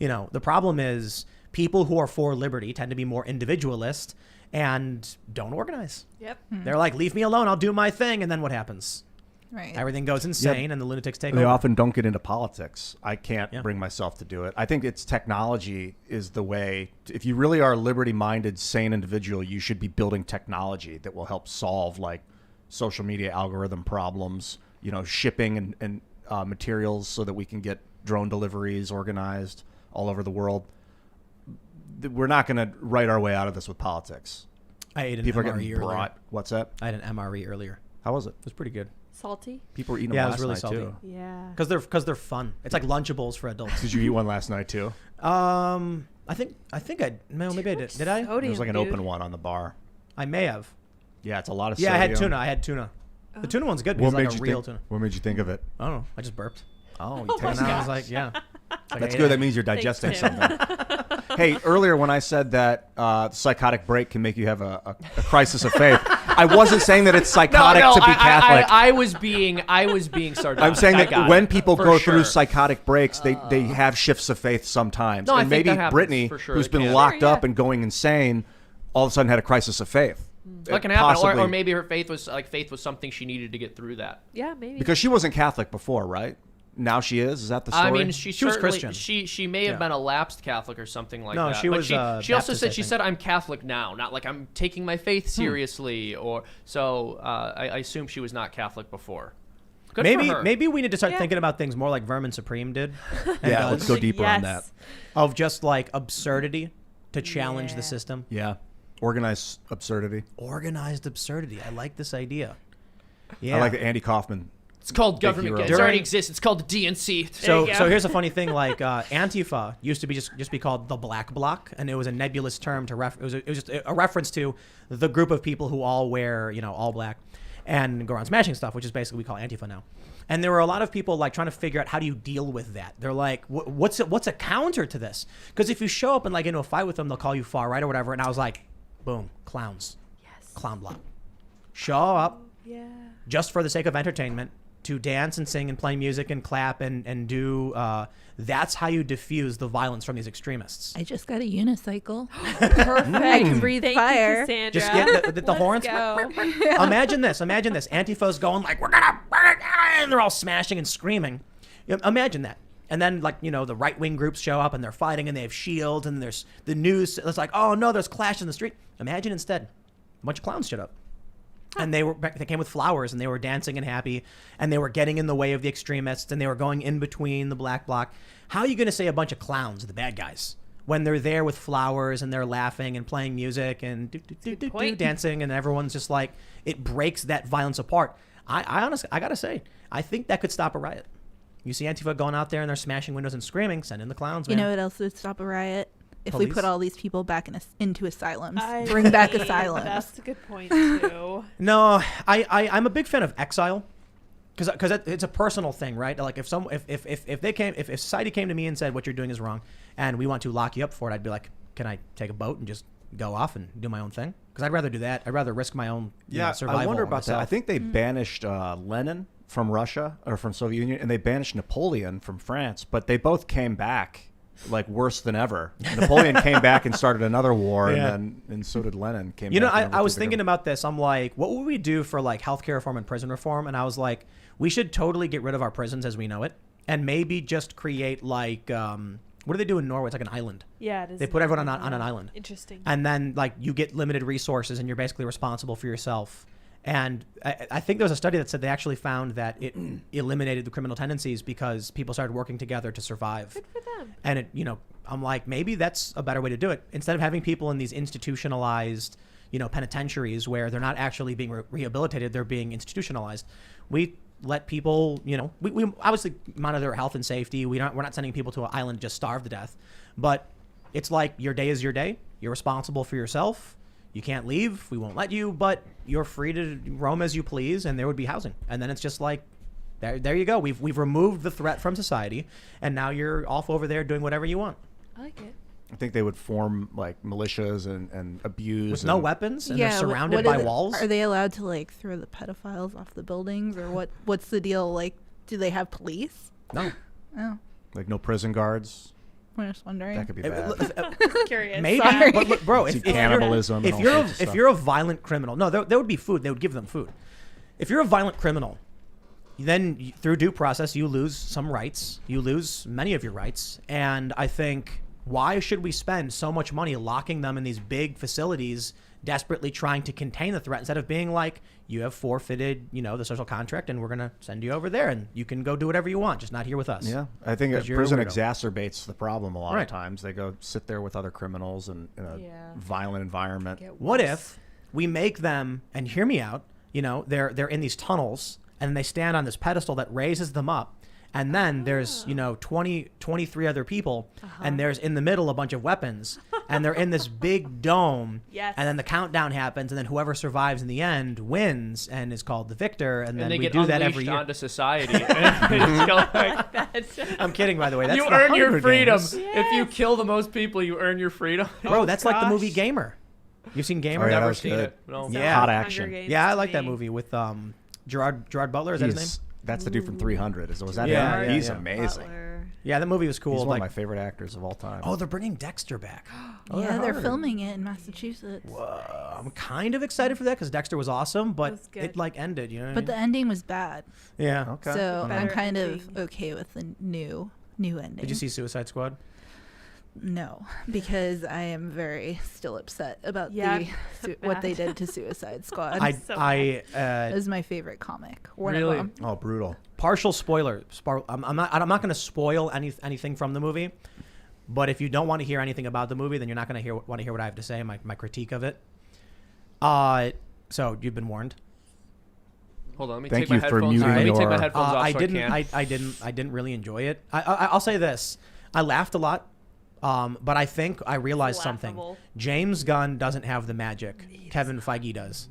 The problem is people who are for liberty tend to be more individualist and don't organize. Yep. They're like, leave me alone, I'll do my thing, and then what happens? Right. Everything goes insane and the lunatics take They over. often don't get into politics. I can't Yeah. bring myself to do it. I think it's technology is the way. If you really are a liberty-minded, sane individual, you should be building technology that will help solve like social media algorithm problems, shipping and materials so that we can get drone deliveries organized all over the world. We're not going to write our way out of this with politics. I ate an People are MRE getting earlier. brought. What's that? I had an MRE earlier. How was it? It was pretty good. Salty. People were eating Yeah, them it was last really night salty. too. Yeah. Because they're fun. It's like Lunchables for adults. Did you eat one last night too? I think maybe I did. Did I? There was like an open one on the bar. I may have. Yeah, it's a lot of Yeah, I had sodium. tuna. The tuna one's good What because it's made like a you real think? tuna. What made you think of it? I don't know. I just burped. Oh, you take And I was like, yeah. That's good. That means you're digesting Tim. something. Hey, earlier when I said that psychotic break can make you have a crisis of faith, I wasn't saying that it's psychotic to be Catholic. I was being sarcastic. I'm saying I got that when it, people for go sure. through psychotic breaks, they have shifts of faith sometimes. No, I and think maybe that happens, Britney, for sure, who's it been can. locked Sure, up yeah. and going insane, all of a sudden had a crisis of faith. That can happen, Possibly. or maybe her faith was something she needed to get through that. Yeah, maybe. Because she wasn't Catholic before, right? now she is? Is that the story? I mean, She was certainly- Christian. She may have been a lapsed Catholic or something like No, that. she But was, She also Baptist, said I she think. said I'm Catholic now, not like I'm taking my faith seriously, or so. I assume she was not Catholic before. Good for her. Maybe we need to start Yeah. thinking about things more like Vermin Supreme did. and Yeah, does, let's go deeper on that. Yes. of just like absurdity to challenge Yeah. the system. Yeah. Organized absurdity. Organized absurdity. I like this idea. Yeah. I like that Andy Kaufman. It's called government. hero. It already During- exists. It's called the DNC. There you go. So here's a funny thing. Like Antifa used to be just be called the Black Bloc, and it was a nebulous term to it was just a reference to the group of people who all wear all black and go around smashing stuff, which is basically we call Antifa now. And there were a lot of people like trying to figure out how do you deal with that. They're like, what's a counter to this? Because if you show up and like into a fight with them, they'll call you far right or whatever. And I was like, boom, clowns, Yes. clown block. Show up Yeah. just for the sake of entertainment to dance and sing and play music and clap and do that's how you diffuse the violence from these extremists. I just got a unicycle. Perfect. breathe Thank fire. you, Cassandra. Just get the Let's horns. go. Imagine this. Antifa's going like, we're gonna burn it down, and they're all smashing and screaming. Imagine that. And then like, the right wing groups show up and they're fighting and they have shields and there's the news. It's like, oh no, there's clash in the street. Imagine instead, a bunch of clowns showed up. And they came with flowers and they were dancing and happy and they were getting in the way of the extremists and they were going in between the black bloc. How are you going to say a bunch of clowns are the bad guys when they're there with flowers and they're laughing and playing music and dancing and everyone's just like, it breaks that violence apart. I honestly, I got to say, I think that could stop a riot. You see Antifa going out there and they're smashing windows and screaming, send in the clowns, man. You know what else would stop a riot? If we Police? put all these people back into asylums. Bring back asylums. That's a good point too. No, I'm a big fan of exile, because it's a personal thing, right? Like if society came to me and said what you're doing is wrong, and we want to lock you up for it, I'd be like, can I take a boat and just go off and do my own thing? Because I'd rather do that. I'd rather risk my own survival. I wonder about that. myself. I think they banished Lenin from Russia or from Soviet Union, and they banished Napoleon from France, but they both came back like worse than ever. Napoleon came back and started another war, and so did Lenin. I was thinking about this. I'm like, what would we do for like healthcare reform and prison reform? And I was like, we should totally get rid of our prisons as we know it, and maybe just create like, what do they do in Norway? It's like an island. Yeah, it is. They put everyone on an island. Interesting. And then like you get limited resources and you're basically responsible for yourself. And I think there was a study that said they actually found that it eliminated the criminal tendencies because people started working together to survive. Good for them. And it, I'm like, maybe that's a better way to do it. Instead of having people in these institutionalized, penitentiaries where they're not actually being rehabilitated, they're being institutionalized. We let people, we obviously monitor their health and safety. We're not sending people to an island just starve to death. But it's like your day is your day. You're responsible for yourself. You can't leave. We won't let you, but you're free to roam as you please, and there would be housing. And then it's just like, there you go. We've removed the threat from society, and now you're off over there doing whatever you want. I like it. I think they would form like militias and abuse With no weapons, and Yeah, they're what surrounded is by it? walls. Are they allowed to like throw the pedophiles off the buildings, or what? What's the deal? Like, do they have police? No. Oh, like no prison guards. I'm just wondering. That could be bad. Curious. Maybe, Sorry. but bro, See if you're, cannibalism. if and all you're sorts of if stuff. you're a violent criminal, no, there would be food. They would give them food. If you're a violent criminal, then through due process you lose some rights. You lose many of your rights, and I think why should we spend so much money locking them in these big facilities, desperately trying to contain the threat instead of being like, you have forfeited, the social contract, and we're gonna send you over there, and you can go do whatever you want, just not here with us. Yeah, I think 'Cause you're a prison weirdo. exacerbates the problem a lot Right. of times. They go sit there with other criminals in a Yeah. violent environment. Get What worse. if we make them, and hear me out, they're in these tunnels and they stand on this pedestal that raises them up, and then there's 23 other people, and there's in the middle a bunch of weapons, and they're in this big dome, Yes. and then the countdown happens, and then whoever survives in the end wins and is called the victor, and then they we get do that unleashed every year. onto society. And they just go like, I'm kidding, by the way. That's you the earn your Hunger freedom. Games. If you kill the most people, you earn your freedom. Bro, that's like the movie gosh. Gamer. You've seen Gamer? Oh, yeah, that Never was seen good. it. No. Yeah. Hot Hunger action. Games Yeah, I to like that me. movie with Gerard Butler. Is that his name? That's the dude from 300. Was that Yeah, him? yeah, He's yeah. amazing. Butler. Yeah, that movie was cool. He's one like, of my favorite actors of all time. oh, they're bringing Dexter back. Yeah, they're filming it in Massachusetts. I'm kind of excited for that because Dexter was awesome, but was good. it like ended. You know. What I But the mean? ending was bad. Yeah. Okay. So I'm Better kind of ending. okay with the new ending. Did you see Suicide Squad? No, because I am very still upset about Yeah, what they bad. did to Suicide Squad. so It was my favorite comic. One Really? of them. Oh, brutal. Partial spoiler. I'm not going to spoil anything from the movie. But if you don't want to hear anything about the movie, then you're not going to want to hear what I have to say. My critique of it. So you've been warned. Hold on, let me Thank take my you for headphones. muting Let me take my your- headphones off. I so didn't. I can. I didn't really enjoy it. I'll say this. I laughed a lot. But I think I realized something. laughable. James Gunn doesn't have the magic. Kevin Feige does.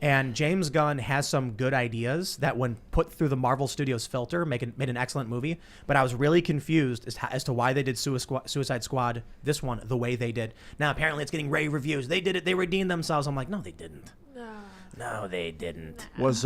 And James Gunn has some good ideas that, when put through the Marvel Studios filter, made an excellent movie. But I was really confused as to why they did Suicide Squad, this one, the way they did. Now, apparently it's getting rave reviews. They did it. They redeemed themselves. I'm like, no, they didn't. No, they didn't. Was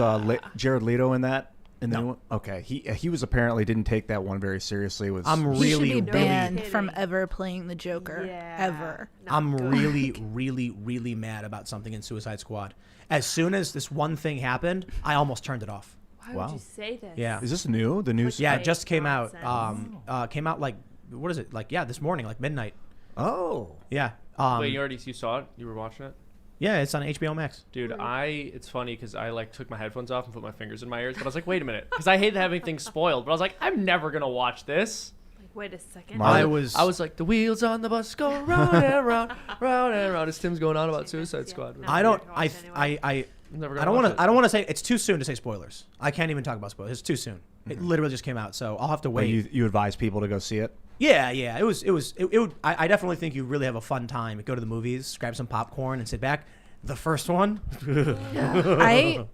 Jared Leto in that? In the new one? Okay. He was apparently didn't take that one very seriously. I'm He should really, be really, banned kidding. from ever playing the Joker. Yeah. Ever. I'm really, really, really mad about something in Suicide Squad. As soon as this one thing happened, I almost turned it off. Why Wow. would you say this? Yeah. Is this new? The news? Yeah, it Fake just came out. nonsense. Came out like, what is it? Like, yeah, this morning, like midnight. Oh. Yeah. Wait, you saw it? You were watching it? Yeah, it's on HBO Max. Dude, it's funny because I like took my headphones off and put my fingers in my ears, but I was like, wait a minute, because I hate having things spoiled. But I was like, I'm never gonna watch this. Like, wait a second. My- I was like, the wheels on the bus go round and round, round and round. As Tim's going on about Suicide Squad. No. I don't I'm I never gonna watch I I'm never I gonna don't watch want it. to I don't want to say it's too soon to say spoilers. I can't even talk about spoilers. It's too soon. It literally just came out, so I'll have to But wait. you advise people to go see it? Yeah. It would. I definitely think you really have a fun time. Go to the movies, grab some popcorn, and sit back. The first one, I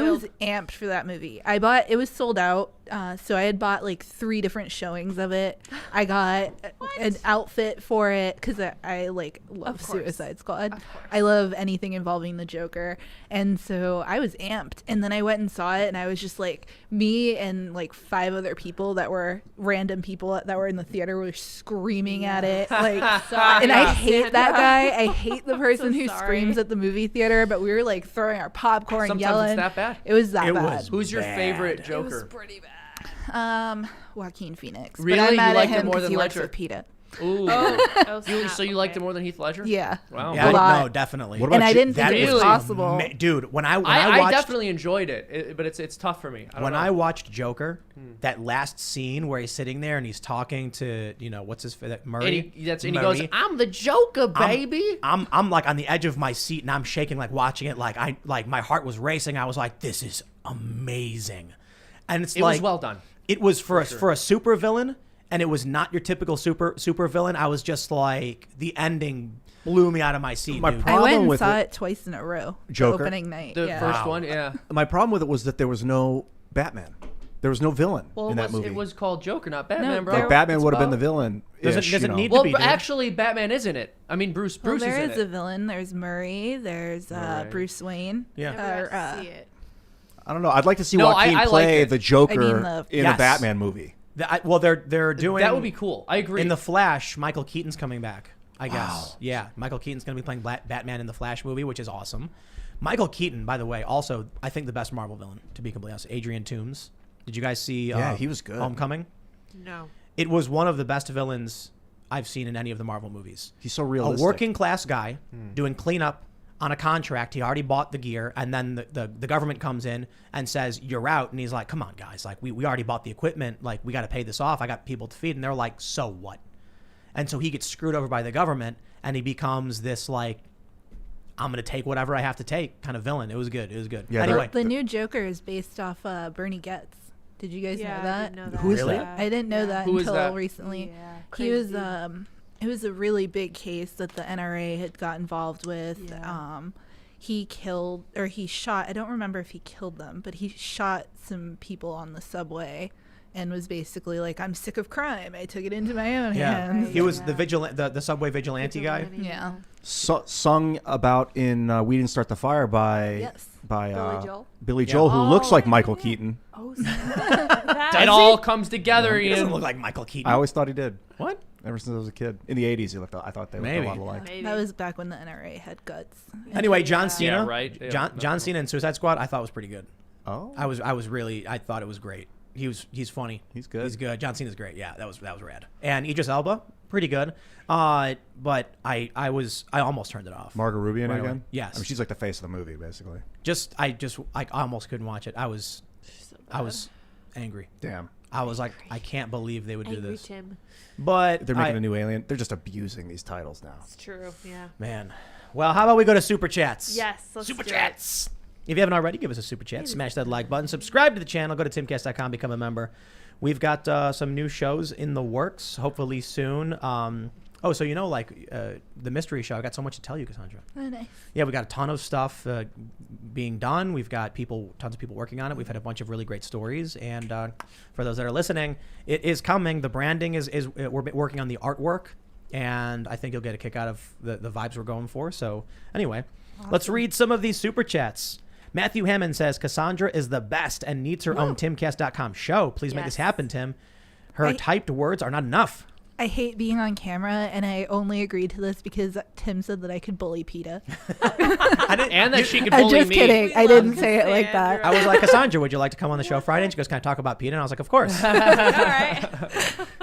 was amped for that movie. It was sold out, so I had bought like 3 different showings of it. I got an outfit for it because I like love Of course. Suicide Squad. Of course. I love anything involving the Joker, and so I was amped. And then I went and saw it, and I was just like, me and like 5 other people that were random people that were in the theater were screaming at it, like, and I hate that guy. I hate the person who sorry. screams at the movie theater, but we were like throwing our popcorn, Sometimes yelling. it's that bad. It was that It bad. was Who's your favorite It was Joker? pretty bad. Joaquin Phoenix. Really? But I'm You mad liked at him him more 'cause than he works Ledger? for PETA. Ooh. Oh, So you liked him more than Heath Ledger? Yeah. Wow. yeah, lot. no, definitely. What And about I didn't think that it was really possible. Dude, when I I watched definitely enjoyed it, but it's tough for me. I don't when know. I watched Joker, that last scene where he's sitting there and he's talking to what's his Murray. and he Murray. goes, "I'm the Joker, baby." I'm like on the edge of my seat and I'm shaking, like watching it, like my heart was racing. I was like, this is amazing, and It was well done. It was for a super villain, and it was not your typical super villain. I was just like, the ending blew me out of my seat. My dude. I problem went and with saw it- it twice in a row. Joker? The opening night. The yeah. first Wow. one, yeah. My problem with it was that there was no Batman. There was no villain Well, in that movie. it was called Joker, not Batman, No, bro. there- Like Batman It's would have been about- the villain. Does it need Well, to be, but dude. actually, Batman is in it. I mean, Bruce Well, is there in is it. a villain. There's Murray. There's Murray. Bruce Wayne. Yeah. Never got to see it. I don't know. I'd like to see No, Joaquin I like play it. the Joker I mean, the- in Yes. a Batman movie. Well, they're doing That would be cool. I agree. in the Flash. Michael Keaton's coming back, I guess. Yeah, Michael Keaton's going to be playing Batman in the Flash movie, which is awesome. Michael Keaton, by the way, also I think the best Marvel villain, to be completely honest. Adrian Toomes. Did you guys see? Yeah, he was good. Homecoming. No. It was one of the best villains I've seen in any of the Marvel movies. He's so realistic. A working class guy doing cleanup on a contract. He already bought the gear, and then the government comes in and says, you're out. And he's like, come on, guys. Like, we already bought the equipment. Like, we got to pay this off. I got people to feed. And they're like, so what? And so he gets screwed over by the government, and he becomes this, like, I'm going to take whatever I have to take kind of villain. It was good. It was good. Yeah, Anyway, The new Joker is based off Bernie Getz. Did you guys Yeah, know I that? didn't know that. Who is Yeah. that? I didn't know that Who is until that? recently. Yeah. He was Crazy. it was a really big case that the NRA had got involved with. Yeah. He shot, I don't remember if he killed them, but he shot some people on the subway and was basically like, I'm sick of crime. I took it into my own yeah. hands. He was Yeah. the subway vigilante guy. Yeah. Sung about in We Didn't Start the Fire by Yes. by Billy Joel? Billy Joel, who looks Oh, like I Michael didn't. Keaton. Oh, that It all comes together, He doesn't Ian. look like Michael Keaton. I always thought he did. What? Ever since I was a kid. In the 80s, I thought they looked Maybe. a lot alike. Maybe. That was back when the NRA had guts. Anyway, John Cena. Yeah, right. Yeah, John Cena in Suicide Squad, I thought was pretty good. Oh. I thought it was great. He's funny. He's good. He's good. John Cena's great. Yeah, that was rad. And Idris Elba, pretty good. But I almost turned it off. Margot Robbie Right away. again? Yes. I mean, she's like the face of the movie, basically. I almost couldn't watch it. I was angry. Damn. I was like, I can't believe they would do Angry this. Tim. But They're making a new Alien. They're just abusing these titles now. It's true. Yeah. man. Well, how about we go to Super Chats? Yes. Let's Super do Chats. If you haven't already, give us a Super Chat. Smash that like button. Subscribe to the channel. Go to timcast.com. Become a member. We've got some new shows in the works, hopefully soon. So the mystery show. I got so much to tell you, Cassandra. Oh, nice. Yeah, we got a ton of stuff being done. We've got tons of people working on it. We've had a bunch of really great stories. And for those that are listening, it is coming. The branding is we're working on the artwork, and I think you'll get a kick out of the vibes we're going for. So anyway, let's read some of these Super Chats. Matthew Hammond says, Cassandra is the best and needs her own Timcast.com show. Please make this happen, Tim. Her typed words are not enough. I hate being on camera, and I only agreed to this because Tim said that I could bully PETA. And that she could I'm bully just me. kidding. I didn't say it like that. I was like, Cassandra, would you like to come on the show Friday? And she goes, can I talk about PETA? And I was like, of course. All right.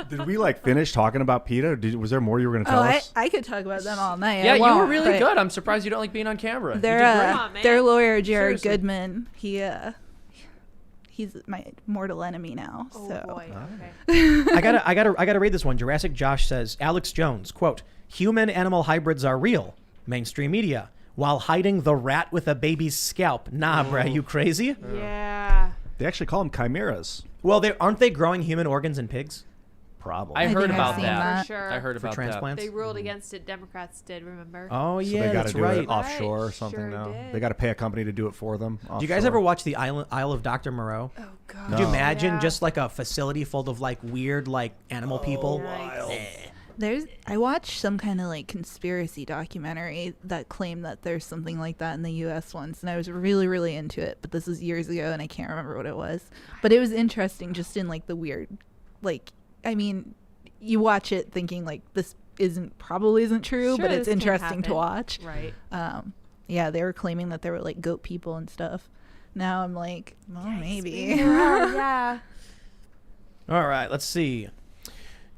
Did we finish talking about PETA? Was there more you were going to tell us? I could talk about them all night. Yeah, I you were won't, really but good. I'm surprised you don't like being on camera. You did great. Come on, man. Their lawyer, Jared Seriously. Goodman, he's my mortal enemy now. Oh so boy. Okay. I gotta read this one. Jurassic Josh says, Alex Jones, quote, human-animal hybrids are real. Mainstream media. While hiding the rat with a baby's scalp. Nah, bruh, you crazy? Yeah. They actually call them chimeras. Well, aren't they growing human organs in pigs? Probably. I I heard think I've about seen that. that. For sure. I heard For about transplants? They ruled against it. Democrats did. Remember? Oh, So yeah, they got that's to do right. it offshore or Right, something sure now. did. They got to pay a company to do it for them. Do you guys ever watch the Isle of Dr. Moreau? oh god. Could you No. imagine Yeah. just like a facility full of like weird like animal people? Yikes. I watched some kind of conspiracy documentary that claimed that there's something like that in the US once, and I was really, really into it, but this was years ago and I can't remember what it was. But it was interesting just in the weird you watch it thinking this probably isn't true, Sure, but it's this can't interesting to happen. watch. Right. Yeah, they were claiming that there were goat people and stuff. Now I'm like, well, maybe. Yeah. All right, let's see.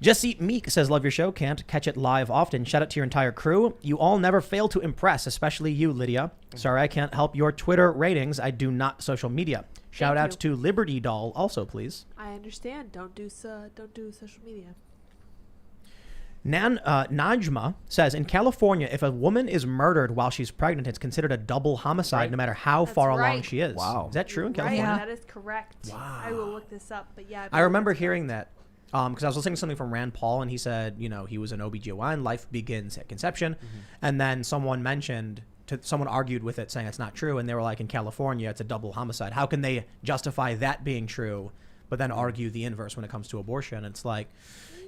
Jesse Meek says, love your show. Can't catch it live often. Shout out to your entire crew. You all never fail to impress, especially you, Lydia. Sorry I can't help your Twitter ratings. I do not social media. Shout out to Liberty Doll also, please. I understand. Don't do social media. Najma says, in California, if a woman is murdered while she's pregnant, it's considered a double homicide Right. no matter how That's far along right. she is. Wow. Is that true in Right. California? Yeah. That is correct. Wow. I will look this up, but yeah. I remember hearing that because I was listening to something from Rand Paul, and he said, he was an OBGYN, life begins at conception. And then someone argued with it saying it's not true. And they were like, in California, it's a double homicide. How can they justify that being true, but then argue the inverse when it comes to abortion? It's like,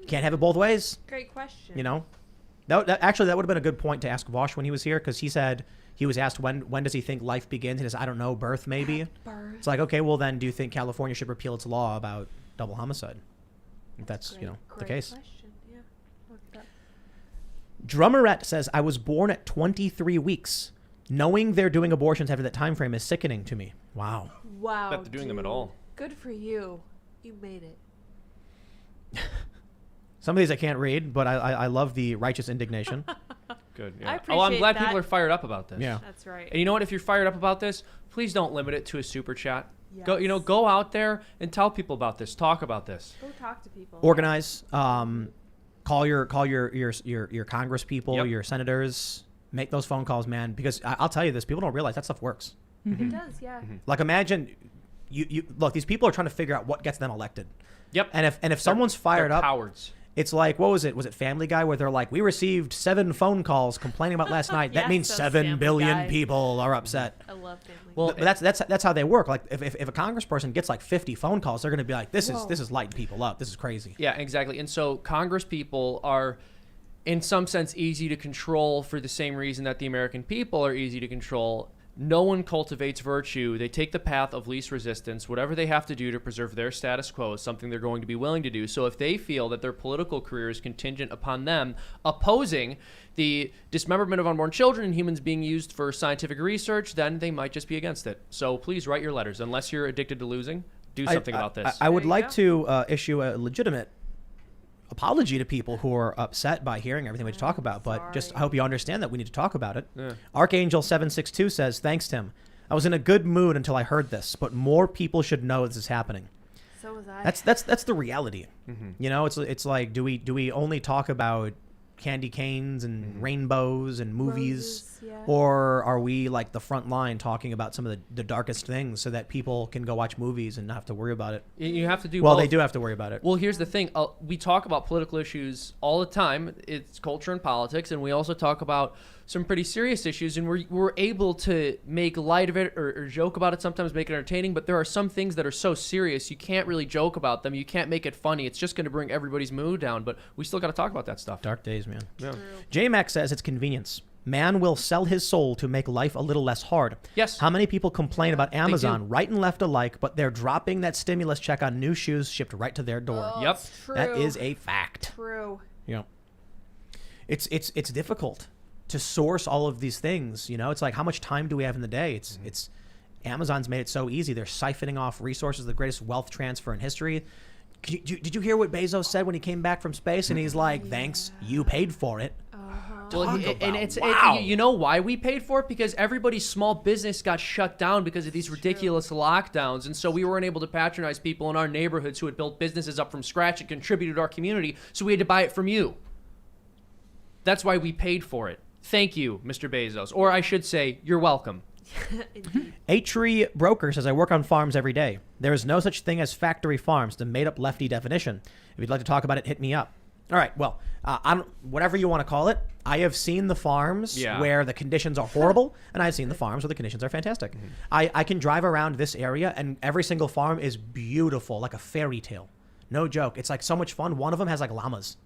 you can't have it both ways, Great question. That would have been a good point to ask Vosh when he was here, because he said he was asked when does he think life begins, and he says, I don't know, birth maybe. Birth. It's like, okay, well then do you think California should repeal its law about double homicide? If that's the Great case. Question. Yeah. Look it up. Drummerette says, I was born at 23 weeks. Knowing they're doing abortions after that time frame is sickening to me. Wow. Wow. That they're doing them at all. Good for you. You made it. Some of these I can't read, but I love the righteous indignation. Good. I Yeah. I'm appreciate glad that. people are fired up about this. Yeah. That's right. And you know what? If you're fired up about this, please don't limit it to a super chat. Yes. Go out there and tell people about this. Talk about this. Go talk to people. Organize. Call your Congress people, Yep. your senators. Make those phone calls, man. Because I'll tell you this: people don't realize that stuff works. It does, yeah. Like, imagine you look. These people are trying to figure out what gets them elected. Yep. And if someone's fired They're up, cowards. it's like, what was it? Was it Family Guy where they're like, we received 7 phone calls complaining about last night. That Yes, means that's 7 Family billion Guy. people are upset. I love Family Well, Guy. But that's how they work. Like if a congressperson gets like 50 phone calls, they're going to be like, this is lighting people up. This is crazy. Yeah, exactly. And so Congress people are, in some sense, easy to control for the same reason that the American people are easy to control. no one cultivates virtue. They take the path of least resistance. Whatever they have to do to preserve their status quo is something they're going to be willing to do. So if they feel that their political career is contingent upon them opposing the dismemberment of unborn children and humans being used for scientific research, then they might just be against it. So please write your letters. Unless you're addicted to losing, do something about this. I would There you like go. to issue a legitimate apology to people who are upset by hearing everything we talk about, but just I hope you understand that we need to talk about it. Yeah. Archangel 762 says, "Thanks, Tim. I was in a good mood until I heard this, but more people should know this is happening." So was I. That's the reality. You know, it's like do we only talk about candy canes and rainbows and movies, Roses, yeah. or are we like the front line talking about some of the darkest things so that people can go watch movies and not have to worry about it? You have to do Well, both. they do have to worry about it. Well, here's the thing. We talk about political issues all the time. It's culture and politics, and we also talk about some pretty serious issues, and we're able to make light of it or joke about it sometimes, make it entertaining, but there are some things that are so serious you can't really joke about them. You can't make it funny. It's just going to bring everybody's mood down, but we still got to talk about that stuff. Dark days, man. Yeah. J-Mac says it's convenience. Man will sell his soul to make life a little less hard. Yes. How many people complain about do. Amazon right and left alike, but they're dropping that stimulus check on new shoes shipped right to their door? Oh, Yep. it's true. That is a fact. True. You know, it's difficult to source all of these things. You know, it's like, how much time do we have in the day? It's Amazon's made it so easy. They're siphoning off resources, the greatest wealth transfer in history. Did you hear what Bezos said when he came back from space? And he's like, "Thanks, you paid for it." Well, Talk and about- you know why we paid for it? Because everybody's small business got shut down because of these ridiculous lockdowns. And so we weren't able to patronize people in our neighborhoods who had built businesses up from scratch and contributed to our community. So we had to buy it from you. That's why we paid for it. Thank you, Mr. Bezos. Or I should say, you're welcome. A-Tree Broker says, "I work on farms every day. There is no such thing as factory farms, the made-up lefty definition. If you'd like to talk about it, hit me up." All right, well, whatever you want to call it, I have seen the farms where the conditions are horrible, and I've seen the farms where the conditions are fantastic. I can drive around this area, and every single farm is beautiful, like a fairy tale. No joke. It's like so much fun. One of them has like llamas.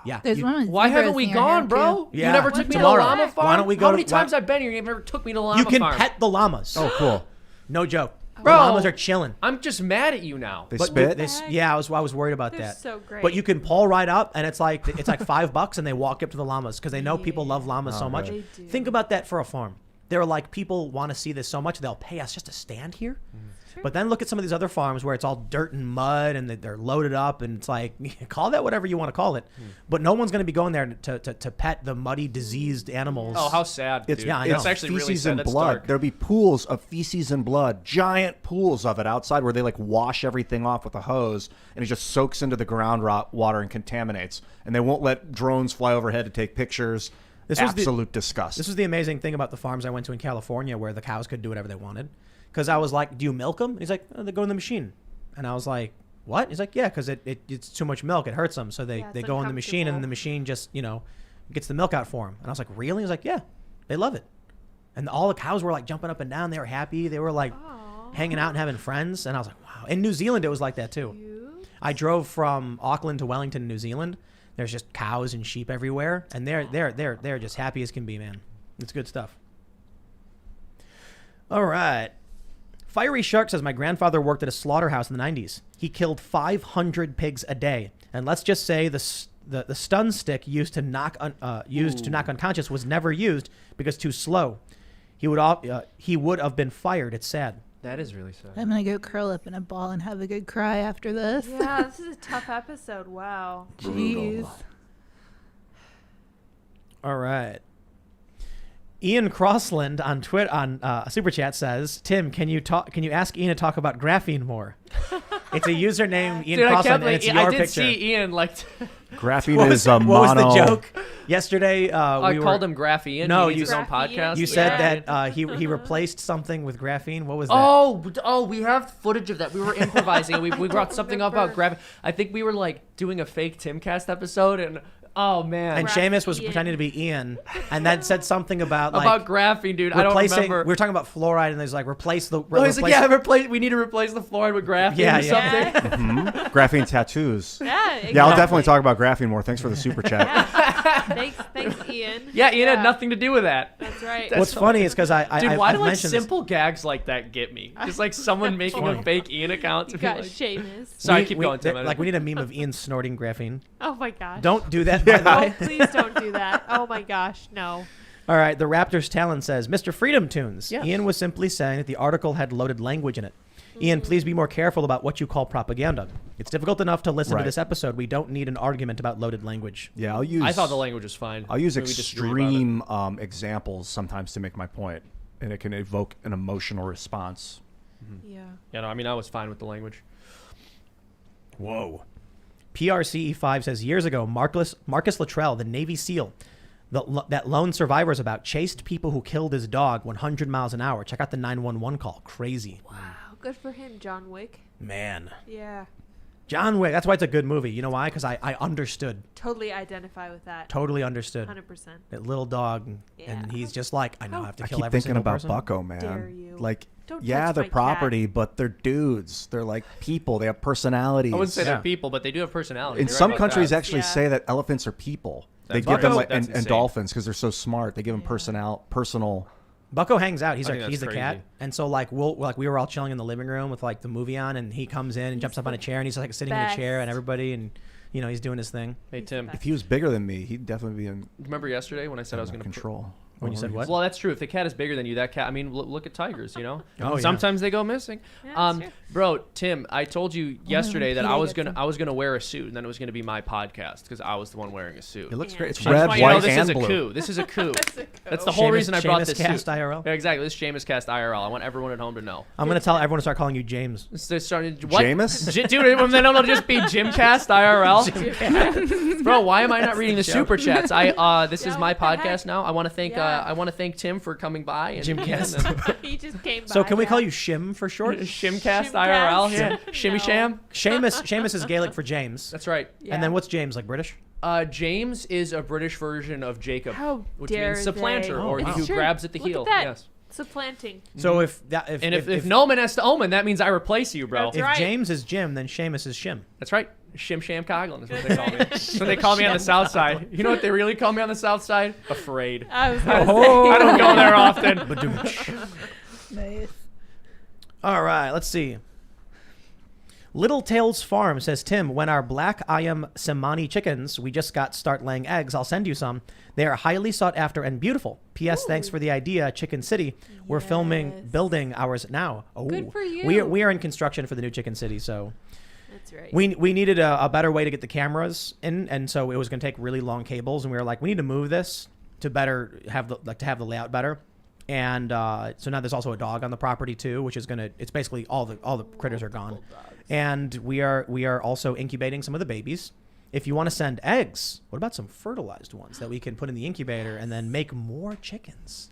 Yeah. There's one with Why zebras haven't we near gone, here, bro? too. Yeah. You never took me to the Tomorrow. llama farm? Why don't we go How many to- times I've been here, you never took me to the llama You can farm? pet the llamas. Oh, cool. No joke. Bro. The llamas are chilling. I'm just mad at you now. They But spit. I was worried about They're that. so great. But you can pull right up, and it's like $5, and they walk up to the llamas because they know people love llamas so much. They do. Think about that for a farm. They're like, people want to see this so much they'll pay us just to stand here. But then look at some of these other farms where it's all dirt and mud and they're loaded up, and it's like, call that whatever you want to call it. But no one's going to be going there to pet the muddy, diseased animals. Oh, how sad, dude. Yeah, I know. It's actually really feces sad. and That's blood. dark. There'll be pools of feces and blood, giant pools of it outside where they like wash everything off with a hose, and it just soaks into the ground water and contaminates. And they won't let drones fly overhead to take pictures. This was Absolute disgust. This was the amazing thing about the farms I went to in California, where the cows could do whatever they wanted. Because I was like, "Do you milk them?" And he's like, "Oh, they go in the machine." And I was like, "What?" He's like, "Yeah, because it's too much milk. It hurts them. So they it's go in the machine, and the machine just, gets the milk out for them." And I was like, "Really?" He's like, "Yeah, they love it." And all the cows were like jumping up and down. They were happy. They were like hanging out and having friends. And I was like, "Wow." In New Zealand, it was like that too. I drove from Auckland to Wellington, New Zealand. There's just cows and sheep everywhere, and they're just happy as can be, man. It's good stuff. All right. Fiery Shark says, "My grandfather worked at a slaughterhouse in the 90s. He killed 500 pigs a day, and let's just say the stun stick used to knock unconscious was never used because too slow. He would have been fired. It's sad." That is really sad. I'm gonna go curl up in a ball and have a good cry after this. Yeah, this is a tough episode. Wow. Jeez. All right. Ian Crossland on Twitter on Super Chat says, "Tim, can you ask Ian to talk about graphene more?" It's a username, Ian Dude, Crossland, and it's your I did picture. see Ian Graphene is a what mono. was the joke? Yesterday, I called him Graffian. No, he needs his own Graffian. podcast. You said that he replaced something with graphene. What was that? Oh, we have footage of that. We were improvising. we brought something up about graphene. I think we were like doing a fake Timcast episode, and oh man, And Seamus was Graphene. pretending to be Ian, and then said something about about graphene, dude. I don't replacing. remember. We were talking about fluoride, and there's like replace the. Oh, he's like, yeah, we need to replace the fluoride with graphene Yeah, or yeah. something. Graphene tattoos. Yeah, exactly. Yeah, I'll definitely talk about graphene more. Thanks for the super chat. Thanks, Thanks, Ian. Yeah, Ian had nothing to do with that. That's right. What's funny is because Dude, why I've do like mentioned this. simple gags like that get me? Just like someone making a fake Ian account to You be got like, Seamus. sorry, keep going, Tim. Like we need a meme of Ian snorting graphene. Oh my gosh. Don't do that. By the Oh, way. please don't do that. Oh my gosh, no. All right, the Raptors Talon says, Mr. FreedomToons. Yes. Ian was simply saying that the article had loaded language in it. Ian, please be more careful about what you call propaganda. It's difficult enough to listen to Right. this episode. We don't need an argument about loaded language. Yeah, I'll use. I thought the language was fine. I'll use Maybe we disagree about it. extreme examples sometimes to make my point, and it can evoke an emotional response. Yeah. Yeah, no, I mean, I was fine with the language. Whoa. PRCE5 says, years ago, Marcus Luttrell, the Navy SEAL, that lone survivor is about, chased people who killed his dog 100 miles an hour. Check out the 911 call. Crazy. Wow. Good for him, John Wick. Man. Yeah. John Wick. That's why it's a good movie. You know why? Because I understood. Totally identify with that. Totally understood. 100%. That little dog. Yeah. And he's just like, I know I have to I kill keep every thinking single about person. Bucko, man. Dare you. Like, Don't yeah, touch they're my cat. property, but they're dudes. They're like people. They have personalities. I wouldn't say Yeah. they're people, but they do have personality. In You're some right about countries, that. actually Yeah. say that elephants are people. They That's give them Bucko- like that's and insane. dolphins because they're so smart. They give them personal. Bucko hangs out. He's I like think he's the that's cat, crazy. and so like we were all chilling in the living room with like the movie on, and he comes in and jumps up on a chair, and he's like sitting in a chair, and Best. everybody, and he's doing his thing. Hey, Tim, If he was bigger than me, he'd definitely be in remember yesterday when I said I was going to control. When you said what? Well, that's true. If the cat is bigger than you, that cat. I mean, look at tigers. Oh, yeah. Sometimes they go missing. Yeah, that's true. Bro, Tim, I told you yesterday that PETA I was gets gonna wear a suit, and then it was gonna be my podcast because I was the one wearing a suit. It looks Yeah. great. It's I just red, want you to know white, this and is a blue. coup. This is a coup. That's a coup. That's the whole reason I brought this Cast suit. IRL. Yeah, exactly. This is Seamus Cast IRL. I want everyone at home to know. I'm gonna tell everyone to start calling you James. They're starting. What? Jameis? Dude, when they don't just be Jimcast IRL. Bro, why am I not reading the super chats? This is Yeah, my what the heck? podcast now. I want to thank Yeah. Tim for coming by. And, Jimcast. He just came by. So can we yeah. call you Shim for short? Shimcast Shimcast? IRL. Yeah. Shimmy No. Sham. Seamus is Gaelic for James. That's right. And then what's James, like British? James is a British version of Jacob, How which dare means supplanter, they. or Oh, he wow. who It's true. grabs at the Look heel. At that. Yes. Supplanting. So if that if And if no man has to omen, that means I replace you, bro. That's if right. James is Jim, then Seamus is Shim. That's right. Shim Sham Coughlin is what they call me. That's what they call me on the south side. You know what they really call me on the south side? Afraid. I was gonna I don't go there often. Nice. All right, let's see. Little Tails Farm says, Tim, when our black Ayam Semani chickens we just got start laying eggs, I'll send you some. They are highly sought after and beautiful. P.S. Thanks for the idea, Chicken City. We're building ours now. Oh, Good for you. We are in construction for the new Chicken City, so That's right. we needed a better way to get the cameras in, and so it was going to take really long cables, and we were like, we need to move this to better have the layout better. And so now there's also a dog on the property too, which is it's basically all the critters are gone. And we are also incubating some of the babies. If you want to send eggs, what about some fertilized ones that we can put in the incubator and then make more chickens?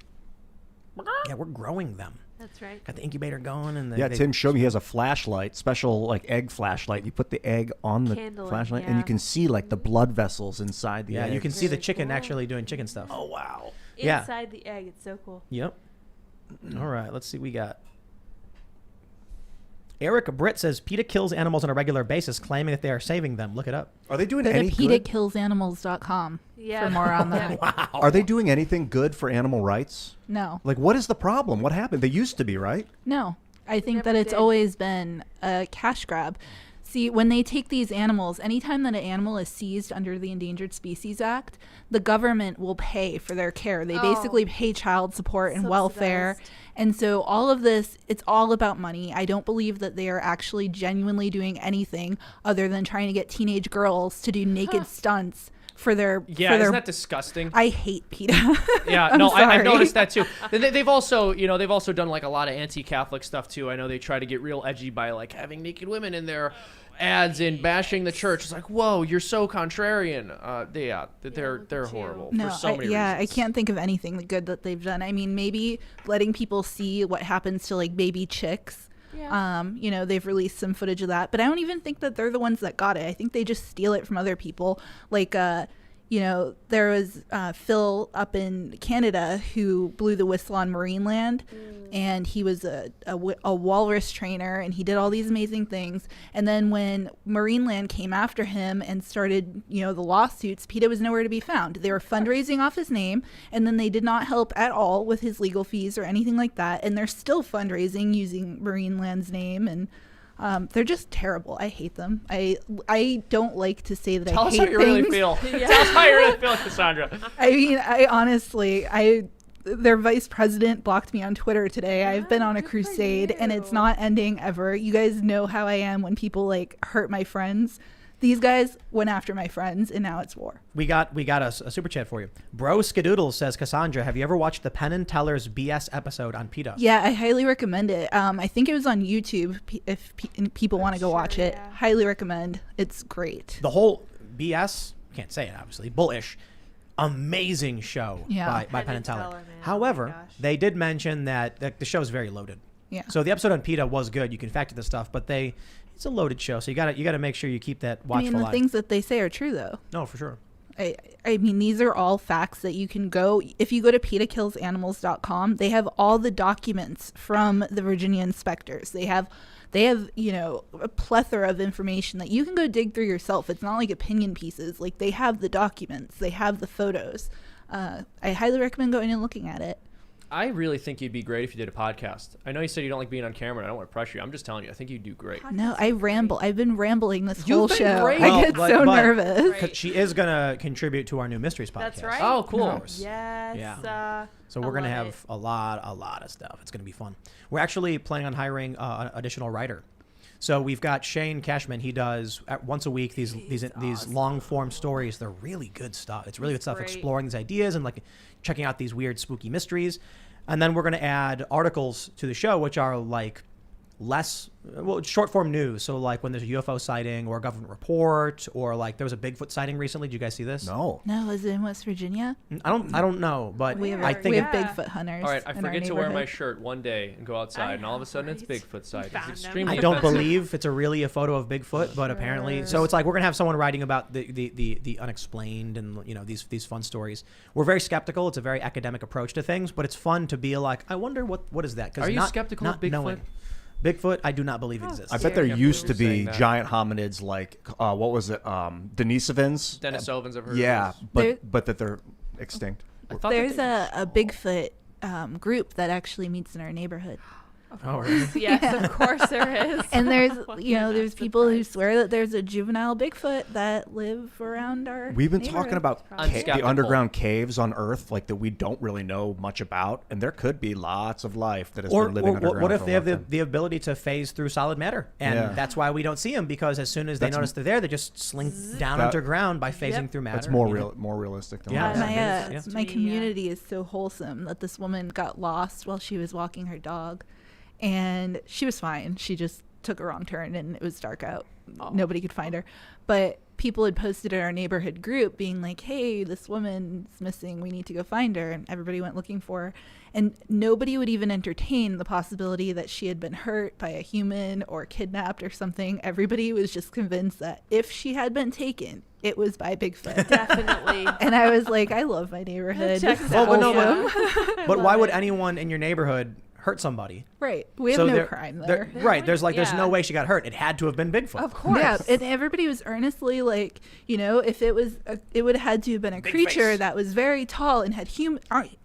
Yeah, we're growing them. That's right. Got the incubator going, and Tim showed me he has a flashlight, special like egg flashlight. You put the egg on the Candle, flashlight, and yeah. you can see like the blood vessels inside the yeah, egg. you can see the Very chicken cool. actually doing chicken stuff. Oh wow! Yeah. Inside the egg. It's so cool. Yep. All right, let's see what we got. Eric Britt says PETA kills animals on a regular basis, claiming that they are saving them. Look it up. Are they doing Go to any good? PETAkillsanimals.com Yeah. for more on that. Wow. Are they doing anything good for animal rights? No, Like, what is the problem? What happened? They used to be, right? no. I think never that it's did. always been a cash grab. See, when they take these animals, anytime that an animal is seized under the Endangered Species Act, the government will pay for their care. They Oh. basically pay child support and welfare. Subsidized. And so all of this, it's all about money. I don't believe that they are actually genuinely doing anything other than trying to get teenage girls to do naked stunts for their Yeah, for isn't their that disgusting? I hate PETA. Yeah, I'm no, I've sorry. noticed that too. They've also done like a lot of anti-Catholic stuff too. I know they try to get real edgy by like having naked women in their ads and bashing the church. It's like, whoa, you're so contrarian. They're horrible No, for so many I reasons. can't think of anything good that they've done. I mean, maybe letting people see what happens to like baby chicks. Yeah. They've released some footage of that, but I don't even think that they're the ones that got it. I think they just steal it from other people. Like, you know, there was Phil up in Canada who blew the whistle on Marineland, and he was a walrus trainer, and he did all these amazing things. And then when Marineland came after him and started, you know, the lawsuits, PETA was nowhere to be found. They were fundraising off his name, and then they did not help at all with his legal fees or anything like that. And they're still fundraising using Marineland's name, and they're just terrible. I hate them. I don't like to say that Tell I us hate how you things. really feel. Tell us how you really feel, Cassandra. I mean, I honestly, their vice president blocked me on Twitter today. I've been on a good for crusade, and it's you. not ending ever. You guys know how I am when people like hurt my friends. These guys went after my friends, and now it's war. We got a super chat for you. Bro Skadoodle says, Cassandra, have you ever watched the Penn and Teller's BS episode on PETA? Yeah, I highly recommend it. I think it was on YouTube. If people want to go watch it, yeah. highly recommend. It's great. The whole BS, can't say it obviously, bullish, amazing show Yeah. by Penn and Teller. man. Oh my However, gosh. they did mention that the show is very loaded. Yeah. So the episode on PETA was good. You can factor the stuff, but it's a loaded show, so you gotta make sure you keep that watchful I mean, the eye. things that they say are true, though. No, for sure. I mean, these are all facts that you can go, if you go to PETAkillsanimals.com, they have all the documents from the Virginia inspectors. They have, you know, a plethora of information that you can go dig through yourself. It's not like opinion pieces. Like, they have the documents, they have the photos. I highly recommend going and looking at it. I really think you'd be great if you did a podcast. I know you said you don't like being on camera, and I don't want to pressure you. I'm just telling you, I think you'd do great. No, I ramble. I've been rambling this You've whole been show. great. I Well, get so but- nervous. 'Cause she is gonna contribute to our new mysteries podcast. That's right. Oh, cool. Of course. Yes. Yeah. So I we're gonna love have it. a lot of stuff. It's gonna be fun. We're actually planning on hiring an additional writer. So we've got Shane Cashman. He does once a week these long form stories. They're really good stuff. It's really good stuff. great. Exploring these ideas and like checking out these weird spooky mysteries. And then we're going to add articles to the show, which are like short form news. So like when there's a UFO sighting or a government report, or like there was a Bigfoot sighting recently. Did you guys see this? No. No, is it in West Virginia? I don't know, but We have, I think we it, have Bigfoot hunters. All right, I in our forget to wear my neighborhood. shirt one day and go outside, and all of a sudden it's right. Bigfoot sighting. found It's him. extremely I don't offensive. believe it's really a photo of Bigfoot, but apparently, so it's like we're gonna have someone writing about the unexplained and these fun stories. We're very skeptical. It's a very academic approach to things, but it's fun to be like, I wonder what is that? 'Cause Are you not- skeptical not of Bigfoot? knowing. Bigfoot, I do not believe exists. I bet there Yeah, used to we were saying be that. giant hominids like what was it? Denisovans. Denisovans, I've heard. Yeah, of There- but that they're extinct. those. I thought There's that a Bigfoot group that actually meets in our neighborhood. Oh, really? Yes, of course there is. And there's, Well, you know, you're there's not people who surprised. swear that there's a juvenile Bigfoot that live around our We've been neighborhood. talking about I'm the skeptical. underground caves on Earth, like that we don't really know much about, and there could be lots of life that has Or, been living or underground. what if for a they have long time. the ability to phase through solid matter, and Yeah. that's why we don't see them, because as soon as they That's- notice they're there, they just slink down That- underground by phasing Yep. through matter. That's more you know? real, more realistic than Yeah, what yeah. I my it is, yeah. my Yeah. community is so wholesome that this woman got lost while she was walking her dog, and she was fine. She just took a wrong turn and it was dark out. Nobody could find her, but people had posted in our neighborhood group being like, hey, this woman's missing, we need to go find her. And everybody went looking for her, and nobody would even entertain the possibility that she had been hurt by a human or kidnapped or something. Everybody was just convinced that if she had been taken, it was by Bigfoot. Definitely. And I was like, I love my neighborhood. Checks This is Well, but no, wholesome. But why love would it. anyone in your neighborhood hurt somebody? Right. We have So no there- crime there- there. Right. There's there's Yeah. no way she got hurt. It had to have been Bigfoot. Of course. Yeah, and everybody was earnestly like, you know, if it was, it would have had to have been a Big creature face. that was very tall and had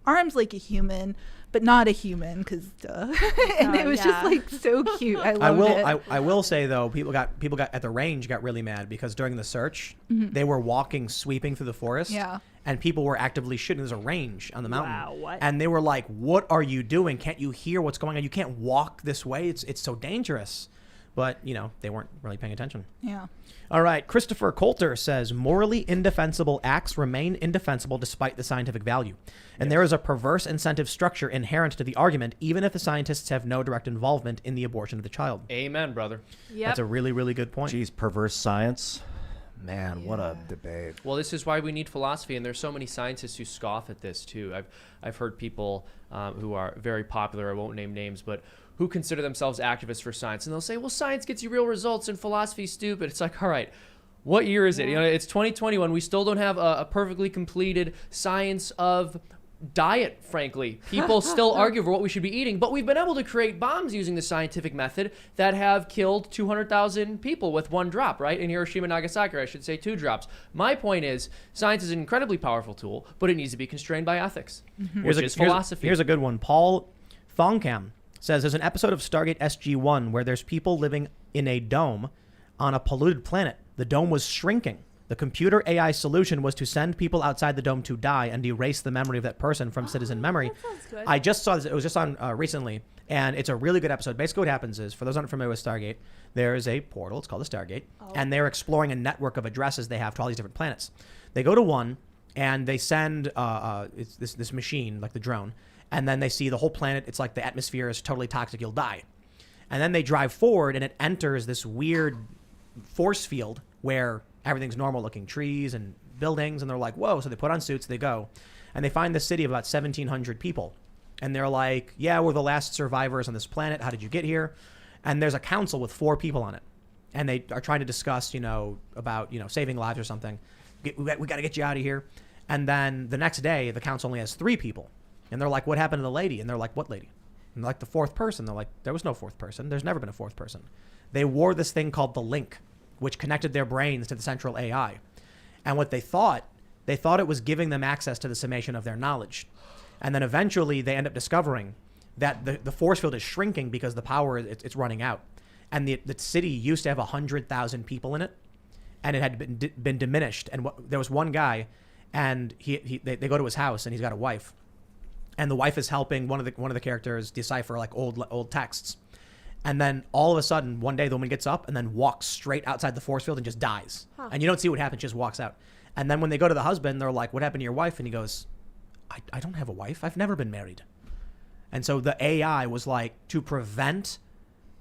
arms like a human, but not a human, because duh. And it was yeah. just like so cute. I loved I will. it. I will say though, people got at the range got really mad because during the search, they were walking, sweeping through the forest. Yeah. And people were actively shooting. There's a range on the mountain. Wow, what? And they were like, "What are you doing? Can't you hear what's going on? You can't walk this way. It's so dangerous." But they weren't really paying attention. Yeah. All right, Christopher Coulter says, morally indefensible acts remain indefensible despite the scientific value. And there is a perverse incentive structure inherent to the argument, even if the scientists have no direct involvement in the abortion of the child. Amen, brother. Yep. That's a really, really good point. Geez, perverse science. Man, what a debate. Well, this is why we need philosophy, and there's so many scientists who scoff at this too. I've heard people who are very popular, I won't name names, but who consider themselves activists for science, and they'll say, well, science gets you real results and philosophy's stupid. It's like, all right, What year is it? You know, it's 2021. We still don't have a perfectly completed science of diet, frankly. People still argue over what we should be eating, but we've been able to create bombs using the scientific method that have killed 200,000 people with one drop, right? In Hiroshima and Nagasaki, or I should say 2 drops. My point is, science is an incredibly powerful tool, but it needs to be constrained by ethics, which is philosophy. Here's a good one. Paul Thongcam says, there's an episode of Stargate SG-1 where there's people living in a dome on a polluted planet. The dome was shrinking. The computer AI solution was to send people outside the dome to die and erase the memory of that person from citizen memory. That sounds good. I just saw this. It was just on recently, and it's a really good episode. Basically what happens is, for those unfamiliar with Stargate, there is a portal. It's called the Stargate, and they're exploring a network of addresses they have to all these different planets. They go to one, and they send it's this machine, like the drone, and then they see the whole planet. It's like the atmosphere is totally toxic. You'll die. And then they drive forward, and it enters this weird force field where everything's normal looking, trees and buildings, and they're like, whoa. So they put on suits, they go, and they find this city of about 1,700 people. And they're like, yeah, we're the last survivors on this planet. How did you get here? And there's a council with 4 people on it. And they are trying to discuss, about, saving lives or something. We got to get you out of here. And then the next day, the council only has 3 people. And they're like, what happened to the lady? And they're like, what lady? And they're like, the 4th person. They're like, there was no 4th person. There's never been a 4th person. They wore this thing called the link, which connected their brains to the central AI. And what they thought it was giving them access to the summation of their knowledge. And then eventually they end up discovering that the force field is shrinking because the power, it's running out. And the city used to have 100,000 people in it, and it had been diminished. And there was one guy, and they go to his house, and he's got a wife. And the wife is helping one of the characters decipher like old texts. And then all of a sudden, one day, the woman gets up and then walks straight outside the force field and just dies. Huh. And you don't see what happens. She just walks out. And then when they go to the husband, they're like, what happened to your wife? And he goes, I don't have a wife. I've never been married. And so the AI was like, to prevent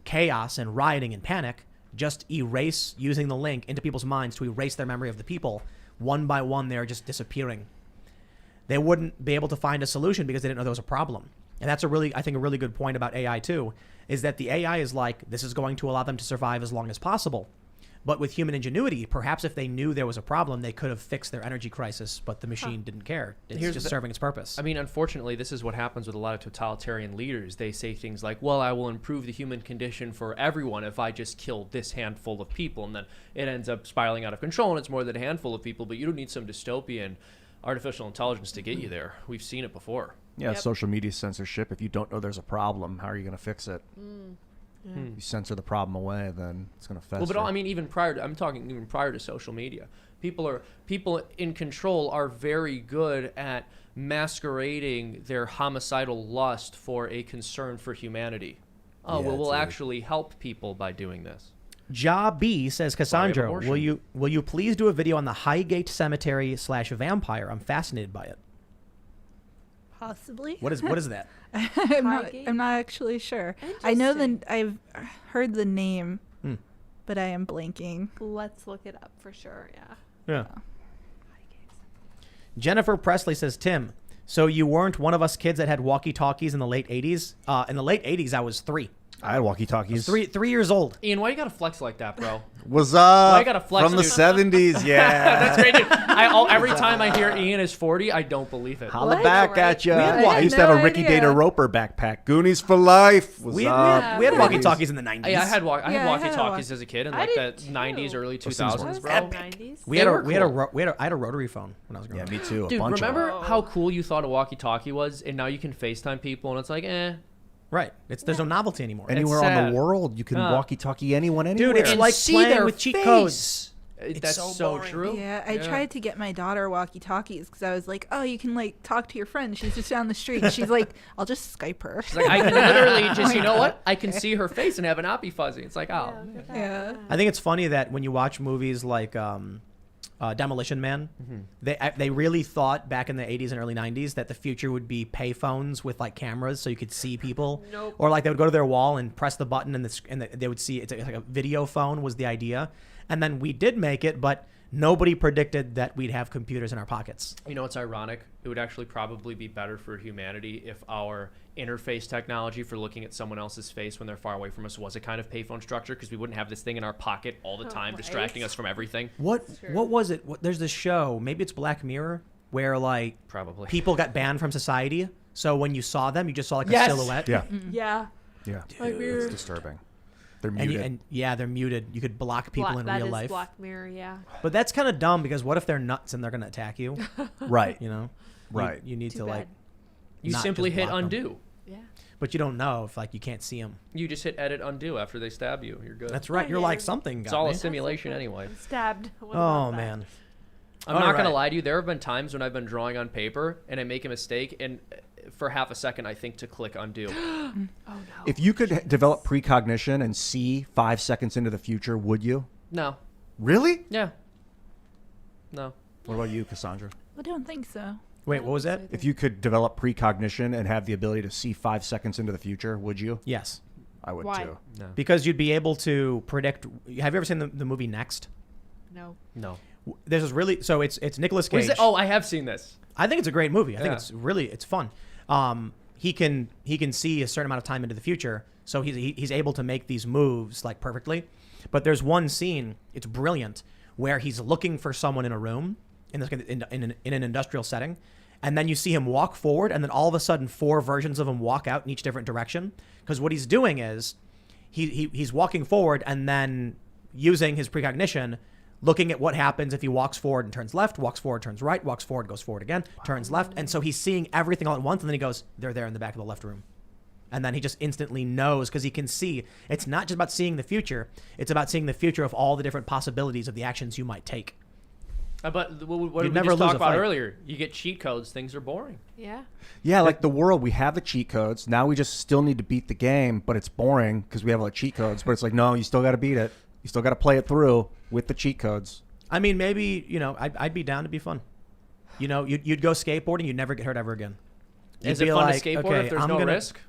chaos and rioting and panic, just erase, using the link into people's minds to erase their memory of the people. One by one, they're just disappearing. They wouldn't be able to find a solution because they didn't know there was a problem. And that's a really good point about AI too, is that the AI is like, this is going to allow them to survive as long as possible. But with human ingenuity, perhaps if they knew there was a problem, they could have fixed their energy crisis, but the machine didn't care. It's just serving its purpose. I mean, unfortunately, this is what happens with a lot of totalitarian leaders. They say things like, well, I will improve the human condition for everyone if I just kill this handful of people. And then it ends up spiraling out of control, and it's more than a handful of people, but you don't need some dystopian artificial intelligence to get you there. We've seen it before. Yeah, social media censorship. If you don't know there's a problem, how are you going to fix it? You censor the problem away, then it's going to fester. Well, but I mean, I'm talking even prior to social media. People in control are very good at masquerading their homicidal lust for a concern for humanity. Oh, well, we'll actually help people by doing this. Ja B says, Cassandra, will you please do a video on the Highgate Cemetery /vampire? I'm fascinated by it. Possibly. What is that? I'm not actually sure. I know that I've heard the name, but I am blanking. Let's look it up for sure. Yeah. Jennifer Presley says, Tim, so you weren't one of us kids that had walkie-talkies in the late 80s? In the late 80s, I was 3. I had walkie-talkies. Three years old. Ian, why you gotta flex like that, bro? What's up? Why you gotta flex from the 70s? Yeah. That's great, dude. Every time I hear Ian is 40, I don't believe it. Holla back at you. I used to no have a Ricky idea. Data Roper backpack. Goonies for life. We had walkie-talkies in the 90s. Yeah, I had walkie-talkies walkie- as a kid in I like the did too. 90s, early What 2000s, was bro. that, 90s? I had a rotary phone when I was growing Yeah, up. me too. Dude, bunch remember of them. how cool you thought a walkie-talkie was, and now you can FaceTime people, and it's like, Right. There's no novelty anymore. Anywhere sad. on the world, you can walkie-talkie anyone anywhere. Dude, it's And like see playing their with cheat face. codes. That's so so boring. true. Yeah, I tried to get my daughter walkie-talkies because I was like, oh, you can like talk to your friend. She's just down the street. She's like, I'll just Skype her. It's like, I can literally just, you know what? I can see her face and have an appy fuzzy. It's like, oh. Yeah. I think it's funny that when you watch movies like Demolition Man, they really thought back in the 80s and early 90s that the future would be payphones with like cameras so you could see people. Nope. Or like they would go to their wall and press the button and they would see it's like a video phone was the idea. And then we did make it, but Nobody predicted that we'd have computers in our pockets. You know, it's ironic. It would actually probably be better for humanity if our interface technology for looking at someone else's face when they're far away from us was a kind of payphone structure, because we wouldn't have this thing in our pocket all the time distracting us from everything. What was it? There's this show, maybe it's Black Mirror, where like Probably. people got banned from society. So when you saw them, you just saw like Yes! a silhouette. Yeah. Yeah. Yeah. Like weird. It's disturbing. They're And, muted. they're muted. You could block people in that real is life. Black Mirror, yeah. But that's kind of dumb, because what if they're nuts and they're going to attack you? Right. You know? Right. You need Too to bad. like, You not simply just hit block them. undo. Yeah. But you don't know if like you can't see them. You just hit edit undo after they stab you. You're good. That's right. You're yeah. like something. It's got all me. a simulation anyway. I'm stabbed. What Oh about that? man. I'm All not going to right. lie to you. There have been times when I've been drawing on paper and I make a mistake, and for half a second I think to click undo. Oh no. If you could develop precognition and see 5 seconds into the future, would you? No. Really? Yeah. No. What about you, Cassandra? I don't think so. Wait, what was that? If you could develop precognition and have the ability to see 5 seconds into the future, would you? Yes. I would Why? too. No. Because you'd be able to predict. Have you ever seen the movie Next? No. No. There's this really, so it's Nicolas What Cage. is it? Oh, I have seen this. I think it's a great movie. I think Yeah. it's fun. He can see a certain amount of time into the future, so he's able to make these moves like perfectly. But there's one scene, it's brilliant, where he's looking for someone in a room in an industrial setting, and then you see him walk forward, and then all of a sudden 4 versions of him walk out in each different direction. Because what he's doing is he's walking forward and then using his precognition, looking at what happens if he walks forward and turns left, walks forward, turns right, walks forward, goes forward again, turns left. And so he's seeing everything all at once, and then he goes, they're there in the back of the left room. And then he just instantly knows, because he can see. It's not just about seeing the future. It's about seeing the future of all the different possibilities of the actions you might take. But what You'd did we never just lose talk a about fight. earlier? You get cheat codes, things are boring. Yeah. Yeah, like the world, we have the cheat codes. Now we just still need to beat the game, but it's boring because we have all the cheat codes. But it's like, no, you still got to beat it. You still got to play it through with the cheat codes. I mean, maybe, I'd be down to be fun. You'd go skateboarding, you'd never get hurt ever again. Is You'd it be fun like, to skateboard okay, if there's I'm no gonna- risk?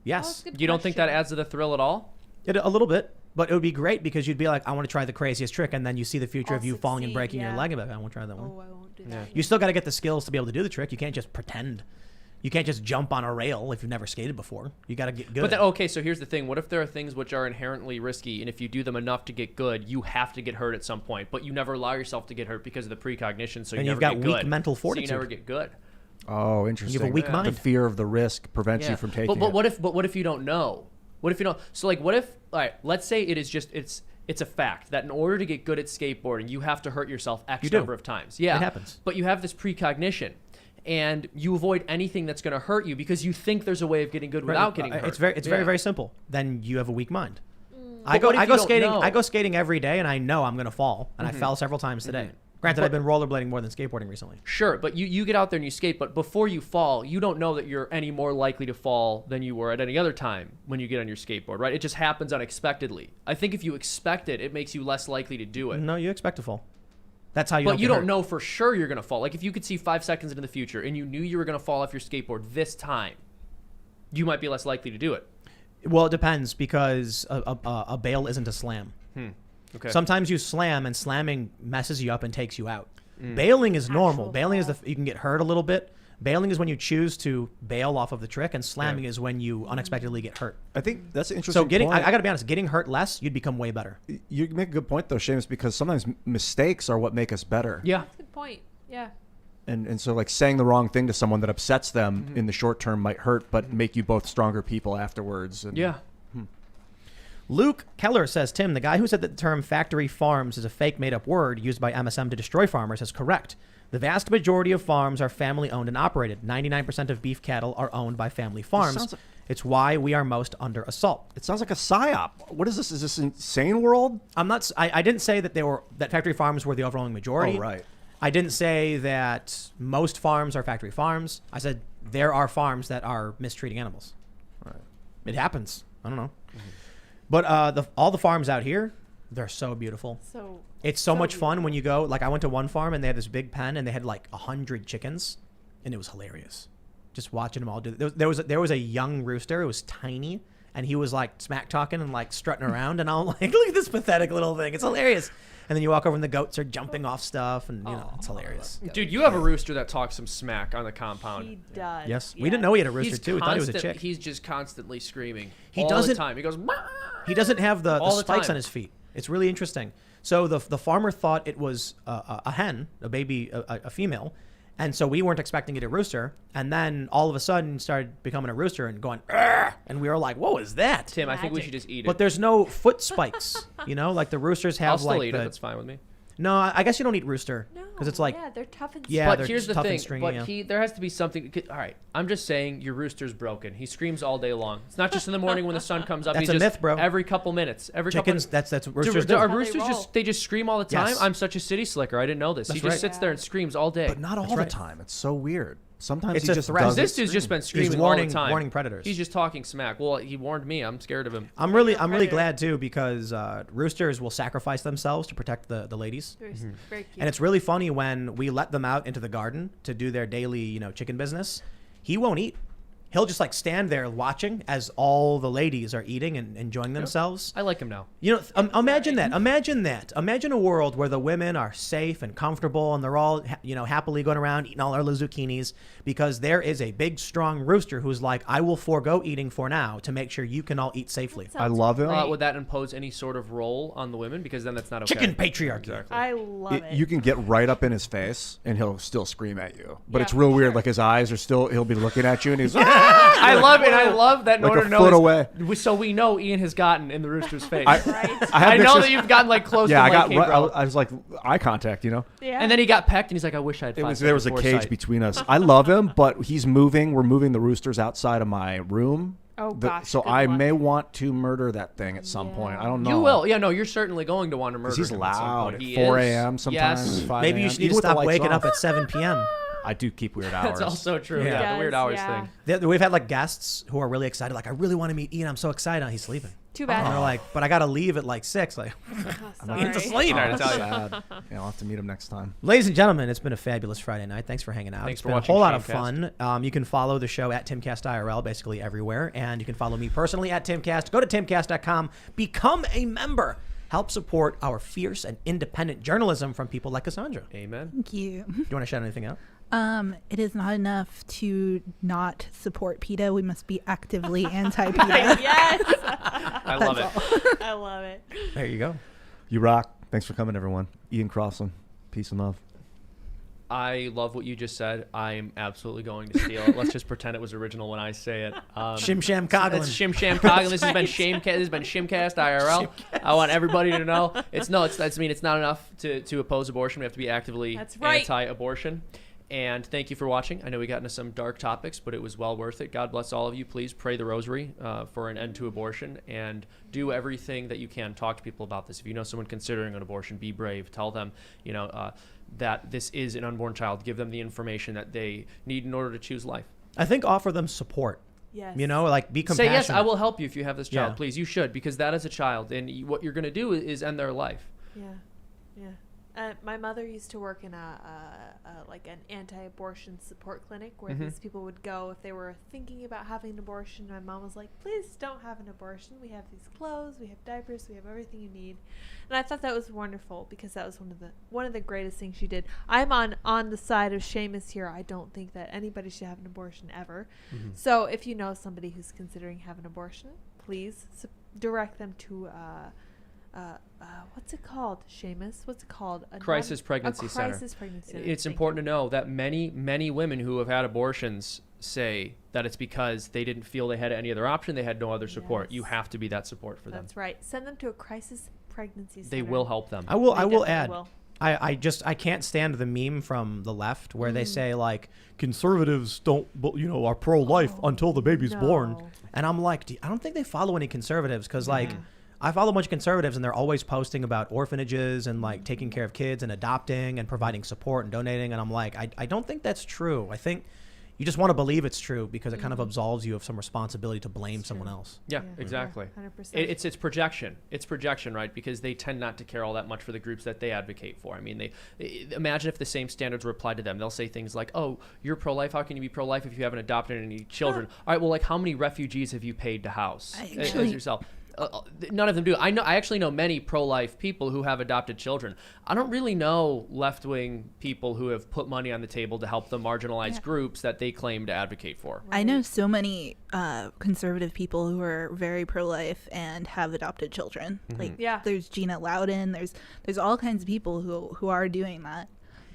Yes. Good You don't think that question. adds to the thrill at all? A little bit, but it would be great because you'd be like, I want to try the craziest trick, and then you see the future I'll of you falling and succeed, breaking your yeah. leg, and be like, I won't try that one. Oh, I won't do that. You still got to get the skills to be able to do the trick. You can't just pretend. You can't just jump on a rail if you've never skated before. You got to get good. But then, okay, so here's the thing. What if there are things which are inherently risky, and if you do them enough to get good, you have to get hurt at some point, but you never allow yourself to get hurt because of the precognition, so you And never you've got get good. weak mental So fortitude. you never get good. Oh, interesting. You have a weak mind. The fear of the risk prevents you from taking but it. what if you don't know? What if you don't? So like, what if? All right, let's say it is just it's a fact that in order to get good at skateboarding, you have to hurt yourself X You do. number of times. Yeah, It happens. But you have this precognition, and you avoid anything that's going to hurt you because you think there's a way of getting good without getting hurt. It's very Yeah. very simple. Then you have a weak mind. But what if I you go don't skating. know? I go skating every day, and I know I'm going to fall, and I fell several times today. Granted, I've been rollerblading more than skateboarding recently. Sure, but you get out there and you skate, but before you fall, you don't know that you're any more likely to fall than you were at any other time when you get on your skateboard, right? It just happens unexpectedly. I think if you expect it, it makes you less likely to do it. No, you expect to fall. That's how you. But you get don't hurt. know for sure you're going to fall. Like if you could see 5 seconds into the future and you knew you were going to fall off your skateboard this time, you might be less likely to do it. Well, it depends because a bail isn't a slam. Okay. Sometimes you slam, and slamming messes you up and takes you out. Bailing is normal. Actual Bailing is fall. you can get hurt a little bit. Bailing is when you choose to bail off of the trick, and slamming is when you unexpectedly get hurt. I think that's an interesting So getting, point. I got to be honest, getting hurt less, you'd become way better. You make a good point, though, Seamus, because sometimes mistakes are what make us better. Yeah. That's a good point. Yeah. And so, like, saying the wrong thing to someone that upsets them in the short term might hurt, but make you both stronger people afterwards. And Yeah. Luke Keller says, Tim, the guy who said that the term factory farms is a fake made-up word used by MSM to destroy farmers is correct. The vast majority of farms are family-owned and operated. 99% of beef cattle are owned by family farms. sounds like- It's why we are most under assault. It sounds like a psyop. What is this? Is this insane world? I didn't say that that factory farms were the overwhelming majority. Oh, right. I didn't say that most farms are factory farms. I said there are farms that are mistreating animals. Right. It happens. I don't know. But all the farms out here, they're so beautiful. So It's so much fun when you go. Like I went to one farm and they had this big pen and they had like 100 chickens, and it was hilarious. Just watching them all do. There was a young rooster. It was tiny, and he was like smack talking and like strutting around, and I'm like, look at this pathetic little thing. It's hilarious. And then you walk over and the goats are jumping off stuff, and it's hilarious. Dude, you have a rooster that talks some smack on the compound. He does. Yes, we didn't know he had a rooster He's too. We thought he was a chick. He's just constantly screaming. He all doesn't- the time. He goes. He doesn't have the All the spikes time. on his feet. It's really interesting. So the farmer thought it was a hen, a baby, a female. And so we weren't expecting it a rooster. And then all of a sudden started becoming a rooster and going, "Arr!" And we were like, what was that? Tim, I think we Magic. should just eat it. But there's no foot spikes, like the roosters have I'll still like eat the, it. That's fine with me. No, I guess you don't eat rooster No, because it's like, yeah, they're tough and Yeah, But they're here's the tough and thing. stringy, But yeah. there has to be something. All right, I'm just saying your rooster's broken. He screams all day long. It's not just in the morning when the sun comes up. That's He's a just myth, bro. Every couple minutes. chickens, that's what roosters Are do. they roosters roll. they just scream all the time? Yes. I'm such a city slicker. I didn't know this. That's He just right. sits there and screams all day. But not all right. the time. It's so weird. Sometimes It's he a just threat. doesn't This dude's just scream. been screaming warning- all the time. warning predators. He's just talking smack. Well, he warned me. I'm scared of him. I'm really predator. glad too because roosters will sacrifice themselves to protect the ladies. very, very cute. And it's really funny when we let them out into the garden to do their daily, chicken business. He won't eat. He'll just like stand there watching as all the ladies are eating and enjoying themselves. I like him now. Imagine that. Imagine a world where the women are safe and comfortable and they're all, happily going around eating all their zucchinis because there is a big, strong rooster who's like, I will forego eating for now to make sure you can all eat safely. I love him. Would that impose any sort of role on the women? Because then that's not okay. Chicken patriarchy. Exactly. I love it. You can get right up in his face and he'll still scream at you. But Yeah, it's real for weird. sure. Like his eyes are still, he'll be looking at you and he's I love it. I love that. In Like order a to know foot this- away. So we know Ian has gotten in the rooster's face. I right? I have know pictures- that you've gotten like close Yeah, to I Lake got. Gabriel. I was like eye contact, yeah. And then he got pecked, and he's like, "I wish I had." There was a cage between us. I love him, but he's moving. We're moving the roosters outside of my room. Oh, gosh, So good I luck. may want to murder that thing at some point. I don't know. You will. Yeah, no, you're certainly going to want to murder 'Cause he's him at some loud point. at He 4 is. a.m. sometimes. Yes. 5 Maybe you a.m., should need even to with the stop lights waking off. up at 7 p.m. I do keep weird hours. That's also true. Yeah. Yeah, the weird Yes, hours yeah. thing. We've had like guests who are really excited. Like, I really want to meet Ian. I'm so excited. He's sleeping. Too bad. And they're like, but I got to leave at like 6. Like, Sorry. Ian's asleep. Oh, Sorry to that's tell you. sad. Yeah, I'll have to meet him next time. Ladies and gentlemen, it's been a fabulous Friday night. Thanks for hanging out. Thanks It's for been a watching whole lot of Timcast. fun. You can follow the show at Timcast IRL basically everywhere. And you can follow me personally at Timcast. Go to timcast.com. Become a member. Help support our fierce and independent journalism from people like Cassandra. Do Amen. Thank you. you want to shout anything out? It is not enough to not support PETA. We must be actively anti-PETA. Yes. I love it. I love it. There you go. You rock. Thanks for coming, everyone. Ian Crossland. Peace and love. I love what you just said. I'm absolutely going to steal it. Let's just pretend it was original when I say it. Shim Sham Coughlin. It's Shim Sham Coughlin. This has been Shimcast IRL. I want everybody to know it's not enough to oppose abortion. We have to be actively That's right. anti-abortion. And thank you for watching. I know we got into some dark topics, but it was well worth it. God bless all of you. Please pray the rosary for an end to abortion and do everything that you can. Talk to people about this. If you know someone considering an abortion, be brave. Tell them, that this is an unborn child. Give them the information that they need in order to choose life. I think offer them support. Yes. Like be Say compassionate. yes, I will help you if you have this child. Yeah. Please, you should, because that is a child, and what you're going to do is end their life. Yeah. Yeah. My mother used to work in like an anti-abortion support clinic where these people would go if they were thinking about having an abortion. My mom was like, please don't have an abortion. We have these clothes, we have diapers, we have everything you need. And I thought that was wonderful because that was one of the greatest things she did. I'm on the side of Seamus here. I don't think that anybody should have an abortion ever. So if you know somebody who's considering having an abortion, please direct them to what's it called, Seamus? What's it called? Crisis Pregnancy Center. Crisis Pregnancy Center. It's Thank important you. to know that many women who have had abortions say that it's because they didn't feel they had any other option. They had no other support. Yes. You have to be that support for them. That's right. Send them to a crisis pregnancy center. They will help them. I will They add. definitely will. I can't stand the meme from the left where they say like conservatives don't are pro-life until the baby's born, no. and I'm like, I don't think they follow any conservatives because like I follow a bunch of conservatives and they're always posting about orphanages and like taking care of kids and adopting and providing support and donating, and I'm like, I don't think that's true. I think you just want to believe it's true because it kind of absolves you of some responsibility to blame someone else. Yeah, exactly. 100%. It's projection. It's projection, right? Because they tend not to care all that much for the groups that they advocate for. I mean, they imagine if the same standards were applied to them. They'll say things like, "Oh, you're pro-life. How can you be pro-life if you haven't adopted any children?" All right, well, like how many refugees have you paid to house as yourself? None of them do. I actually know many pro-life people who have adopted children. I don't really know left-wing people who have put money on the table to help the marginalized groups that they claim to advocate for. I know so many conservative people who are very pro-life and have adopted children. Like, there's Gina Loudon. There's all kinds of people who are doing that.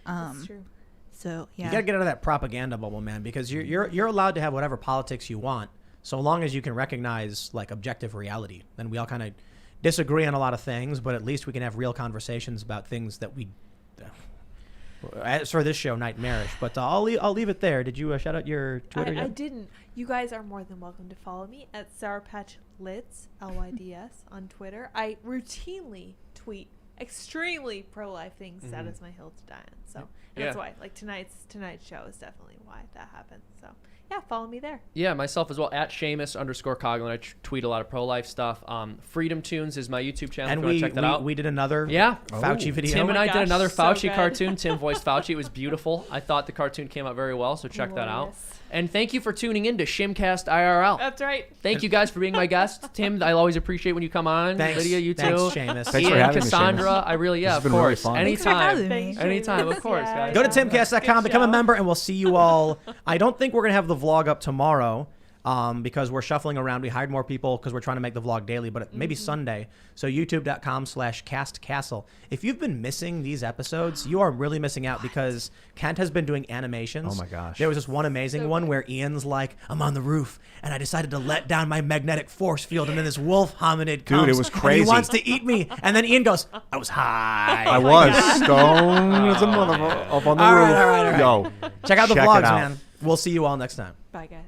That's true. So You gotta get out of that propaganda bubble, man, because you're allowed to have whatever politics you want, so long as you can recognize like objective reality. Then we all kind of disagree on a lot of things, but at least we can have real conversations about things that we. As for this show, nightmarish. But I'll leave it there. Did you shout out your Twitter yet? I didn't. You guys are more than welcome to follow me at Sour Patch Lids, LYDS, on Twitter. I routinely tweet extremely pro-life things. That is my hill to die on. So that's why, like, tonight's show is definitely why that happened. So yeah, follow me there. Yeah, myself as well, at Seamus_Coughlin. I tweet a lot of pro-life stuff. FreedomToons is my YouTube channel. And if you want to check that out. We did another Fauci video. Tim and Oh I my did another gosh, so Fauci good. cartoon. Tim voiced Fauci. It was beautiful. I thought the cartoon came out very well, so check that out. Glorious. And thank you for tuning in to Timcast IRL. That's right. Thank you guys for being my guest. Tim, I always appreciate when you come on. Thanks. Lydia, you too. Thanks, Seamus. Thanks for Ian, having me, Cassandra, Seamus. I really, This has of been really course. fun. Thanks for Anytime. having me. Anytime, of course, guys. Go to Good timcast.com, become a show. member, and we'll see you all. I don't think we're going to have the vlog up tomorrow because we're shuffling around. We hired more people because we're trying to make the vlog daily, but maybe Sunday. So youtube.com/castcastle. If you've been missing these episodes, you are really missing out because Kent has been doing animations. Oh my gosh. There was this one amazing one where Ian's like, I'm on the roof and I decided to let down my magnetic force field and then this wolf hominid comes. Dude, it was and he crazy. wants to eat me. And then Ian goes, I was high. I was stoned as a motherfucker up on the All roof. right, all right, all right. Yo, Check out the check it vlogs, out. man. We'll see you all next time. Bye, guys.